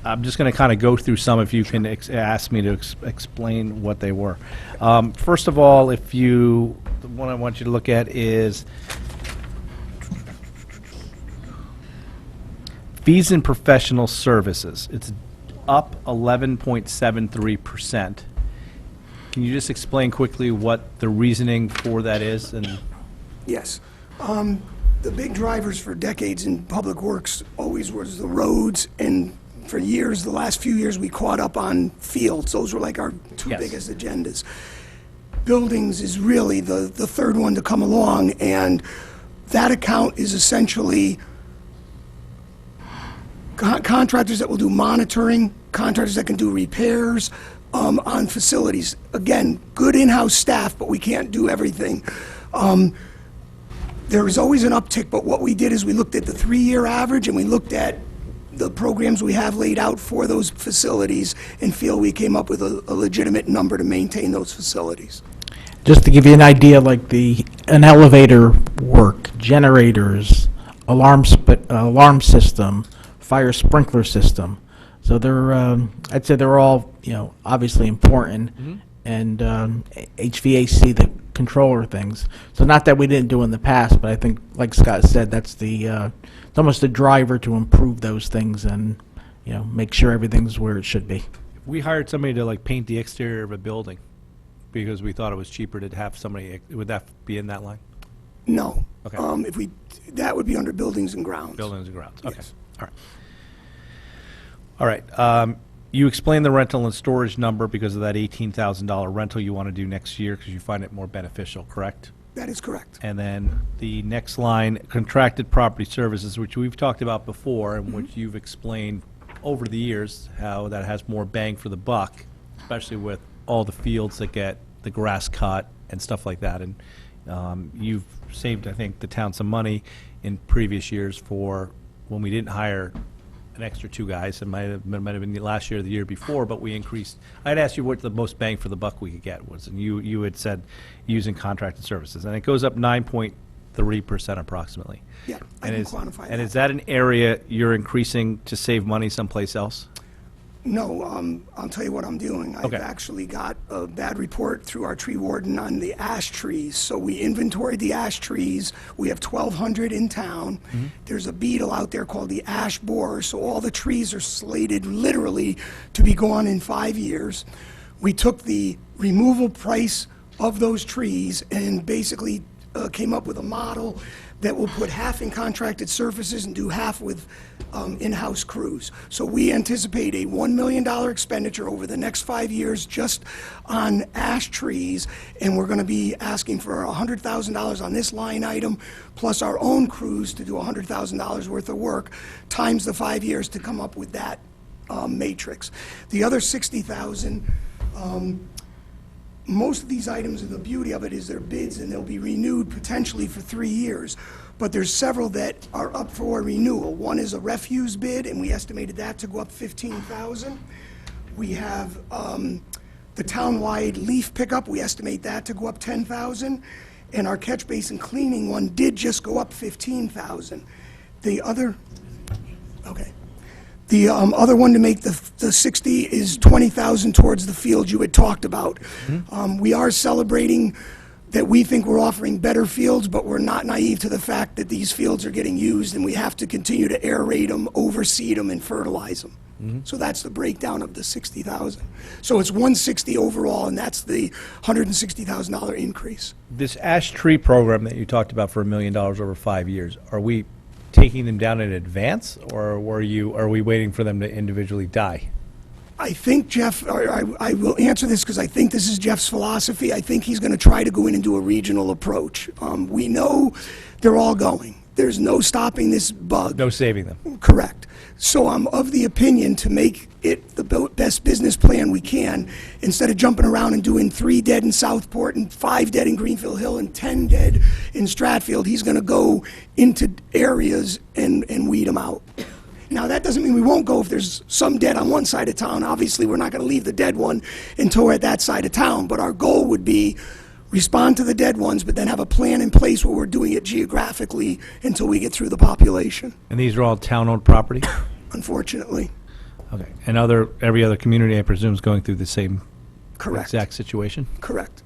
I'm just going to kind of go through some if you can ask me to explain what they were. First of all, the one I want you to look at is fees and professional services. It's up 11.73%. Can you just explain quickly what the reasoning for that is? And Yes. The big drivers for decades in public works always was the roads, and for years, the last few years, we caught up on fields. Those were like our two Yes. biggest agendas. Buildings is really the third one to come along, and that account is essentially contractors that will do monitoring, contractors that can do repairs on facilities. Again, good in-house staff, but we can't do everything. There is always an uptick, but what we did is we looked at the 3-year average, and we looked at the programs we have laid out for those facilities, and feel we came up with a legitimate number to maintain those facilities. Just to give you an idea, like an elevator work, generators, alarm system, fire sprinkler system. So they're, I'd say they're all, obviously important. And HVAC, the controller things. So not that we didn't do in the past, but I think, like Scott said, that's it's almost the driver to improve those things and, make sure everything's where it should be. we hired somebody to like paint the exterior of a building because we thought it was cheaper to have somebody, would that be in that line? No. Okay. That would be under buildings and grounds. Buildings and grounds, okay. Yes. All right. You explained the rental and storage number because of that $18,000 rental you want to do next year because you find it more beneficial, correct? That is correct. And then the next line, contracted property services, which we've talked about before and which you've explained over the years, how that has more bang for the buck, especially with all the fields that get the grass cut and stuff like that. And you've saved, I think, the town some money in previous years for when we didn't hire an extra 2 guys. It might have been last year or the year before, but we increased. I'd asked you what the most bang for the buck we could get was, and you had said using contracted services, and it goes up 9.3% approximately. Yeah, I can quantify that. And is that an area you're increasing to save money someplace else? No, I'll tell you what I'm doing. Okay. I've actually got a bad report through our tree warden on the ash trees. So we inventoried the ash trees. We have 1,200 in town. There's a beetle out there called the ash borer, so all the trees are slated literally to be gone in 5 years. We took the removal price of those trees and basically came up with a model that will put half in contracted services and do half with in-house crews. So we anticipate a $1 million expenditure over the next 5 years just on ash trees, and we're gonna be asking for $100,000 on this line item, plus our own crews to do $100,000 worth of work, times the 5 years to come up with that matrix. The other $60,000, most of these items, and the beauty of it is they're bids and they'll be renewed potentially for 3 years. But there's several that are up for renewal. One is a refuse bid, and we estimated that to go up $15,000. We have the townwide leaf pickup, we estimate that to go up $10,000. And our catch basin cleaning one did just go up $15,000. The other, okay. The other one to make the 60 is 20,000 towards the field you had talked about. We are celebrating that we think we're offering better fields, but we're not naive to the fact that these fields are getting used and we have to continue to aerate them, overseed them, and fertilize them. So that's the breakdown of the 60,000. So it's 160 overall, and that's the $160,000 increase. This ash tree program that you talked about for $1 million over 5 years, are we taking them down in advance, or are we waiting for them to individually die? I think Jeff, I will answer this because I think this is Jeff's philosophy. I think he's going to try to go in and do a regional approach. We know they're all going. There's no stopping this bug. No saving them. Correct. So I'm of the opinion to make it the best business plan we can, instead of jumping around and doing 3 dead in Southport and 5 dead in Greenfield Hill and 10 dead in Stratfield, he's going to go into areas and weed them out. Now, that doesn't mean we won't go if there's some dead on one side of town. Obviously, we're not going to leave the dead one until we're at that side of town, but our goal would be respond to the dead ones, but then have a plan in place where we're doing it geographically until we get through the population, And these are all town-owned property? unfortunately. Okay. And every other community, I presume, is going through the same Correct. exact situation? Correct.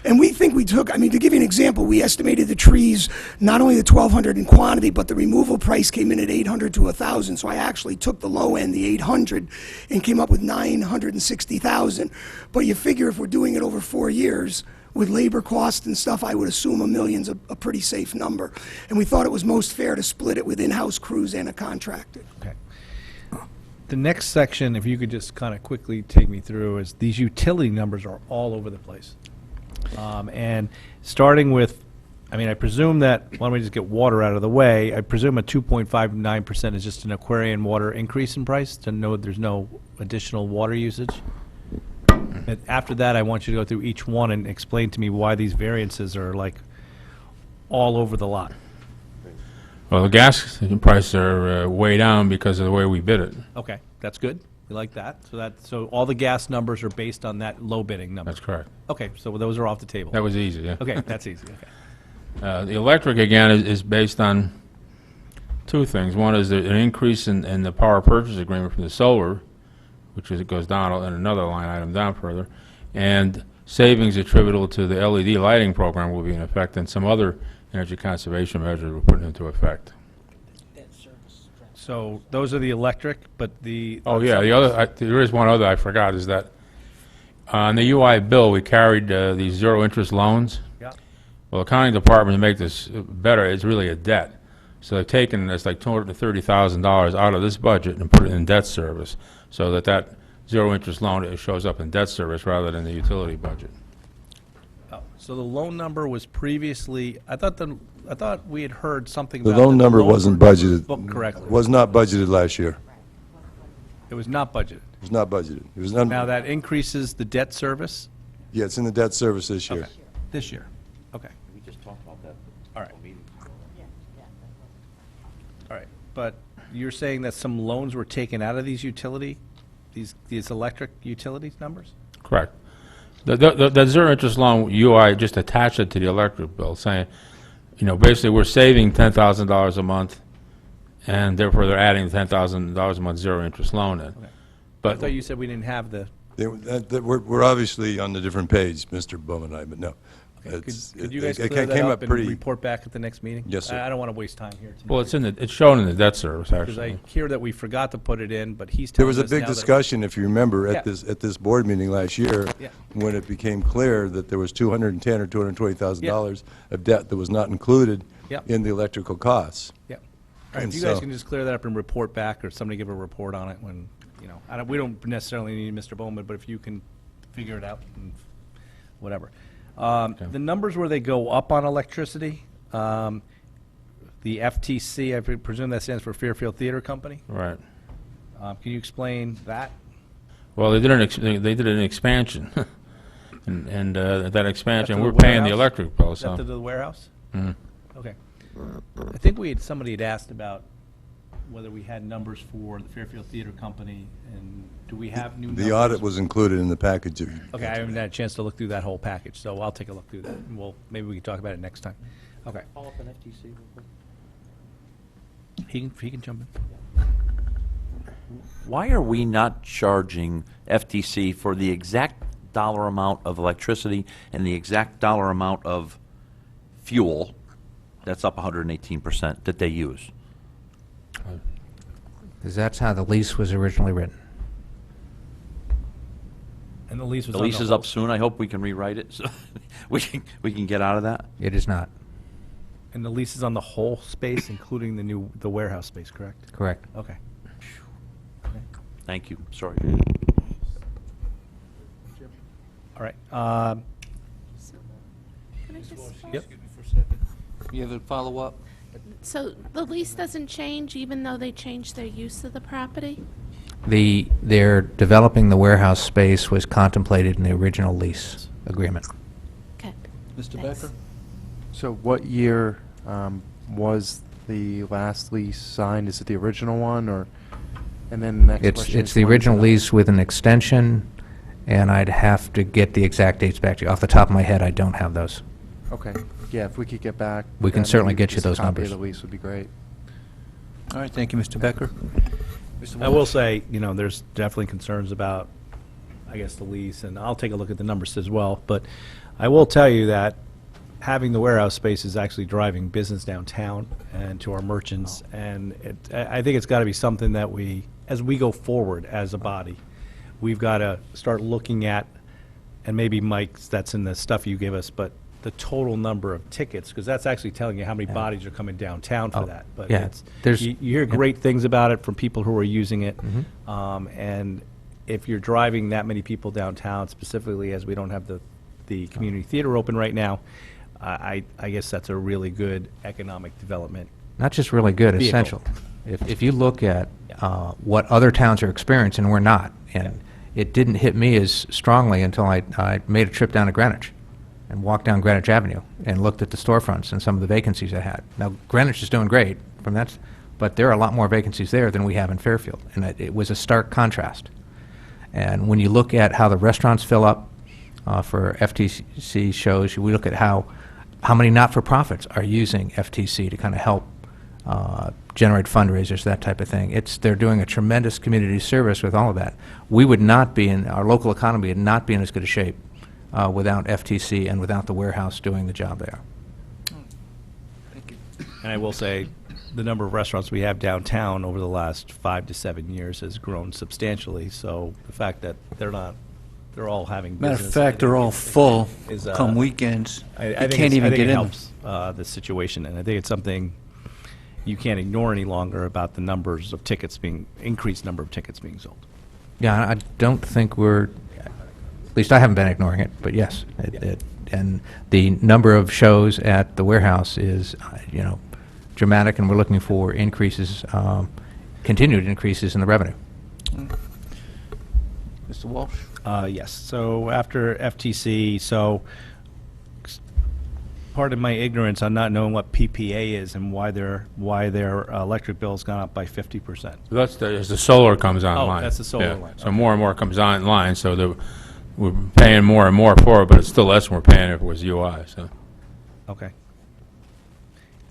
And we think we took, I mean, to give you an example, we estimated the trees, not only the 1,200 in quantity, but the removal price came in at 800 to 1,000. So I actually took the low end, the 800, and came up with 960,000. But you figure if we're doing it over 4 years, with labor costs and stuff, I would assume $1 million's a pretty safe number. And we thought it was most fair to split it with in-house crews and a contractor. Okay. The next section, if you could just kind of quickly take me through, is these utility numbers are all over the place. And starting with, I mean, I presume that, why don't we just get water out of the way? I presume a 2.59% is just an Aquarian water increase in price, to know there's no additional water usage. And after that, I want you to go through each one and explain to me why these variances are like all over the lot. Well, the gas prices are way down because of the way we bid it. Okay, that's good. We like that. So all the gas numbers are based on that low bidding number. That's correct. Okay, so those are off the table. That was easy, yeah. Okay, that's easy, okay. The electric, again, is based on 2 things. One is an increase in the power purchase agreement from the solar, which is, it goes down in another line item down further, and savings attributable to the LED lighting program will be in effect, and some other energy conservation measures we're putting into effect. So those are the electric, but the... Oh, yeah, the other, there is one other I forgot, is that on the UI bill, we carried these zero-interest loans. Yeah. Well, the accounting department, to make this better, it's really a debt. So they've taken this like $230,000 out of this budget and put it in debt service, so that zero-interest loan, it shows up in debt service rather than the utility budget. Oh, so the loan number was previously, I thought we had heard something The about... loan that number loans wasn't were budgeted. booked correctly. Was not budgeted last year. It was not budgeted. It was not budgeted. It was not, Now that increases the debt service yeah, it's in the debt service this year. this year. Okay, We just talked about that. all right. All right, but you're saying that some loans were taken out of these these electric utilities numbers? Correct. The zero-interest loan, UI just attached it to the electric bill, saying, basically, we're saving $10,000 a month, and therefore they're adding $10,000 a month zero-interest loan in. I But thought you said we didn't have the... We're obviously on a different page, Mr. Bum and I, but no. Could you guys It clear that came up and pretty- report back at the next meeting? Yes, sir. I don't want to waste time here tonight. Well, it's shown in the debt service, Because actually. I hear that we forgot to put it in, but he's There telling was us a big now that- discussion, if you remember, Yeah. at this board meeting last year, Yeah. when it became clear that there was $210,000 or $220,000 of debt that was not included Yeah. in the electrical costs. Yep. All right, And if you guys so- can just clear that up and report back, or somebody give a report on it when, we don't necessarily need Mr. Bowman, but if you can figure it out, and whatever. The numbers where they go up on electricity, the FTC, I presume that stands for Fairfield Theater Company. Right. Can you explain that? Well, they did an expansion, and that expansion, After we're the paying the warehouse? electric bill, After so. the warehouse? Mhm. Okay. I think somebody had asked about whether we had numbers for the Fairfield Theater Company, and do we have new numbers? The audit was included in the package. Okay, I haven't had a chance to look through that whole package, so I'll take a look through that, and maybe we can talk about it next time. Okay. Follow up on FTC real quick. He can jump in. Why are we not charging FTC for the exact dollar amount of electricity and the exact dollar amount of fuel, that's up 118%, that they use? Because that's how the lease was originally written. And the lease was The on lease is up soon. I hope we can rewrite it so we can get out of that. It is not. And the lease is on the whole space, including the warehouse space, correct? Correct. Okay. Thank you, sorry. All right. Can I just- Yep. You have a follow-up? So the lease doesn't change even though they change their use of the property? They're developing the warehouse space was contemplated in the original lease agreement. Okay. Mr. Thanks. Becker? So what year was the last lease signed? Is it the original one, or, and then the next question It's is the when is original it up? lease with an extension, and I'd have to get the exact dates back to you. Off the top of my head, I don't have those. Okay, yeah, if we could get back. We can then certainly maybe get you just a those copy numbers. of the lease would be great. All right, thank you, Mr. Becker. Mr. I will Walsh? say, there's definitely concerns about, I guess, the lease, and I'll take a look at the numbers as well. But I will tell you that having the warehouse space is actually driving business downtown and to our merchants. And I think it's got to be something that as we go forward as a body, we've got to start looking at, and maybe Mike, that's in the stuff you give us, but the total number of tickets, because that's actually telling you how many bodies are coming downtown for Oh, that. But yeah, you hear great things about it from people who are using it. Mm-hmm. And if you're driving that many people downtown, specifically as we don't have the community theater open right now, I guess that's a really good economic development. Not just really good, Vehicle. essential. If you look at what other towns are experiencing, we're not. And it didn't hit me as strongly until I made a trip down to Greenwich and walked down Greenwich Avenue and looked at the storefronts and some of the vacancies I had. Now, Greenwich is doing great from that, but there are a lot more vacancies there than we have in Fairfield. And it was a stark contrast. And when you look at how the restaurants fill up for FTC shows, we look at how many not-for-profits are using FTC to kind of help generate fundraisers, that type of thing. They're doing a tremendous community service with all of that. We would not be our local economy would not be in as good a shape without FTC and without the warehouse doing the job there. And I will say, the number of restaurants we have downtown over the last 5 to 7 years has grown substantially. So the fact that they're all having business. Matter of fact, they're all full is, come weekends. I You think can't even get it in them. helps the situation, and I think it's something you can't ignore any longer about the numbers of tickets increased number of tickets being sold. Yeah, I don't think at least I haven't been ignoring it, but yes. And the number of shows at the warehouse is, dramatic, and we're looking for increases, continued increases in the revenue. Mr. Walsh? Yes, so after FTC, pardon my ignorance on not knowing what PPA is and why their electric bill's gone up by 50%. That's as the solar comes online. that's the solar Yeah. line, So more and more comes online, so we're paying more and more for it, but it's still less than we're paying if it was UI, so. Okay.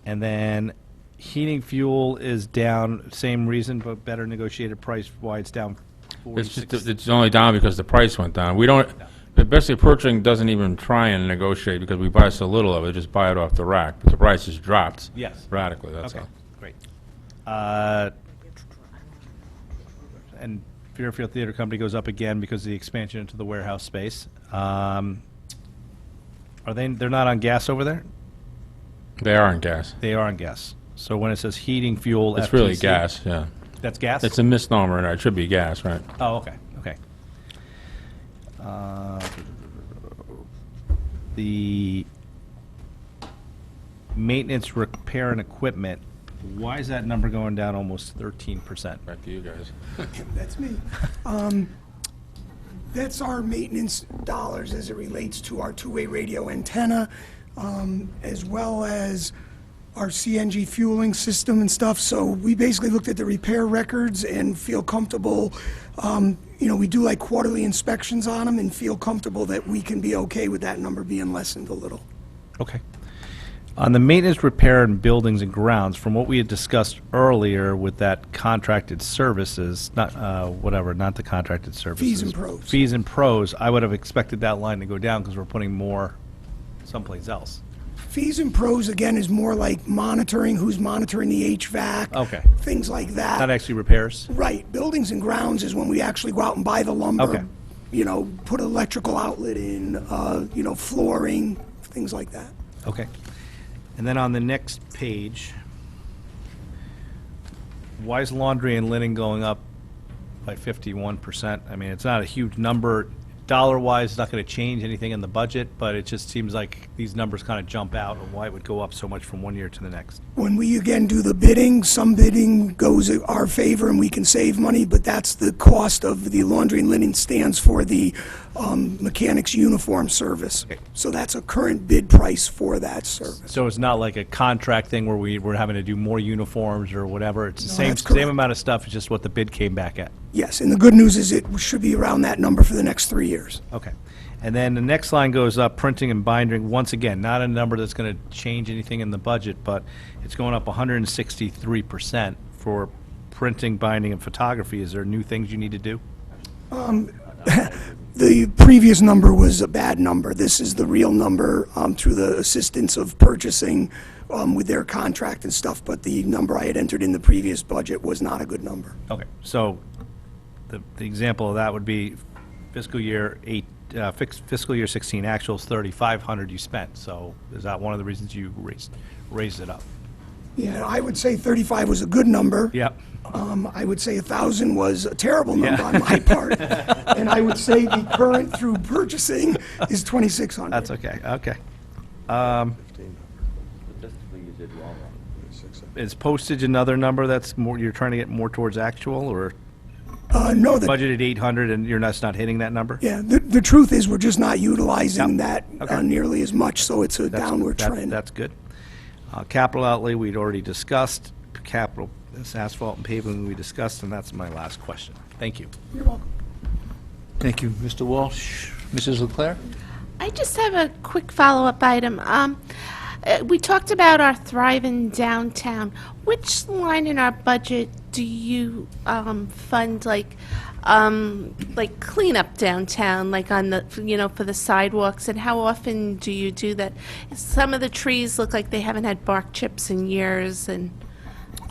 And then heating fuel is down, same reason, but better negotiated price. Why it's down It's 46? just, it's only down because the price went down. We don't, basically purchasing doesn't even try and negotiate because we buy so little of it, just buy it off the rack, but the price has dropped. Yes. Radically, that's Okay, all. great. And Fairfield Theater Company goes up again because of the expansion into the warehouse space. They're not on gas over there? They are on gas. They are on gas. So when it says heating fuel, It's really FTC gas, yeah. That's gas? It's a misnomer, and it should be gas, right? Oh, okay, okay. The maintenance, repair, and equipment, why is that number going down almost 13%? Back to you guys. That's me. That's our maintenance dollars as it relates to our two-way radio antenna, as well as our CNG fueling system and stuff. So we basically looked at the repair records and feel comfortable, we do like quarterly inspections on them and feel comfortable that we can be okay with that number being lessened a little. Okay. On the maintenance, repair, and buildings and grounds, from what we had discussed earlier with that contracted services, not the contracted services. Fees and pros. Fees and pros, I would have expected that line to go down because we're putting more someplace else. Fees and pros, again, is more like monitoring, who's monitoring the HVAC. Okay. Things like that. Not actually repairs? Right. Buildings and grounds is when we actually go out and buy the lumber. Okay. Put an electrical outlet in, flooring, things like that. Okay. And then on the next page, why is laundry and linen going up by 51%? I mean, it's not a huge number. Dollar-wise, it's not going to change anything in the budget, but it just seems like these numbers kind of jump out and why it would go up so much from one year to the next. When we again do the bidding, some bidding goes in our favor and we can save money, but that's the cost of the laundry and linen stands for the mechanics uniform service. So that's a current bid price for that service. So it's not like a contract thing where we're having to do more uniforms or whatever. It's the No, same, that's correct. same amount of stuff, it's just what the bid came back at. Yes, and the good news is it should be around that number for the next 3 years. Okay. And then the next line goes up, printing and binding, once again, not a number that's going to change anything in the budget, but it's going up 163% for printing, binding, and photography. Is there new things you need to do? The previous number was a bad number. This is the real number through the assistance of purchasing with their contract and stuff, but the number I had entered in the previous budget was not a good number. Okay, so the example of that would be fiscal year 16 actuals, 3,500 you spent. So is that one of the reasons you raised it up? Yeah, I would say 35 was a good number. Yep. I would say 1,000 was a terrible number on my part. And I would say the current through purchasing is 2,600. That's okay, okay. Is postage another number that's more, you're trying to get more towards actual, or No, the budgeted 800 and you're not hitting that number? Yeah, the truth is, we're just not utilizing that nearly as much, so it's a downward trend. That's good. Capital outlay, we'd already discussed. Capital, this asphalt and paving we discussed, and that's my last question. Thank you. You're welcome. Thank you, Mr. Walsh. Mrs. Leclerc? I just have a quick follow-up item. We talked about our thriving downtown. Which line in our budget do you fund, like cleanup downtown, like on the, for the sidewalks, and how often do you do that? Some of the trees look like they haven't had bark chips in years, and...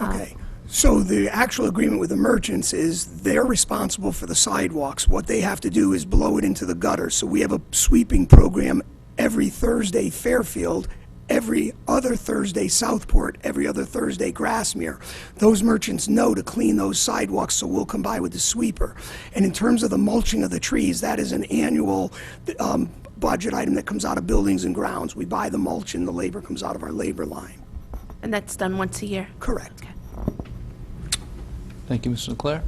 Okay, so the actual agreement with the merchants is they're responsible for the sidewalks. What they have to do is blow it into the gutter. So we have a sweeping program every Thursday Fairfield, every other Thursday Southport, every other Thursday Grassmere. Those merchants know to clean those sidewalks, so we'll come by with the sweeper. And in terms of the mulching of the trees, that is an annual budget item that comes out of buildings and grounds. We buy the mulch and the labor comes out of our labor line. And that's done once a year? Correct. Thank you, Mrs. Leclerc.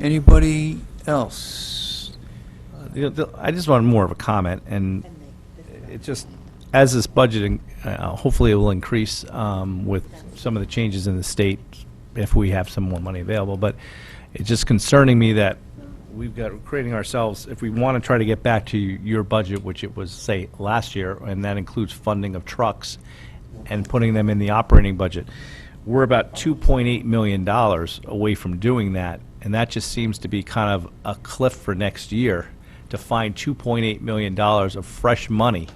Anybody else? I just wanted more of a comment, and it just, as this budgeting, hopefully it will increase with some of the changes in the state if we have some more money available, but it's just concerning me that we're creating ourselves, if we want to try to get back to your budget, which it was, say, last year, and that includes funding of trucks and putting them in the operating budget, we're about $2.8 million away from doing that, and that just seems to be kind of a cliff for next year, to find $2.8 million of fresh money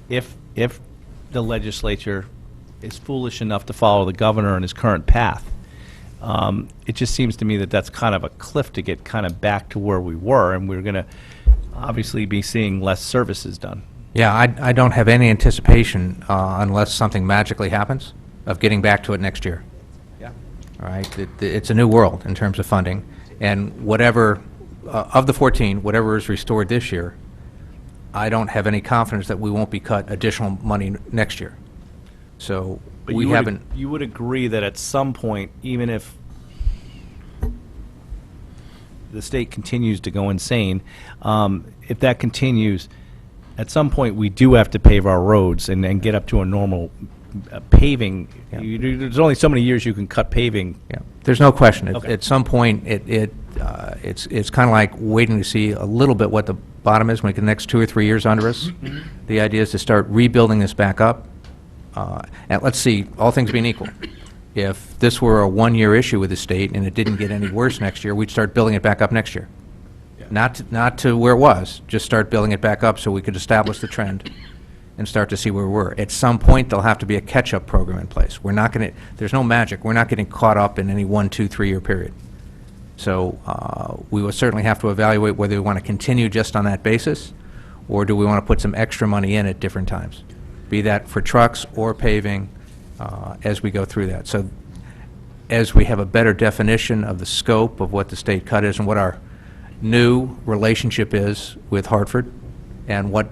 if the legislature is foolish enough to follow the governor and his current path. It just seems to me that that's kind of a cliff to get kind of back to where we were, and we're going to obviously be seeing less services done. Yeah, I don't have any anticipation, unless something magically happens, of getting back to it next year. Yeah. All right? It's a new world in terms of funding, and whatever, of the 14, whatever is restored this year, I don't have any confidence that we won't be cut additional money next year. So But we haven't... You would agree that at some point, even if the state continues to go insane, if that continues, at some point, we do have to pave our roads and get up to a normal paving. There's only so many years you can cut paving. Yeah, there's no question. Okay. At some point, it's kind of like waiting to see a little bit what the bottom is when we get the next 2 or 3 years under us. The idea is to start rebuilding this back up. And let's see, all things being equal, if this were a one-year issue with the state and it didn't get any worse next year, we'd start building it back up next year. Not to where it was, just start building it back up so we could establish the trend and start to see where we were. At some point, there'll have to be a catch-up program in place. We're not going to, there's no magic. We're not getting caught up in any 1, 2, 3 year period. So we will certainly have to evaluate whether we want to continue just on that basis, or do we want to put some extra money in at different times. be that for trucks or paving, as we go through that. So as we have a better definition of the scope of what the state cut is and what our new relationship is with Hartford and what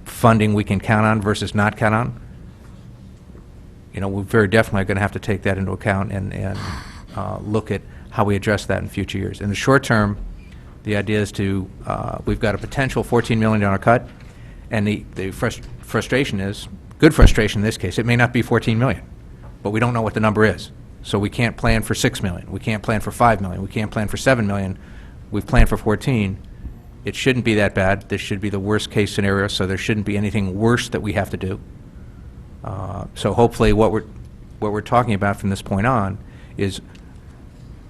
funding we can count on versus not count on, you know, we're very definitely going to have to take that into account and look at how we address that in future years. In the short term, the idea is to, we've got a potential $14 million cut, and the frustration is, good frustration in this case, it may not be 14 million, but we don't know what the number is. So we can't plan for 6 million, we can't plan for 5 million, we can't plan for 7 million, we've planned for 14. It shouldn't be that bad. This should be the worst case scenario, so there shouldn't be anything worse that we have to do. So hopefully what we're talking about from this point on is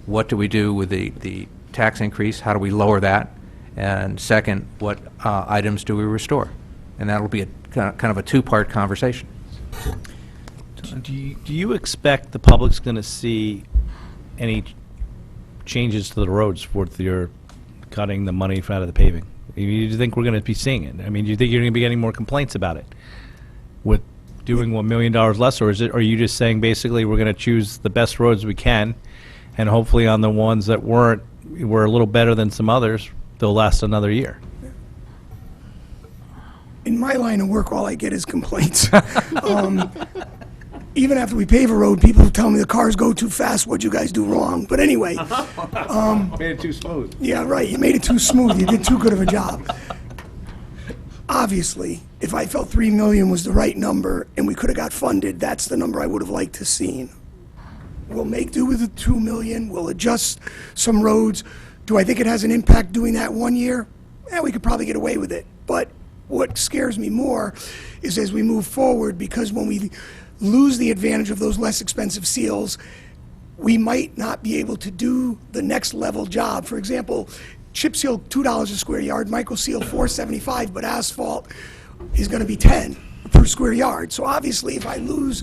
what do we do with the tax increase, how do we lower that, and second, what items do we restore? And that'll be a kind of a two-part conversation. Do you expect the public's going to see any changes to the roads with your cutting the money out of the paving? Do you think we're going to be seeing it? I mean, do you think you're going to be getting more complaints about it with doing $1 million less, or are you just saying basically we're going to choose the best roads we can, and hopefully on the ones that were a little better than some others, they'll last another year? In my line of work, all I get is complaints. Even after we pave a road, people tell me the cars go too fast, what'd you guys do wrong? But anyway. Made it too smooth. Yeah, right, you made it too smooth, you did too good of a job. Obviously, if I felt 3 million was the right number and we could have got funded, that's the number I would have liked to seen. We'll make do with the 2 million, we'll adjust some roads. Do I think it has an impact doing that 1 year? We could probably get away with it. But what scares me more is as we move forward, because when we lose the advantage of those less expensive seals, we might not be able to do the next level job. For example, chip seal $2 a square yard, micro seal $4.75, but asphalt is going to be $10 per square yard. So obviously, if I lose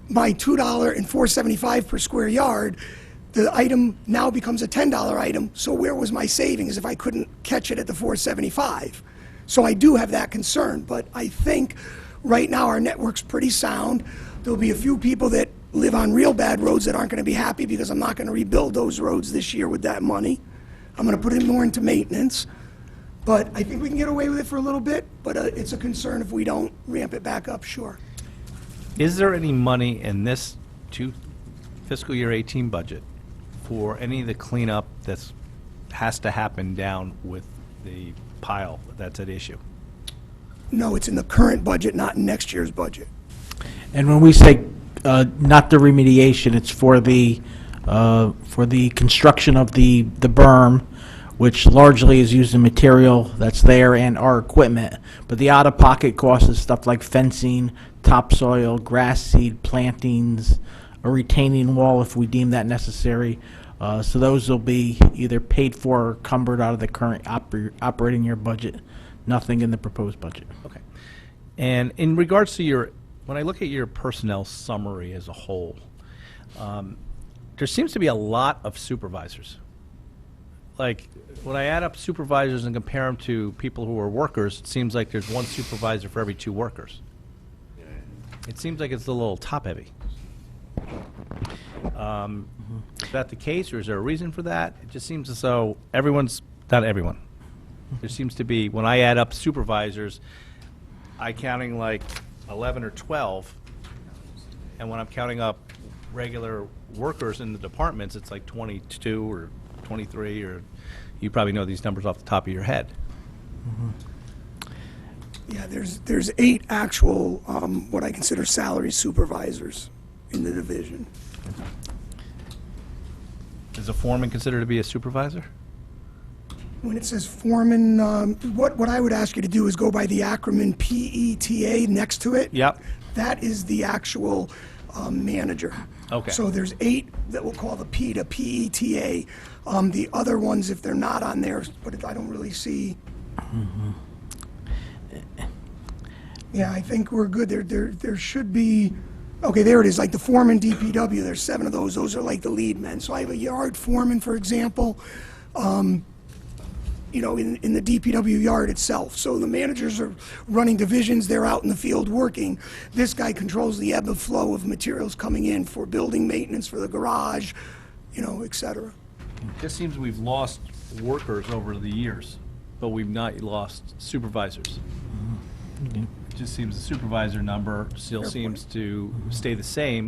my $2 and $4.75 per square yard, the item now becomes a $10 item. So where was my savings if I couldn't catch it at the $4.75? So I do have that concern, but I think right now our network's pretty sound. There'll be a few people that live on real bad roads that aren't going to be happy because I'm not going to rebuild those roads this year with that money. I'm going to put it more into maintenance. But I think we can get away with it for a little bit, but it's a concern if we don't ramp it back up, sure. Is there any money in this fiscal year 18 budget for any of the cleanup that's has to happen down with the pile that's at issue? No, it's in the current budget, not in next year's budget. And when we say not the remediation, it's for the construction of the berm, which largely is using material that's there and our equipment. But the out-of-pocket cost is stuff like fencing, topsoil, grass seed, plantings, a retaining wall if we deem that necessary. So those will be either paid for or cumbered out of the current operating year budget. Nothing in the proposed budget. Okay. And in regards to when I look at your personnel summary as a whole, there seems to be a lot of supervisors. Like, when I add up supervisors and compare them to people who are workers, it seems like there's one supervisor for every 2 workers. It seems like it's a little top-heavy. Is that the case, or is there a reason for that? It just seems as though not everyone. There seems to be, when I add up supervisors, I'm counting like 11 or 12, and when I'm counting up regular workers in the departments, it's like 22 or 23, or you probably know these numbers off the top of your head. Yeah, there's 8 actual, what I consider salary supervisors in the division. Is a foreman considered to be a supervisor? When it says foreman, what I would ask you to do is go by the acronym PETA next to it. Yep. That is the actual manager. Okay. So there's 8 that we'll call the PETA, P-E-T-A. The other ones, if they're not on there, but I don't really see. Yeah, I think we're good. There should be, okay, there it is, like the foreman DPW, there's 7 of those. Those are like the lead men. So I have a yard foreman, for example. in the DPW yard itself. So the managers are running divisions, they're out in the field working. This guy controls the ebb and flow of materials coming in for building maintenance, for the garage, et cetera. It just seems we've lost workers over the years, but we've not lost supervisors. It just seems the supervisor number still seems to stay the same,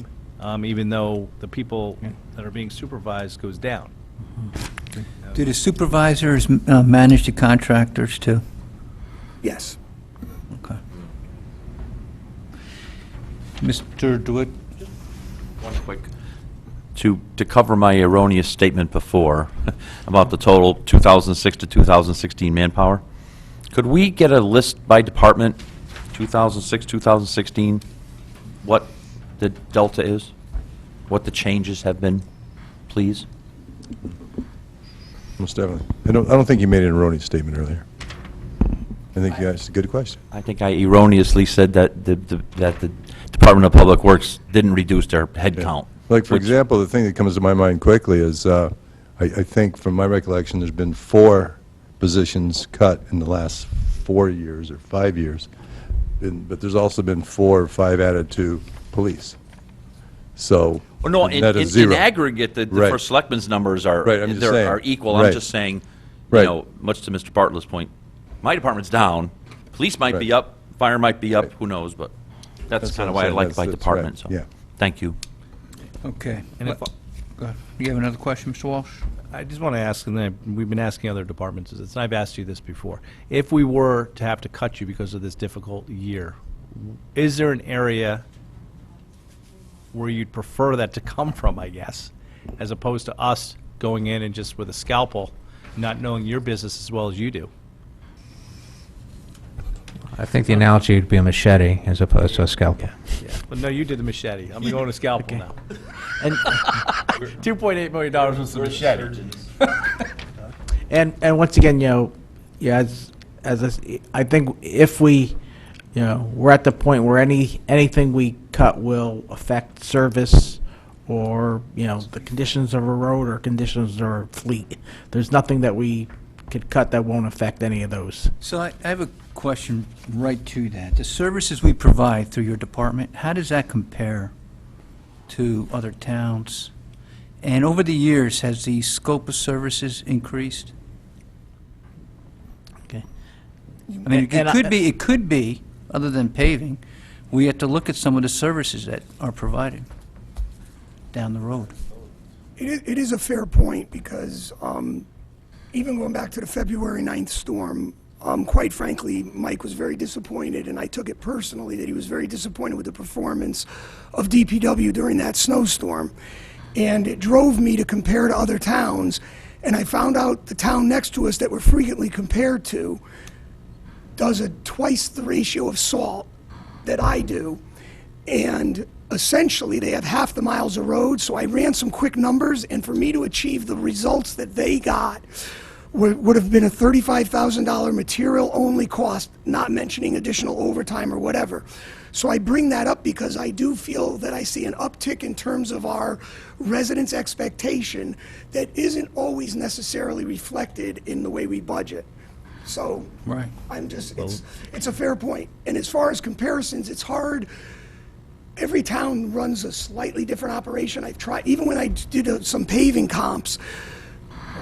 even though the people that are being supervised goes down. Do the supervisors manage the contractors too? Yes. Okay. Mr. DeWitt? One quick, to cover my erroneous statement before about the total 2006 to 2016 manpower, could we get a list by department, 2006, 2016, what the delta is? What the changes have been, please? Most definitely. I don't think you made an erroneous statement earlier. I think you asked a good question. I think I erroneously said that the Department of Public Works didn't reduce their head count. Like, for example, the thing that comes to my mind quickly is, I think from my recollection, there's been 4 positions cut in the last 4 years or 5 years, but there's also been 4 or 5 added to police. So, Well, no, the net is in zero. aggregate, the Right. first selectmen's numbers are, Right, I'm just saying. are equal. Right. I'm just saying, Right. much to Mr. Bartlett's point, my department's down, police might be Right. up, fire might be up, who knows, but that's That's kind of what why I I'm like saying. it by That's department, so. right. Yeah. Thank you. Okay. And if, Go ahead. You have another question, Mr. Walsh? I just want to ask, and then we've been asking other departments this, and I've asked you this before. If we were to have to cut you because of this difficult year, is there an area where you'd prefer that to come from, I guess, as opposed to us going in and just with a scalpel, not knowing your business as well as you do? I think the analogy would be a machete as opposed to a scalpel. Yeah. But no, you did the machete. I'm going to scalpel now. And, $2.8 million was the machete. and once again, I think if we, we're at the point where anything we cut will affect service or, the conditions of a road or conditions of our fleet. There's nothing that we could cut that won't affect any of those. So I have a question right to that. The services we provide through your department, how does that compare to other towns? And over the years, has the scope of services increased? Okay. I mean, it could be, other than paving, we have to look at some of the services that are provided down the road. It is a fair point because even going back to the February 9th storm, quite frankly, Mike was very disappointed, and I took it personally that he was very disappointed with the performance of DPW during that snowstorm. And it drove me to compare to other towns, and I found out the town next to us that we're frequently compared to does twice the ratio of salt that I do, and essentially they have half the miles of road. So I ran some quick numbers, and for me to achieve the results that they got would have been a $35,000 material-only cost, not mentioning additional overtime or whatever. So I bring that up because I do feel that I see an uptick in terms of our residents' expectation that isn't always necessarily reflected in the way we budget. So Right. it's a fair point. And as far as comparisons, it's hard. Every town runs a slightly different operation. I've tried, even when I did some paving comps,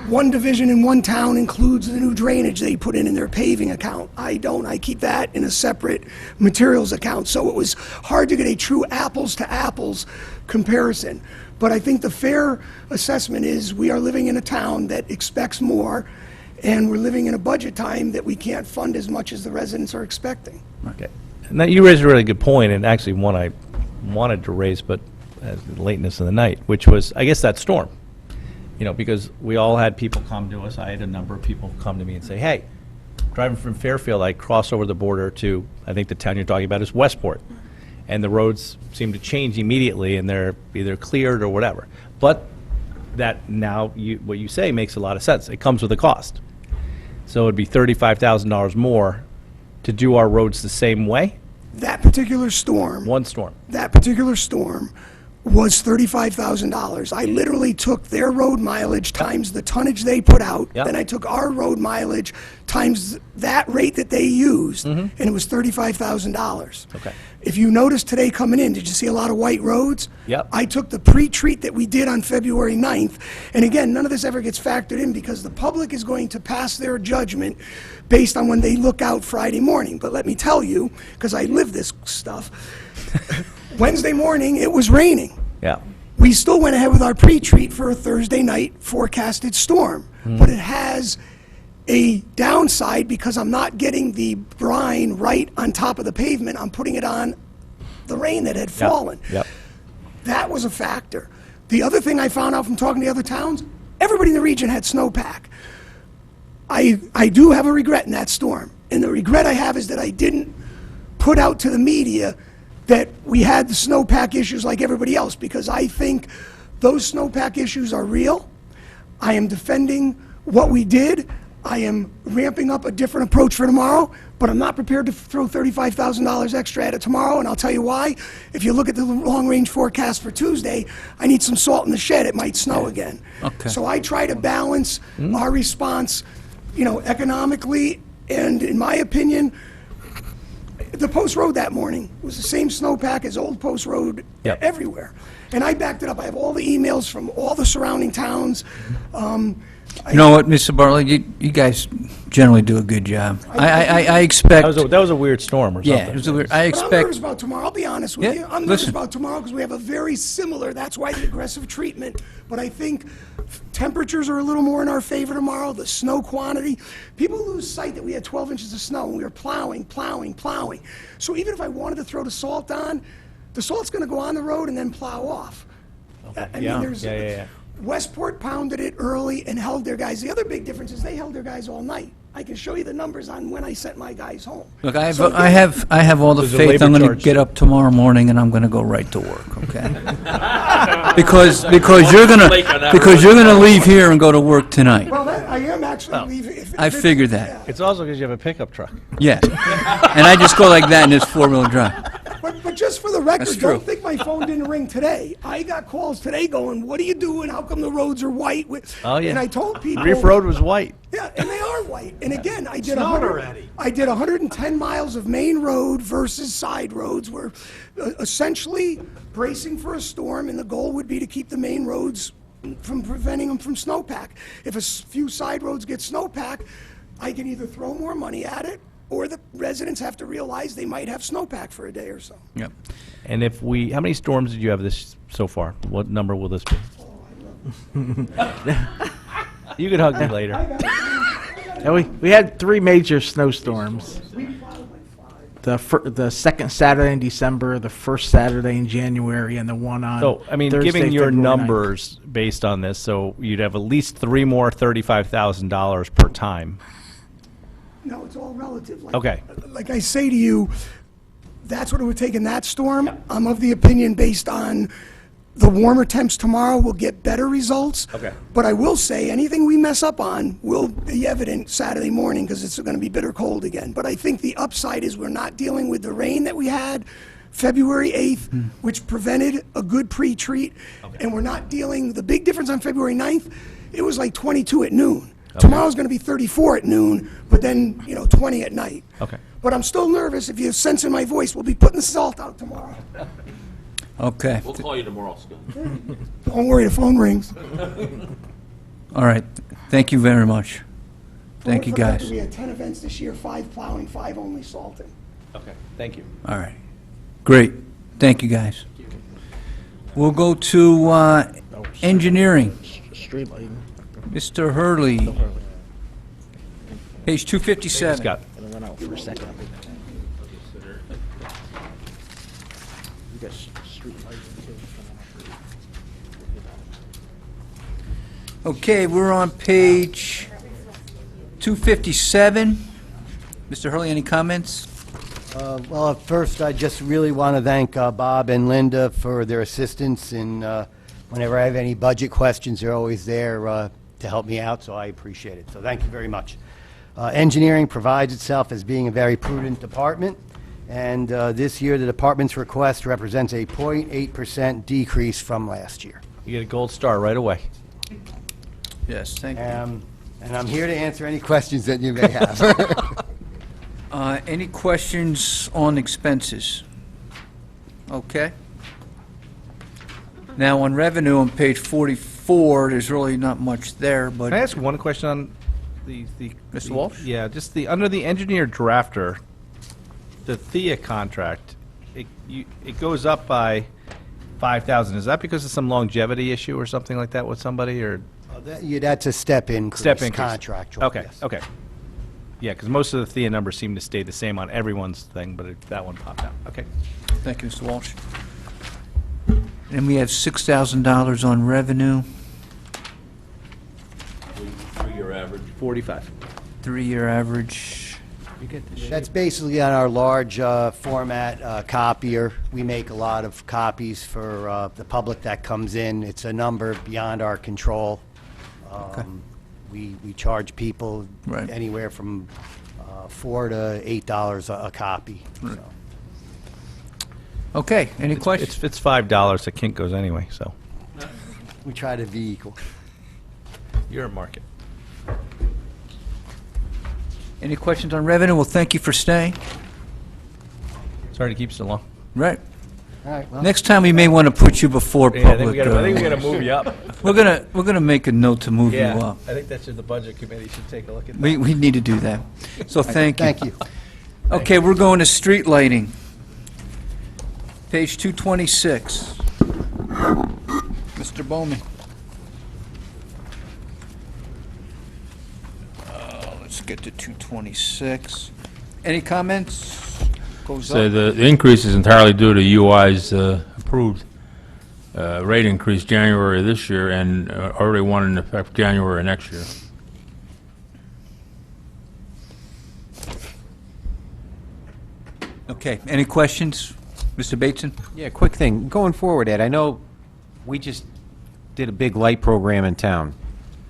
one division in one town includes the new drainage they put in their paving account. I don't. I keep that in a separate materials account. So it was hard to get a true apples to apples comparison. But I think the fair assessment is we are living in a town that expects more, and we're living in a budget time that we can't fund as much as the residents are expecting. Okay. And that, you raised a really good point, and actually one I wanted to raise, but the lateness of the night, which was, I guess, that storm. Because we all had people come to us. I had a number of people come to me and say, hey, driving from Fairfield, I crossed over the border to, I think the town you're talking about is Westport. And the roads seem to change immediately, and they're either cleared or whatever. But that now, what you say makes a lot of sense. It comes with a cost. So it'd be $35,000 more to do our roads the same way? That particular storm. One storm. That particular storm was $35,000. I literally took their road mileage times the tonnage they put out. Yep. Then I took our road mileage times that rate that they used, and it was $35,000. Okay. If you noticed today coming in, did you see a lot of white roads? Yep. I took the pre-treat that we did on February 9th, and again, none of this ever gets factored in because the public is going to pass their judgment based on when they look out Friday morning. But let me tell you, because I live this stuff, Wednesday morning, it was raining. Yeah. We still went ahead with our pre-treat for a Thursday night forecasted storm. But it has a downside because I'm not getting the brine right on top of the pavement. I'm putting it on the rain that had fallen. Yep. That was a factor. The other thing I found out from talking to other towns, everybody in the region had snowpack. I do have a regret in that storm. And the regret I have is that I didn't put out to the media that we had the snowpack issues like everybody else, because I think those snowpack issues are real. I am defending what we did. I am ramping up a different approach for tomorrow, but I'm not prepared to throw $35,000 extra at it tomorrow, and I'll tell you why. If you look at the long-range forecast for Tuesday, I need some salt in the shed. It might snow again. Okay. So I try to balance our response, economically, and in my opinion, the Post Road that morning was the same snowpack as Old Post Road everywhere. And I backed it up. I have all the emails from all the surrounding towns. You know what, Mr. Bartley, you guys generally do a good job. I expect... That was a weird storm or something. Yeah, it was a weird, I But I'm nervous expect... about tomorrow, I'll be honest with Yeah, you. I'm nervous listen. about tomorrow because we have a very similar, that's why the aggressive treatment. But I think temperatures are a little more in our favor tomorrow, the snow quantity. People lose sight that we had 12 inches of snow and we were plowing. So even if I wanted to throw the salt on, the salt's going to go on the road and then plow off. I mean, there's... Yeah. Westport pounded it early and held their guys. The other big difference is they held their guys all night. I can show you the numbers on when I sent my guys home. Look, I So have all the There's a faith. labor I'm going to charge. get up tomorrow morning and I'm going to go right to work, okay? Because you're going to leave here and go to work tonight. Well, I am actually leaving. I figured that. It's also because you have a pickup truck. Yeah. And I just go like that in this four-wheel drive. But just for the record, That's true. don't think my phone didn't ring today. I got calls today going, what are you doing? How come the roads are white? Oh, yeah. And I told people. Reef Road was white. Yeah, and they are white. And again, I did 110 miles of main road versus side roads. We're essentially bracing for a storm, and the goal would be to keep the main roads from preventing them from snowpack. If a few side roads get snowpack, I can either throw more money at it, or the residents have to realize they might have snowpack for a day or so. Yep. And how many storms did you have this so far? What number will this be? You can hug me later. And we had 3 major snowstorms. The second Saturday in December, the first Saturday in January, and the one on So, I mean, Thursday, giving your February 9th. numbers based on this, so you'd have at least 3 more $35,000 per time. No, it's all relative. Okay. Like I say to you, that's what it would take in that storm. I'm of the opinion, based on the warmer temps tomorrow, we'll get better results. Okay. But I will say, anything we mess up on will be evident Saturday morning because it's going to be bitter cold again. But I think the upside is we're not dealing with the rain that we had February 8th, which prevented a good pre-treat. And we're not dealing, the big difference on February 9th, it was like 22 at noon. Tomorrow's going to be 34 at noon, but then, 20 at night. Okay. But I'm still nervous. If you sense in my voice, we'll be putting the salt out tomorrow. Okay. We'll call you tomorrow, Scott. Don't worry, the phone rings. All right. Thank you very much. Thank you, For the record, guys. We had 10 events this year, 5 plowing, 5 only salting. Okay, thank you. All right. Great. Thank you, guys. We'll go to engineering. Street lighting. Mr. Hurley. Page 257. Scott. And it went out for a second. We got street lighting too. Okay, we're on page 257. Mr. Hurley, any comments? Well, at first, I just really want to thank Bob and Linda for their assistance, and whenever I have any budget questions, they're always there to help me out, so I appreciate it. So thank you very much. Engineering provides itself as being a very prudent department, And this year, the department's request represents a 0.8% decrease from last year. You get a gold star right away. Yes, thank you. And I'm here to answer any questions that you may have. Any questions on expenses? Okay. Now, on revenue on page 44, there's really not much there, but... Can I ask one question on the... Mr. Walsh? Yeah, just under the engineer drafter, the THEA contract, it goes up by 5,000. Is that because of some longevity issue or something like that with somebody, or? That's a step increase. Contractual. Okay, yes. okay. Yeah, because most of the THEA numbers seem to stay the same on everyone's thing, but that one popped out. Okay. Thank you, Mr. Walsh. And we have $6,000 on revenue. 3-year average. 45. 3-year average. That's basically on our large format copier. We make a lot of copies for the public that comes in. It's a number beyond our control. We charge people Right. anywhere from $4 to $8 a copy. Right. So. Okay, any questions? It's $5 to Kinko's anyway, so. We try to be equal. You're a market. Any questions on revenue? Well, thank you for staying. Sorry to keep so long. Right. All right, well. Next time, we may want to put you before Yeah, I think we public. gotta move you up. We're gonna make a note to move you up. I think that's just the budget committee should take a look at that. We need to do that. So thank you. Thank you. Okay, we're going to street lighting. Page 226. Mr. Bowman. Let's get to 226. Any comments? Goes So up. the increase is entirely due to UI's approved rate increase January this year and already one in effect January next year. Okay, any questions? Mr. Bateson? Yeah, quick thing. Going forward, Ed, I know we just did a big light program in town.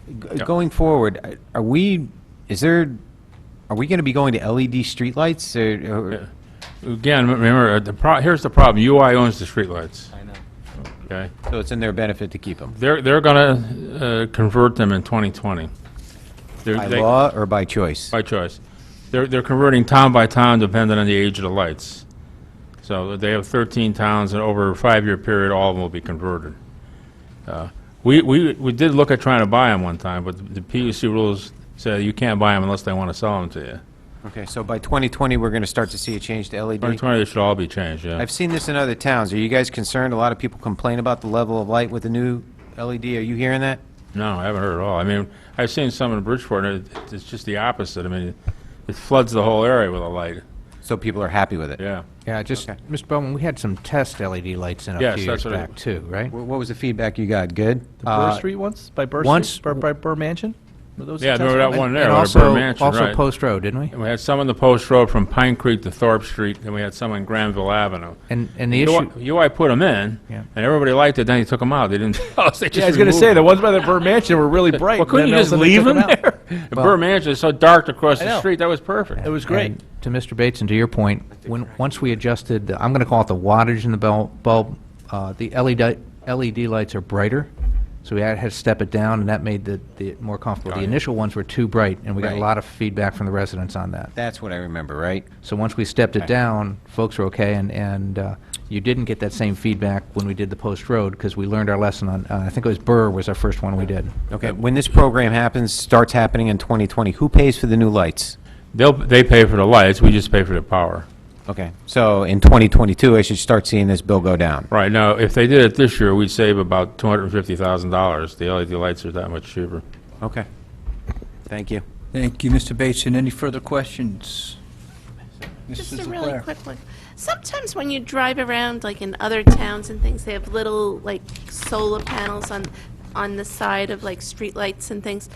Yep. Going forward, are we going to be going to LED streetlights? Again, remember, here's the problem. UI owns the streetlights. I know. Okay? So it's in their benefit to keep them. They're going to convert them in 2020. By law or by choice? By choice. They're converting town by town depending on the age of the lights. So they have 13 towns, and over a 5-year period, all of them will be converted. We did look at trying to buy them one time, but the PUC rules say you can't buy them unless they want to sell them to you. Okay, so by 2020, we're going to start to see a change to LED? 2020, they should all be changed, yeah. I've seen this in other towns. Are you guys concerned? A lot of people complain about the level of light with the new LED. Are you hearing that? No, I haven't heard at all. I mean, I've seen some in Bridgeport, and it's just the opposite. I mean, it floods the whole area with a light. So people are happy with it? Yeah. Yeah, just, Mr. Bowman, we had some test LED lights in a Yes, few that's years what I- back, too, right? What was the feedback you got? Good? The Burr Street ones? By Burr once- Street? By Burr Mansion? Were those the Yeah, test remember that ones? one there, And by also, Burr Mansion, also right. Post Road, didn't we? And we had some on the Post Road from Pine Creek to Thorpe Street, and we had some on Granville Avenue. And the issue, UI put them in, Yeah. and everybody liked it, then he took them out. They didn't tell us, they just Yeah, I was going to removed say, the them. ones by the Burr Mansion were really bright. Well, couldn't you and just then they leave took them out. there? The Burr Mansion is so dark across I the know. street, that was perfect. It was great. and to Mr. Bates, and to your point, once we adjusted, I'm going to call it the wattage in the bulb, the LED lights are brighter, so we had to step it down, and that made the more comfortable. The initial ones were too bright, and we got a Right. lot of feedback from the residents on that. That's what I remember, right? So once we stepped it Okay. down, folks were okay, and you didn't get that same feedback when we did the Post Road, because we learned our lesson on, I think it was Burr was our first one we did. Okay, when this program starts happening in 2020, who pays for the new lights? They pay for the lights, we just pay for the power. Okay, so in 2022, I should start seeing this bill go down. Right, now, if they did it this year, we'd save about $250,000. The LED lights are that much cheaper. Okay. Thank you. Thank you, Mr. Bateson. Any further questions? Just Mrs. a really LeClaire. quick one. Sometimes when you drive around, like in other towns and things, they have little like solar panels on the side of like streetlights and things.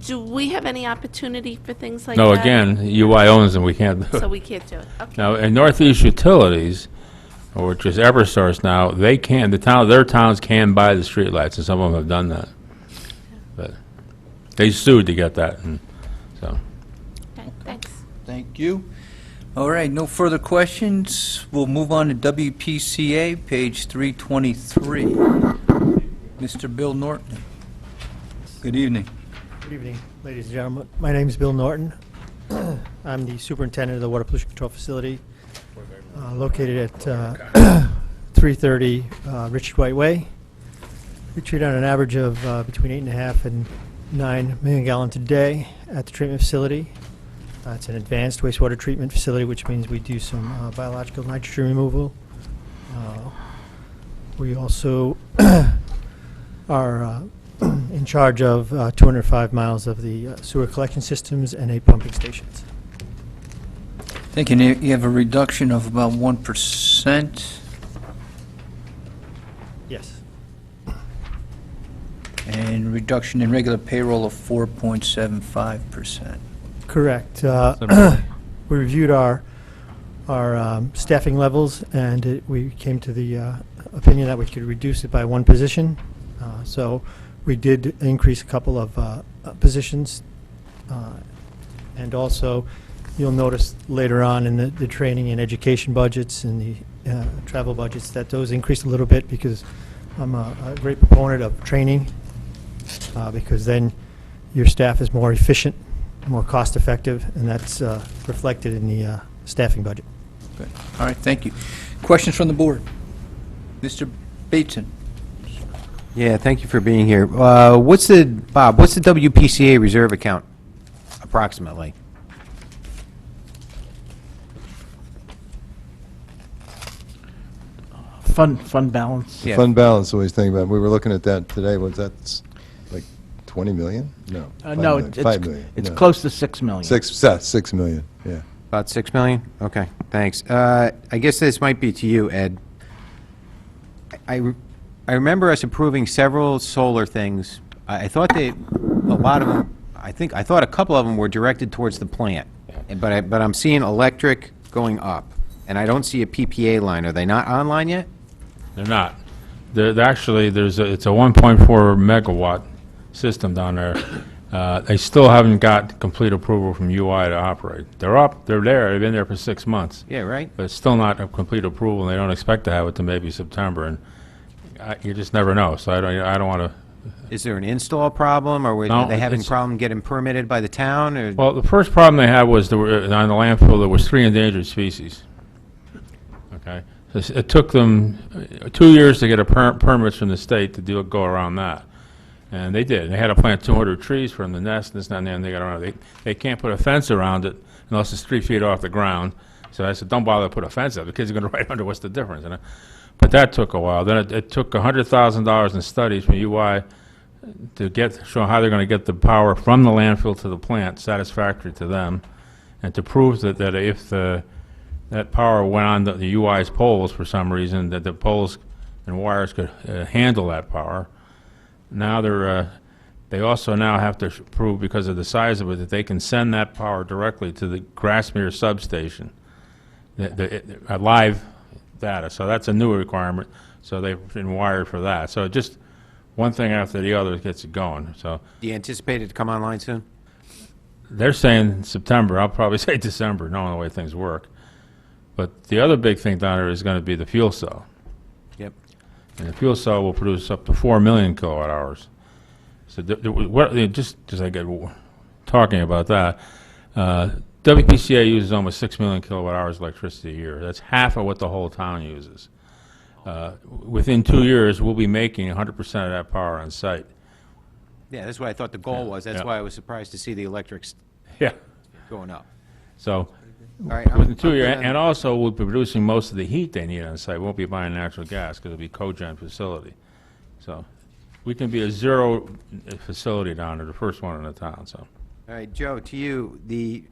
Do we have any opportunity for things like No, that? again, UI owns them, we can't do it. So we can't do it. Okay. Now, in Northeast Utilities, which is Eversource now, their towns can buy the streetlights, and some of them have done that. But they sued to get that, and so. Okay, thanks. Thank you. All right, no further questions. We'll move on to WPCA, page 323. Mr. Bill Norton. Good evening. Good evening, ladies and gentlemen. My name is Bill Norton. I'm the superintendent of the Water Pollution Control Facility located at 330 Richard White Way. We treat on an average of between 8.5 and 9 million gallons a day at the treatment facility. It's an advanced wastewater treatment facility, which means we do some biological nitrogen removal. We also are in charge of 205 miles of the sewer collection systems and 8 pumping stations. Thank you. You have a reduction of about 1%. Yes. And reduction in regular payroll of 4.75%. Correct. We reviewed our staffing levels, and we came to the opinion that we could reduce it by 1 position. So we did increase a couple of positions. And also, you'll notice later on in the training and education budgets and the travel budgets that those increased a little bit, because I'm a great proponent of training, because then your staff is more efficient, more cost-effective, and that's reflected in the staffing budget. Good. All right, thank you. Questions from the board? Mr. Bateson? Yeah, thank you for being here. Bob, what's the WPCA reserve account, approximately? Fund balance. Yeah. Fund balance, always thinking about, we were looking at that today, was that like 20 million? No. No, 5 million. it's No. close to 6 million. 6 million, yeah. About 6 million? Okay, thanks. I guess this might be to you, Ed. I remember us approving several solar things. I thought a lot of them, I thought a couple of them were directed towards the plant. But I'm seeing electric going up, and I don't see a PPA line. Are they not online yet? They're not. They're actually, it's a 1.4 megawatt system down there. They still haven't got complete approval from UI to operate. They're up, they're there, they've been there for 6 months. Yeah, right. But it's still not a complete approval, and they don't expect to have it to maybe September, and you just never know, so I don't want to... Is there an install problem, or No, are they having it's- problem getting permitted by the town? Or? Well, the first problem they had was on the landfill, there was 3 endangered species. Okay? It took them 2 years to get permits from the state to go around that. And they did. They had to plant 200 trees from the nest, this, and that, and they got around it. They can't put a fence around it unless it's 3 feet off the ground. So I said, don't bother to put a fence up. The kids are going to right under what's the difference. You know? But that took a while. Then it took $100,000 in studies from UI to show how they're going to get the power from the landfill to the plant satisfactory to them, and to prove that if that power went on the UI's poles for some reason, that the poles and wires could handle that power. Now they also now have to prove, because of the size of it, that they can send that power directly to the Grassmere substation, live data. So that's a new requirement. So they've been wired for that. So just one thing after the other gets it going. So Do you anticipate it to come online soon? they're saying September. I'll probably say December, knowing the way things work. But the other big thing down there is going to be the fuel cell. Yep. And the fuel cell will produce up to 4 million kilowatt hours. So just as I get talking about that, WPCA uses almost 6 million kilowatt hours of electricity a year. That's half of what the whole town uses. Within 2 years, we'll be making 100% of that power on site. Yeah, that's what I thought the goal was. That's Yeah. why I was surprised to see the electrics Yeah. going up. So, All right, within 2 I'm years, gonna- and also we'll be producing most of the heat they need on site. We won't be buying natural gas because it'll be cogen facility. So, we can be a zero facility down there, the first one in the town. So, All right, Joe, to you, the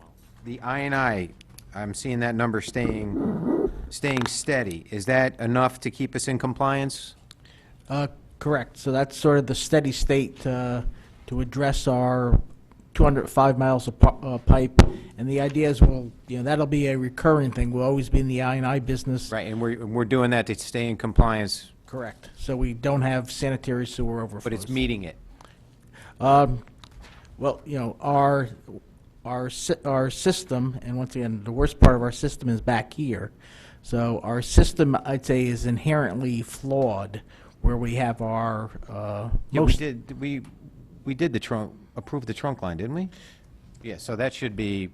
I&I, I'm seeing that number staying steady. Is that enough to keep us in compliance? Correct. So that's sort of the steady state to address our 205 miles of pipe. And the idea is, that'll be a recurring thing. We'll always be in the I&I business. Right, and we're doing that to stay in compliance. Correct. So we don't have sanitary sewer overflows. But it's meeting it. Well, our our system, and once again, the worst part of our system is back here. So our system, I'd say, is inherently flawed, where we have our Yeah, most. we did the trunk, approved the trunk line, didn't we? Yeah, so that should be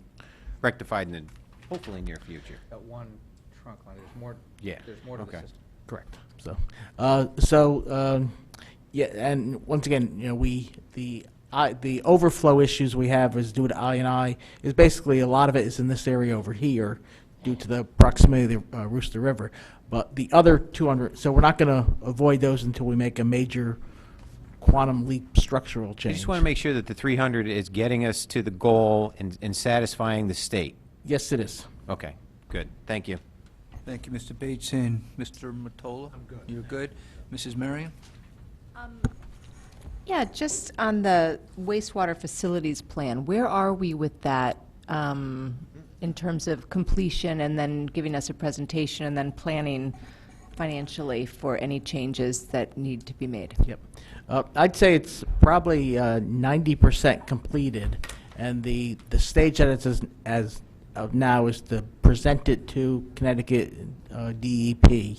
rectified in the hopefully near future. That one trunk line, there's more, Yeah, there's more to the okay. system. Correct. Yeah, and once again, you know, the overflow issues we have is due to I&I, is basically a lot of it is in this area over here due to the proximity of the Rooster River. But the other 200, so we're not going to avoid those until we make a major quantum leap structural I change. just want to make sure that the 300 is getting us to the goal and satisfying the state. Yes, it is. Okay, good. Thank you. Thank you, Mr. Bates and Mr. Mottola. I'm good. You're good. Mrs. Marion? Yeah, just on the wastewater facilities plan, where are we with that in terms of completion and then giving us a presentation and then planning financially for any changes that need to be made? Yep. I'd say it's probably 90% completed, and the stage that it's as of now is to present it to Connecticut DEP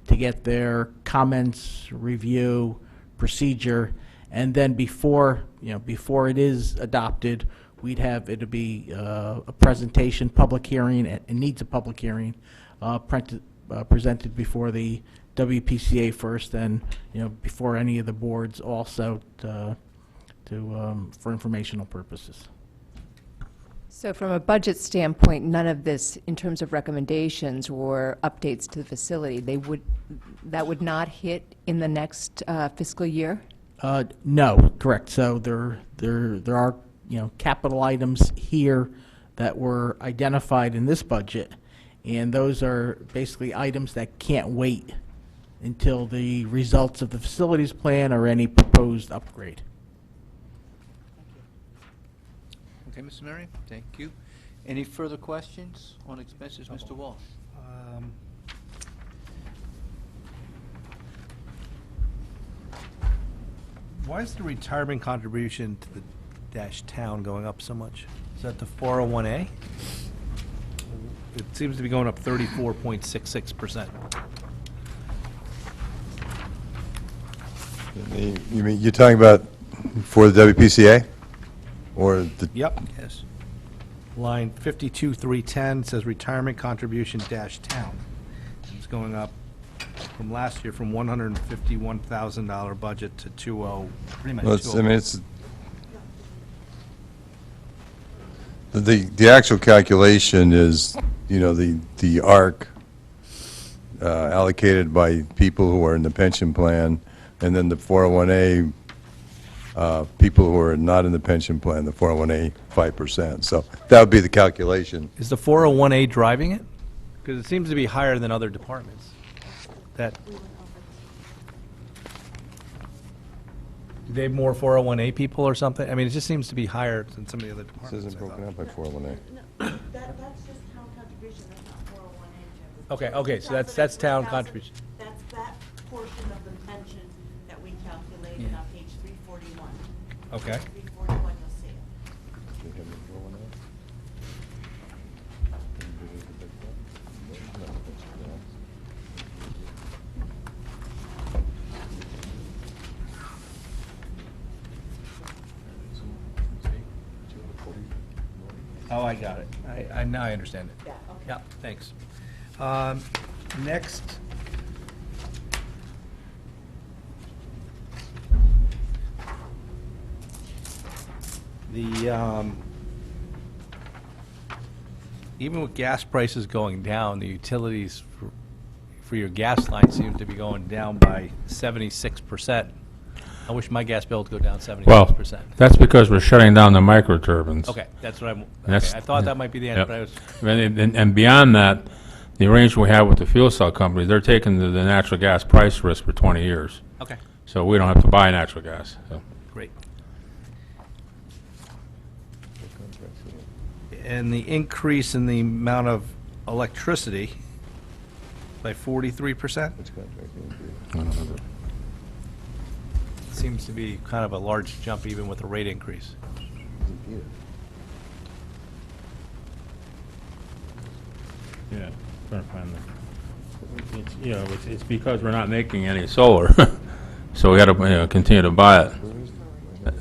to get their comments, review, procedure, and then before it is adopted, it'll be a presentation, public hearing, and needs a public hearing, presented before the WPCA first, and before any of the boards also for informational purposes. So from a budget standpoint, none of this, in terms of recommendations or updates to the facility, that would not hit in the next fiscal year? No, correct. So there are, capital items here that were identified in this budget, and those are basically items that can't wait until the results of the facilities plan or any proposed upgrade. Okay, Mrs. Marion, thank you. Any further questions on expenses, Mr. Walsh? Why is the retirement contribution to the dash town going up so much? Is that the 401A? It seems to be going up 34.66%. You mean, you're talking about for the WPCA? Or the? Yep. Yes. Line 52310 says retirement contribution dash town. It's going up from last year from $151,000 budget to 20, pretty much Well, 20. I mean, it's, the actual calculation is, the ARC allocated by people who are in the pension plan, and then the 401A, people who are not in the pension plan, the 401A 5%. So that would be the calculation. Is the 401A driving it? Because it seems to be higher than other departments. Do they have more 401A people or something? I mean, it just seems to be higher than some of the other This departments. isn't broken out by 401A. That's just town contribution, that's not 401A. Okay, so that's town contribution. That's that portion of the pension that we calculated on page 341. Okay. 341, you'll see it. Oh, I got it. Now I understand it. Yeah, okay. Yeah, thanks. Next. Even with gas prices going down, the utilities for your gas line seem to be going down by 76%. I wish my gas bill would go down 76%. Well, that's because we're shutting down the microturbines. Okay, that's what I'm, That's- okay, I thought that might be the answer, Yep. but I was, And beyond that, the arrangement we have with the fuel cell company, they're taking the natural gas price risk for 20 years. okay, So we don't have to buy natural gas. So. great. And the increase in the amount of electricity by 43%? Seems to be kind of a large jump even with a rate increase. Yeah, trying to find the, it's, you know, it's because we're not making any solar, so we got to, continue to buy it.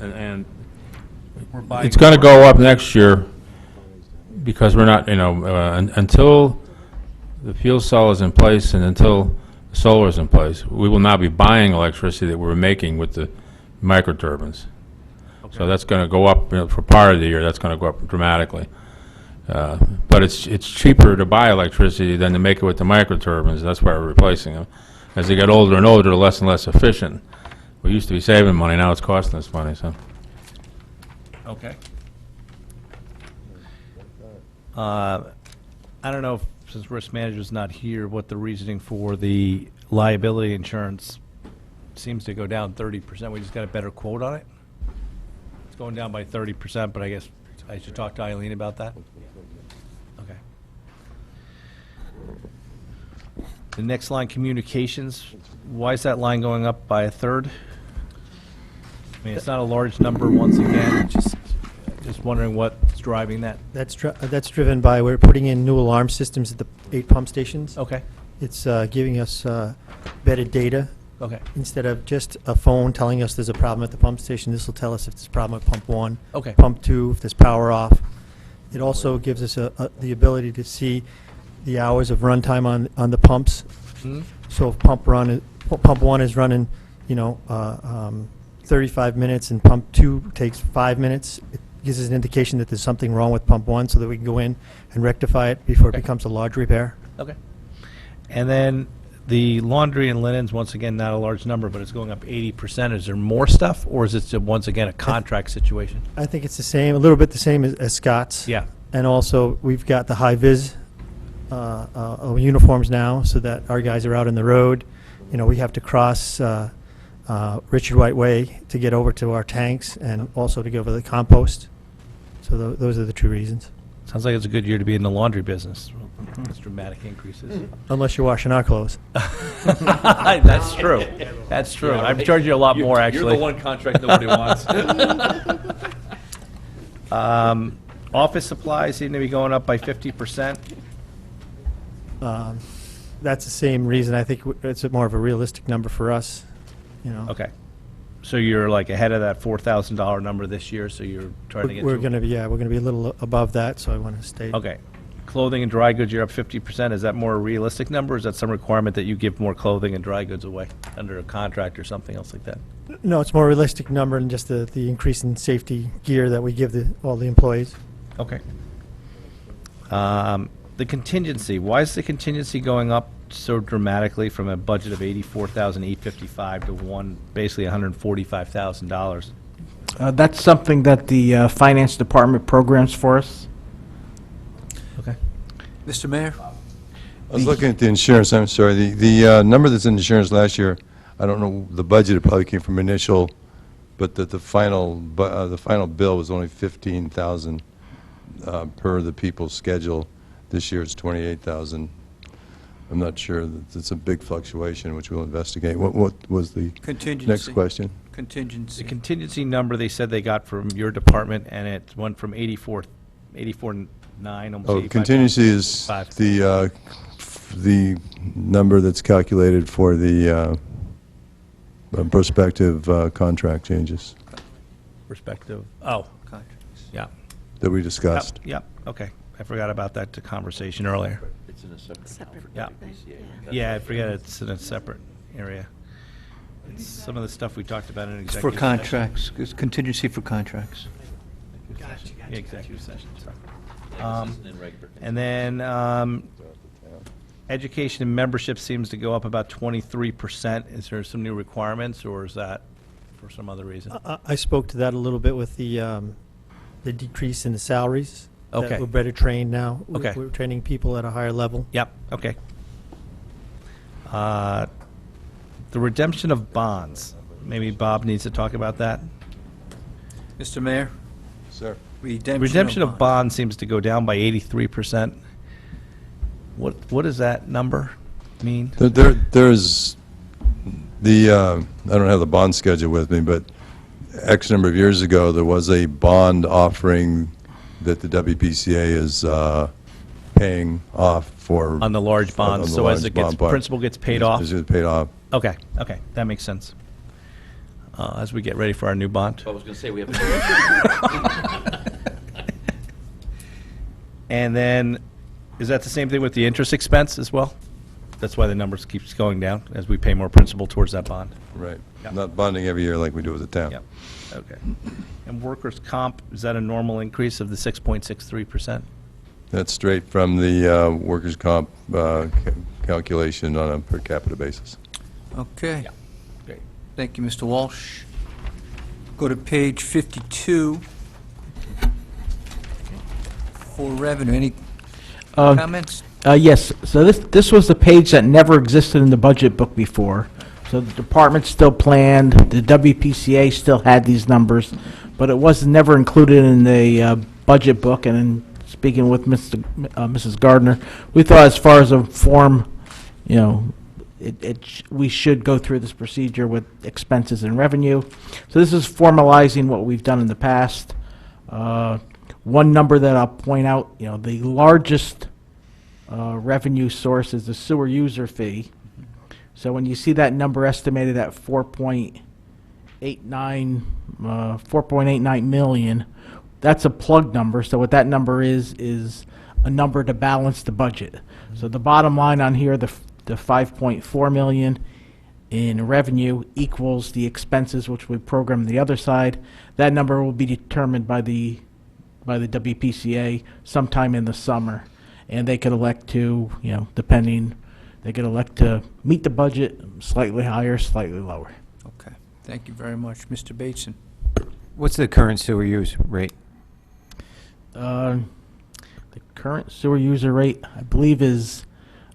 And We're buying it's going to go up next year because we're not, until the fuel cell is in place and until solar is in place, we will not be buying electricity that we're making with the microturbines. So that's going to go up, for part of the year, that's going to go up dramatically. But it's cheaper to buy electricity than to make it with the microturbines. That's why we're replacing them. As they get older and older, they're less and less efficient. We used to be saving money, now it's costing us money, so. Okay. I don't know, since risk manager's not here, what the reasoning for the liability insurance seems to go down 30%. We just got a better quote on it? It's going down by 30%, but I guess I should talk to Eileen about that? Okay. The next line, communications, why is that line going up by a third? I mean, it's not a large number, once again, just wondering what's driving that. That's driven by, we're putting in new alarm systems at the 8 pump stations. Okay, It's giving us better data. okay, Instead of just a phone telling us there's a problem at the pump station, this will tell us if there's a problem at pump 1. Okay. Pump 2, if there's power off. It also gives us the ability to see the hours of runtime on the pumps. Mhm. So if pump 1 is running, 35 minutes and pump 2 takes 5 minutes, it gives us an indication that there's something wrong with pump 1 so that we can go in and rectify it before Okay. it becomes a large repair. okay. And then the laundry and linens, once again, not a large number, but it's going up 80%. Is there more stuff, or is it once again a contract situation? I think it's the same, a little bit the same as Scott's. Yeah. And also, we've got the high-vis uniforms now, so that our guys are out on the road. We have to cross Richard White Way to get over to our tanks and also to go over the compost. So those are the two reasons. Sounds like it's a good year to be in the laundry business. It's dramatic increases. Unless you're washing our clothes. That's true. That's true. I've charged you a lot more, actually. You're the one contract nobody wants. Office supplies seem to be going up by 50%. That's the same reason. I think it's more of a realistic number for us, Okay. So you're like ahead of that $4,000 number this year, so you're trying to get We're to... going to be, we're going to be a little above that, so I want to stay. Okay. Clothing and dry goods, you're up 50%. Is that more a realistic number, or is that some requirement that you give more clothing and dry goods away under a contract or something else like that? No, it's more realistic number than just the increase in safety gear that we give all the employees. Okay. The contingency, why is the contingency going up so dramatically from a budget of $84,855 to basically $145,000? That's something that the Finance Department programs for us. Okay. Mr. Mayor? I was looking at the insurance, I'm sorry, the number that's in insurance last year, I don't know, the budget probably came from initial, but the final bill was only 15,000 per the people's schedule. This year it's 28,000. I'm not sure, it's a big fluctuation, which we'll investigate. What was the Contingency. next question? Contingency. The contingency number they said they got from your department, and it went from 84.9, almost 85. Contingency is the number that's calculated for the prospective contract changes Perspective. Oh, Contracts. yeah. that we discussed. Yep, okay. I forgot about that conversation earlier. It's in a separate Separate account for Yeah. WPCA. Yeah, I forget it's in a separate area. It's some of the stuff we talked about in It's executive for session. contracts, it's contingency for contracts. Yeah, executive session, sorry. This isn't in regular. And then, education and membership seems to go up about 23%. Is there some new requirements, or is that for some other reason? I spoke to that a little bit with the decrease in the salaries. that Okay. We're better trained now. Okay. We're training people at a higher level. Yep, okay. The redemption of bonds. Maybe Bob needs to talk about that. Mr. Mayor? Sir. Redemption of bonds seems to go down by 83%. What does that number mean? There's the, I don't have the bond schedule with me, but X number of years ago, there was a bond offering that the WPCA paying off for... On the large bonds, on the so as large it gets, bond part. principal gets paid off? As it gets paid off. Okay, that makes sense. As we get ready for our new bond. I was going to say, we have... And then, is that the same thing with the interest expense as well? That's why the numbers keeps going down, as we pay more principal towards that bond? Right. Yep. Not bonding every year like we do with the town. Yep, okay. And workers' comp, is that a normal increase of the 6.63%? That's straight from the workers' comp calculation on a per capita basis. Okay. Yeah. Great. Thank you, Mr. Walsh. Go to page 52 for revenue. Any comments? Yes, so this was the page that never existed in the budget book before. So the department still planned, the WPCA still had these numbers, but it was never included in the budget book. And in speaking with Mrs. Gardner, we thought as far as a form, we should go through this procedure with expenses and revenue. So this is formalizing what we've done in the past. One number that I'll point out, the largest revenue source is the sewer user fee. So when you see that number estimated at 4.89 million, that's a plug number. So what that number is a number to balance the budget. So the bottom line on here, the 5.4 million in revenue equals the expenses, which we program the other side. That number will be determined by the WPCA sometime in the summer. And they could elect to, they could elect to meet the budget slightly higher, slightly lower. Okay, thank you very much. Mr. Bateson? What's the current sewer use rate? The current sewer user rate, I believe, is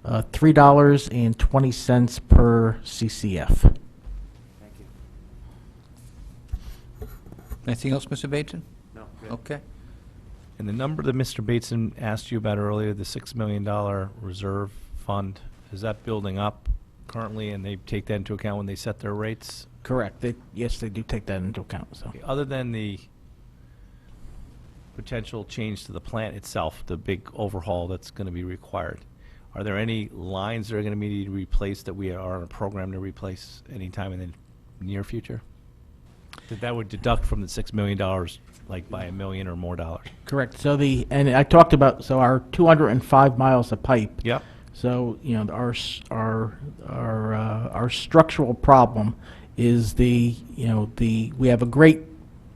$3.20 per CCF. Anything else, Mr. Bateson? No. Okay. And the number that Mr. Bateson asked you about earlier, the $6 million reserve fund, is that building up currently, and they take that into account when they set their rates? Correct. Yes, they do take that into account. So, Other than the potential change to the plant itself, the big overhaul that's going to be required, are there any lines that are going to be replaced that we are on a program to replace anytime in the near future? That would deduct from the $6 million, like by $1 million or more dollars. correct. So and I talked about, our 205 miles of pipe. Yep. So, our structural problem is we have a great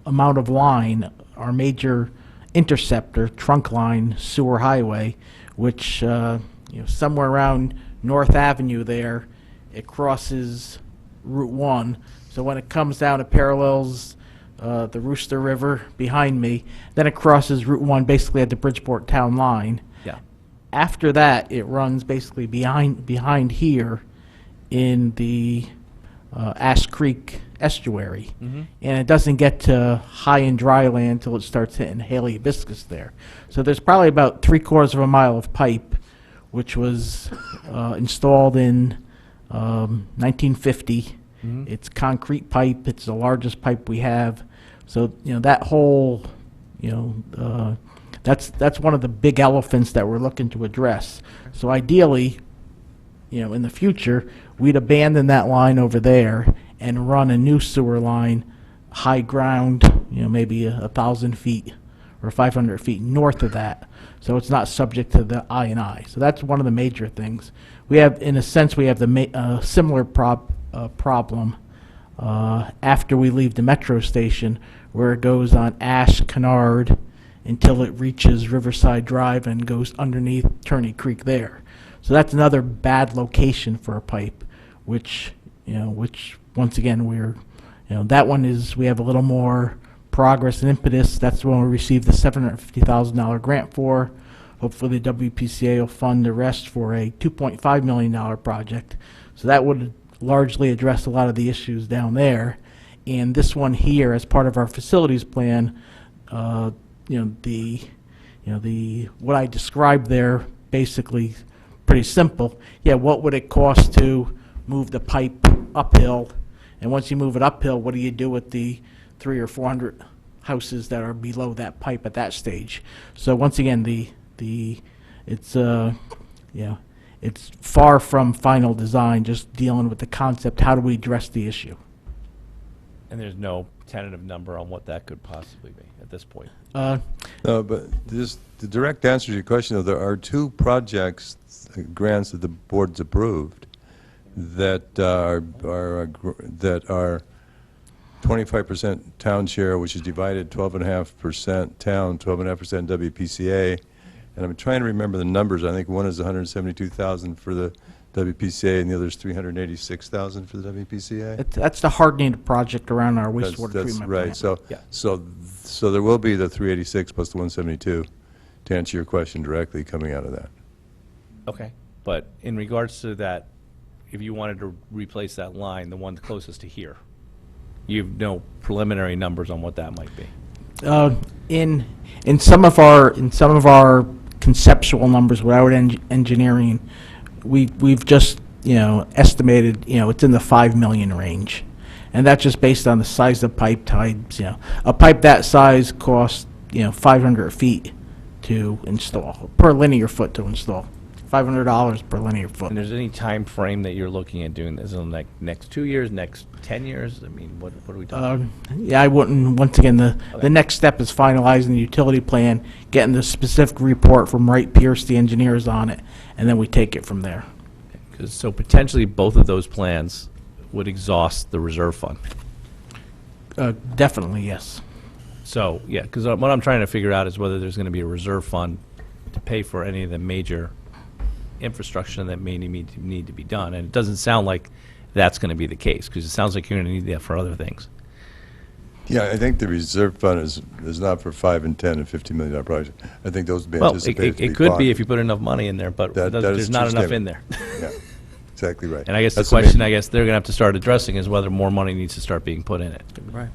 amount of line, our major interceptor, trunk line, sewer highway, which, somewhere around North Avenue there, it crosses Route 1. So when it comes down, it parallels the Rooster River behind me. Then it crosses Route 1 basically at the Bridgeport town line. Yeah. After that, it runs basically behind here in the Ash Creek estuary. Mm-hmm. And it doesn't get to high and dry land until it starts hitting Haley Hibiscus there. So there's probably about 3/4 of a mile of pipe, which was installed in 1950. Mm-hmm. It's concrete pipe. It's the largest pipe we have. So, that whole, that's one of the big elephants that we're looking to address. So ideally, in the future, we'd abandon that line over there and run a new sewer line, high ground, maybe 1,000 feet or 500 feet north of that. So it's not subject to the I&I. So that's one of the major things. We have, in a sense, we have the similar problem after we leave the metro station, where it goes on Ash Canard until it reaches Riverside Drive and goes underneath Turney Creek there. So that's another bad location for a pipe, which once again that one is, we have a little more progress and impetus. That's the one we received the $750,000 grant for. Hopefully the WPCA will fund the rest for a $2.5 million project. So that would largely address a lot of the issues down there. And this one here, as part of our facilities plan, what I described there, basically pretty simple. Yeah, what would it cost to move the pipe uphill? And once you move it uphill, what do you do with the 300 or 400 houses that are below that pipe at that stage? So once again, the It's, it's far from final design, just dealing with the concept, how do we address the issue? And there's no tentative number on what that could possibly be at this point? No, but just the direct answer to your question, though, there are two projects, grants that the board's approved that are 25% town share, which is divided 12.5% town, 12.5% WPCA. And I'm trying to remember the numbers. I think one is 172,000 for the WPCA and the other is 386,000 for the WPCA. That's the hardening project around our That's- wastewater that's treatment right. plant. So there will be the 386 plus the 172, to answer your question directly, coming out of that. Okay, but in regards to that, if you wanted to replace that line, the one closest to here, you have no preliminary numbers on what that might be? In some of our conceptual numbers without engineering, we've just, estimated, it's in the 5 million range. And that's just based on the size of pipe types, A pipe that size costs, 500 feet to install, per linear foot to install. $500 per linear foot. And there's any time frame that you're looking at doing this, in like next 2 years, next 10 years? I mean, what are we talking? Yeah, I wouldn't, once again, the next step is finalizing the utility plan, getting the specific report from Wright Pierce, the engineers on it, and then we take it from there. So potentially both of those plans would exhaust the reserve fund. Definitely, yes. So, yeah, because what I'm trying to figure out is whether there's going to be a reserve fund to pay for any of the major infrastructure that may need to be done. And it doesn't sound like that's going to be the case, because it sounds like you're going to need that for other things. Yeah, I think the reserve fund is not for 5 and 10 and $50 million projects. I think those would be Well, anticipated to be it could bought. be if you put enough money in there, but That is there's a not true enough in statement. there. Yeah, exactly right. And I guess That's the question main- I guess they're going to have to start addressing is whether more money needs to start being put in it. Right.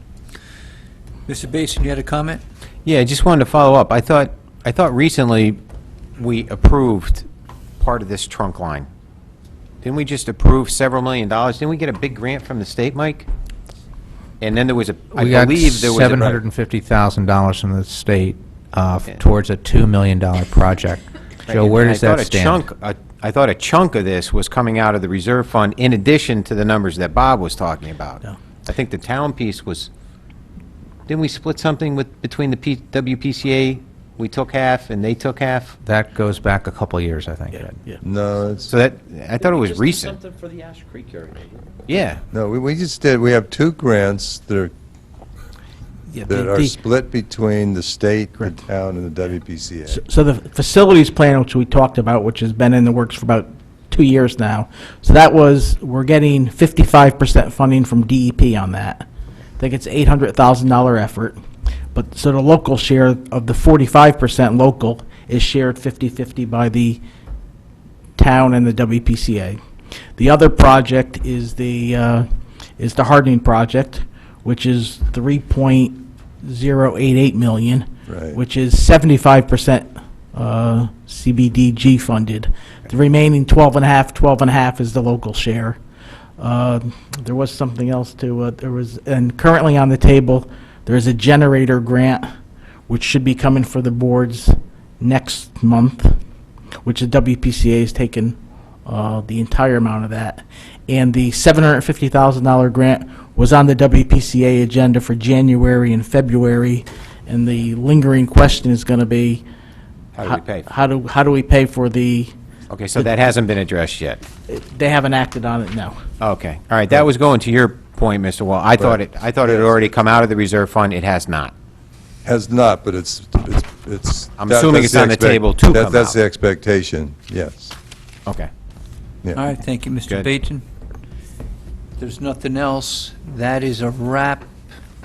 Mr. Basin, you had a comment? Yeah, I just wanted to follow up. I thought recently we approved part of this trunk line. Didn't we just approve several $1 million? Didn't we get a big grant from the state, Mike? And then there was I We got believe there was a... $750,000 from the state towards a $2 million project. Joe, where does that stand? I thought a chunk of this was coming out of the reserve fund in addition to the numbers that Bob was talking about. No. I think the town piece was, didn't we split something between the WPCA? We took half and they took half? That goes back a couple of years, I think. Yeah. No, it's, So that, I thought it was recent. Something for the Ash Creek area. Yeah. no, we just did, we have two grants that Yeah, are split between the state, the town, and the WPCA. So the facilities plan, which we talked about, which has been in the works for about 2 years now, so that was, we're getting 55% funding from DEP on that. I think it's $800,000 effort. But, so the local share of the 45% local is shared 50/50 by the town and the WPCA. The other project is the hardening project, which is $3.088 million, Right. which is 75% CBDG funded. The remaining 12.5 is the local share. There was something else too. And currently on the table, there is a generator grant, which should be coming for the boards next month, which the WPCA has taken the entire amount of that. And the $750,000 grant was on the WPCA agenda for January and February, and the lingering question is going to be, How do we pay? how do we pay for the, Okay, so that hasn't been addressed yet. they haven't acted on it now. Okay, all right, that was going to your point, Mr. Wall. I thought it had already come out of the reserve fund. It has not. Has not, but it's. I'm assuming it's on the table to come That's out. the expectation, yes. Okay. Yeah. All right, thank you, Mr. Good. Baton. If there's nothing else, that is a wrap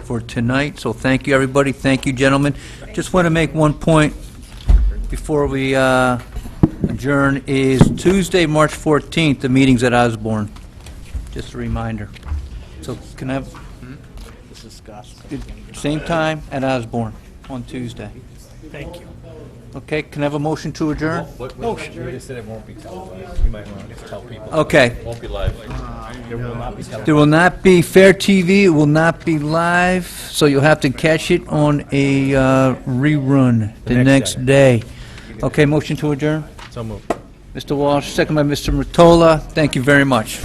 for tonight, so thank you, everybody. Thank you, gentlemen. Just want to make one point before we adjourn, is Tuesday, March 14th, the meeting's at Osborne. Just a reminder. So can I have, This is gospel. same time at Osborne on Tuesday? Thank you. Okay, can I have a motion to adjourn? Motion. You just said it won't be televised. You might want to tell people. Okay. Won't be live. It will not be televised. There will not be Fair TV, it will not be live, so you'll have to catch it on a rerun the next day. Okay, motion to adjourn? So moved. Mr. Walsh, second by Mr. Mottola. Thank you very much.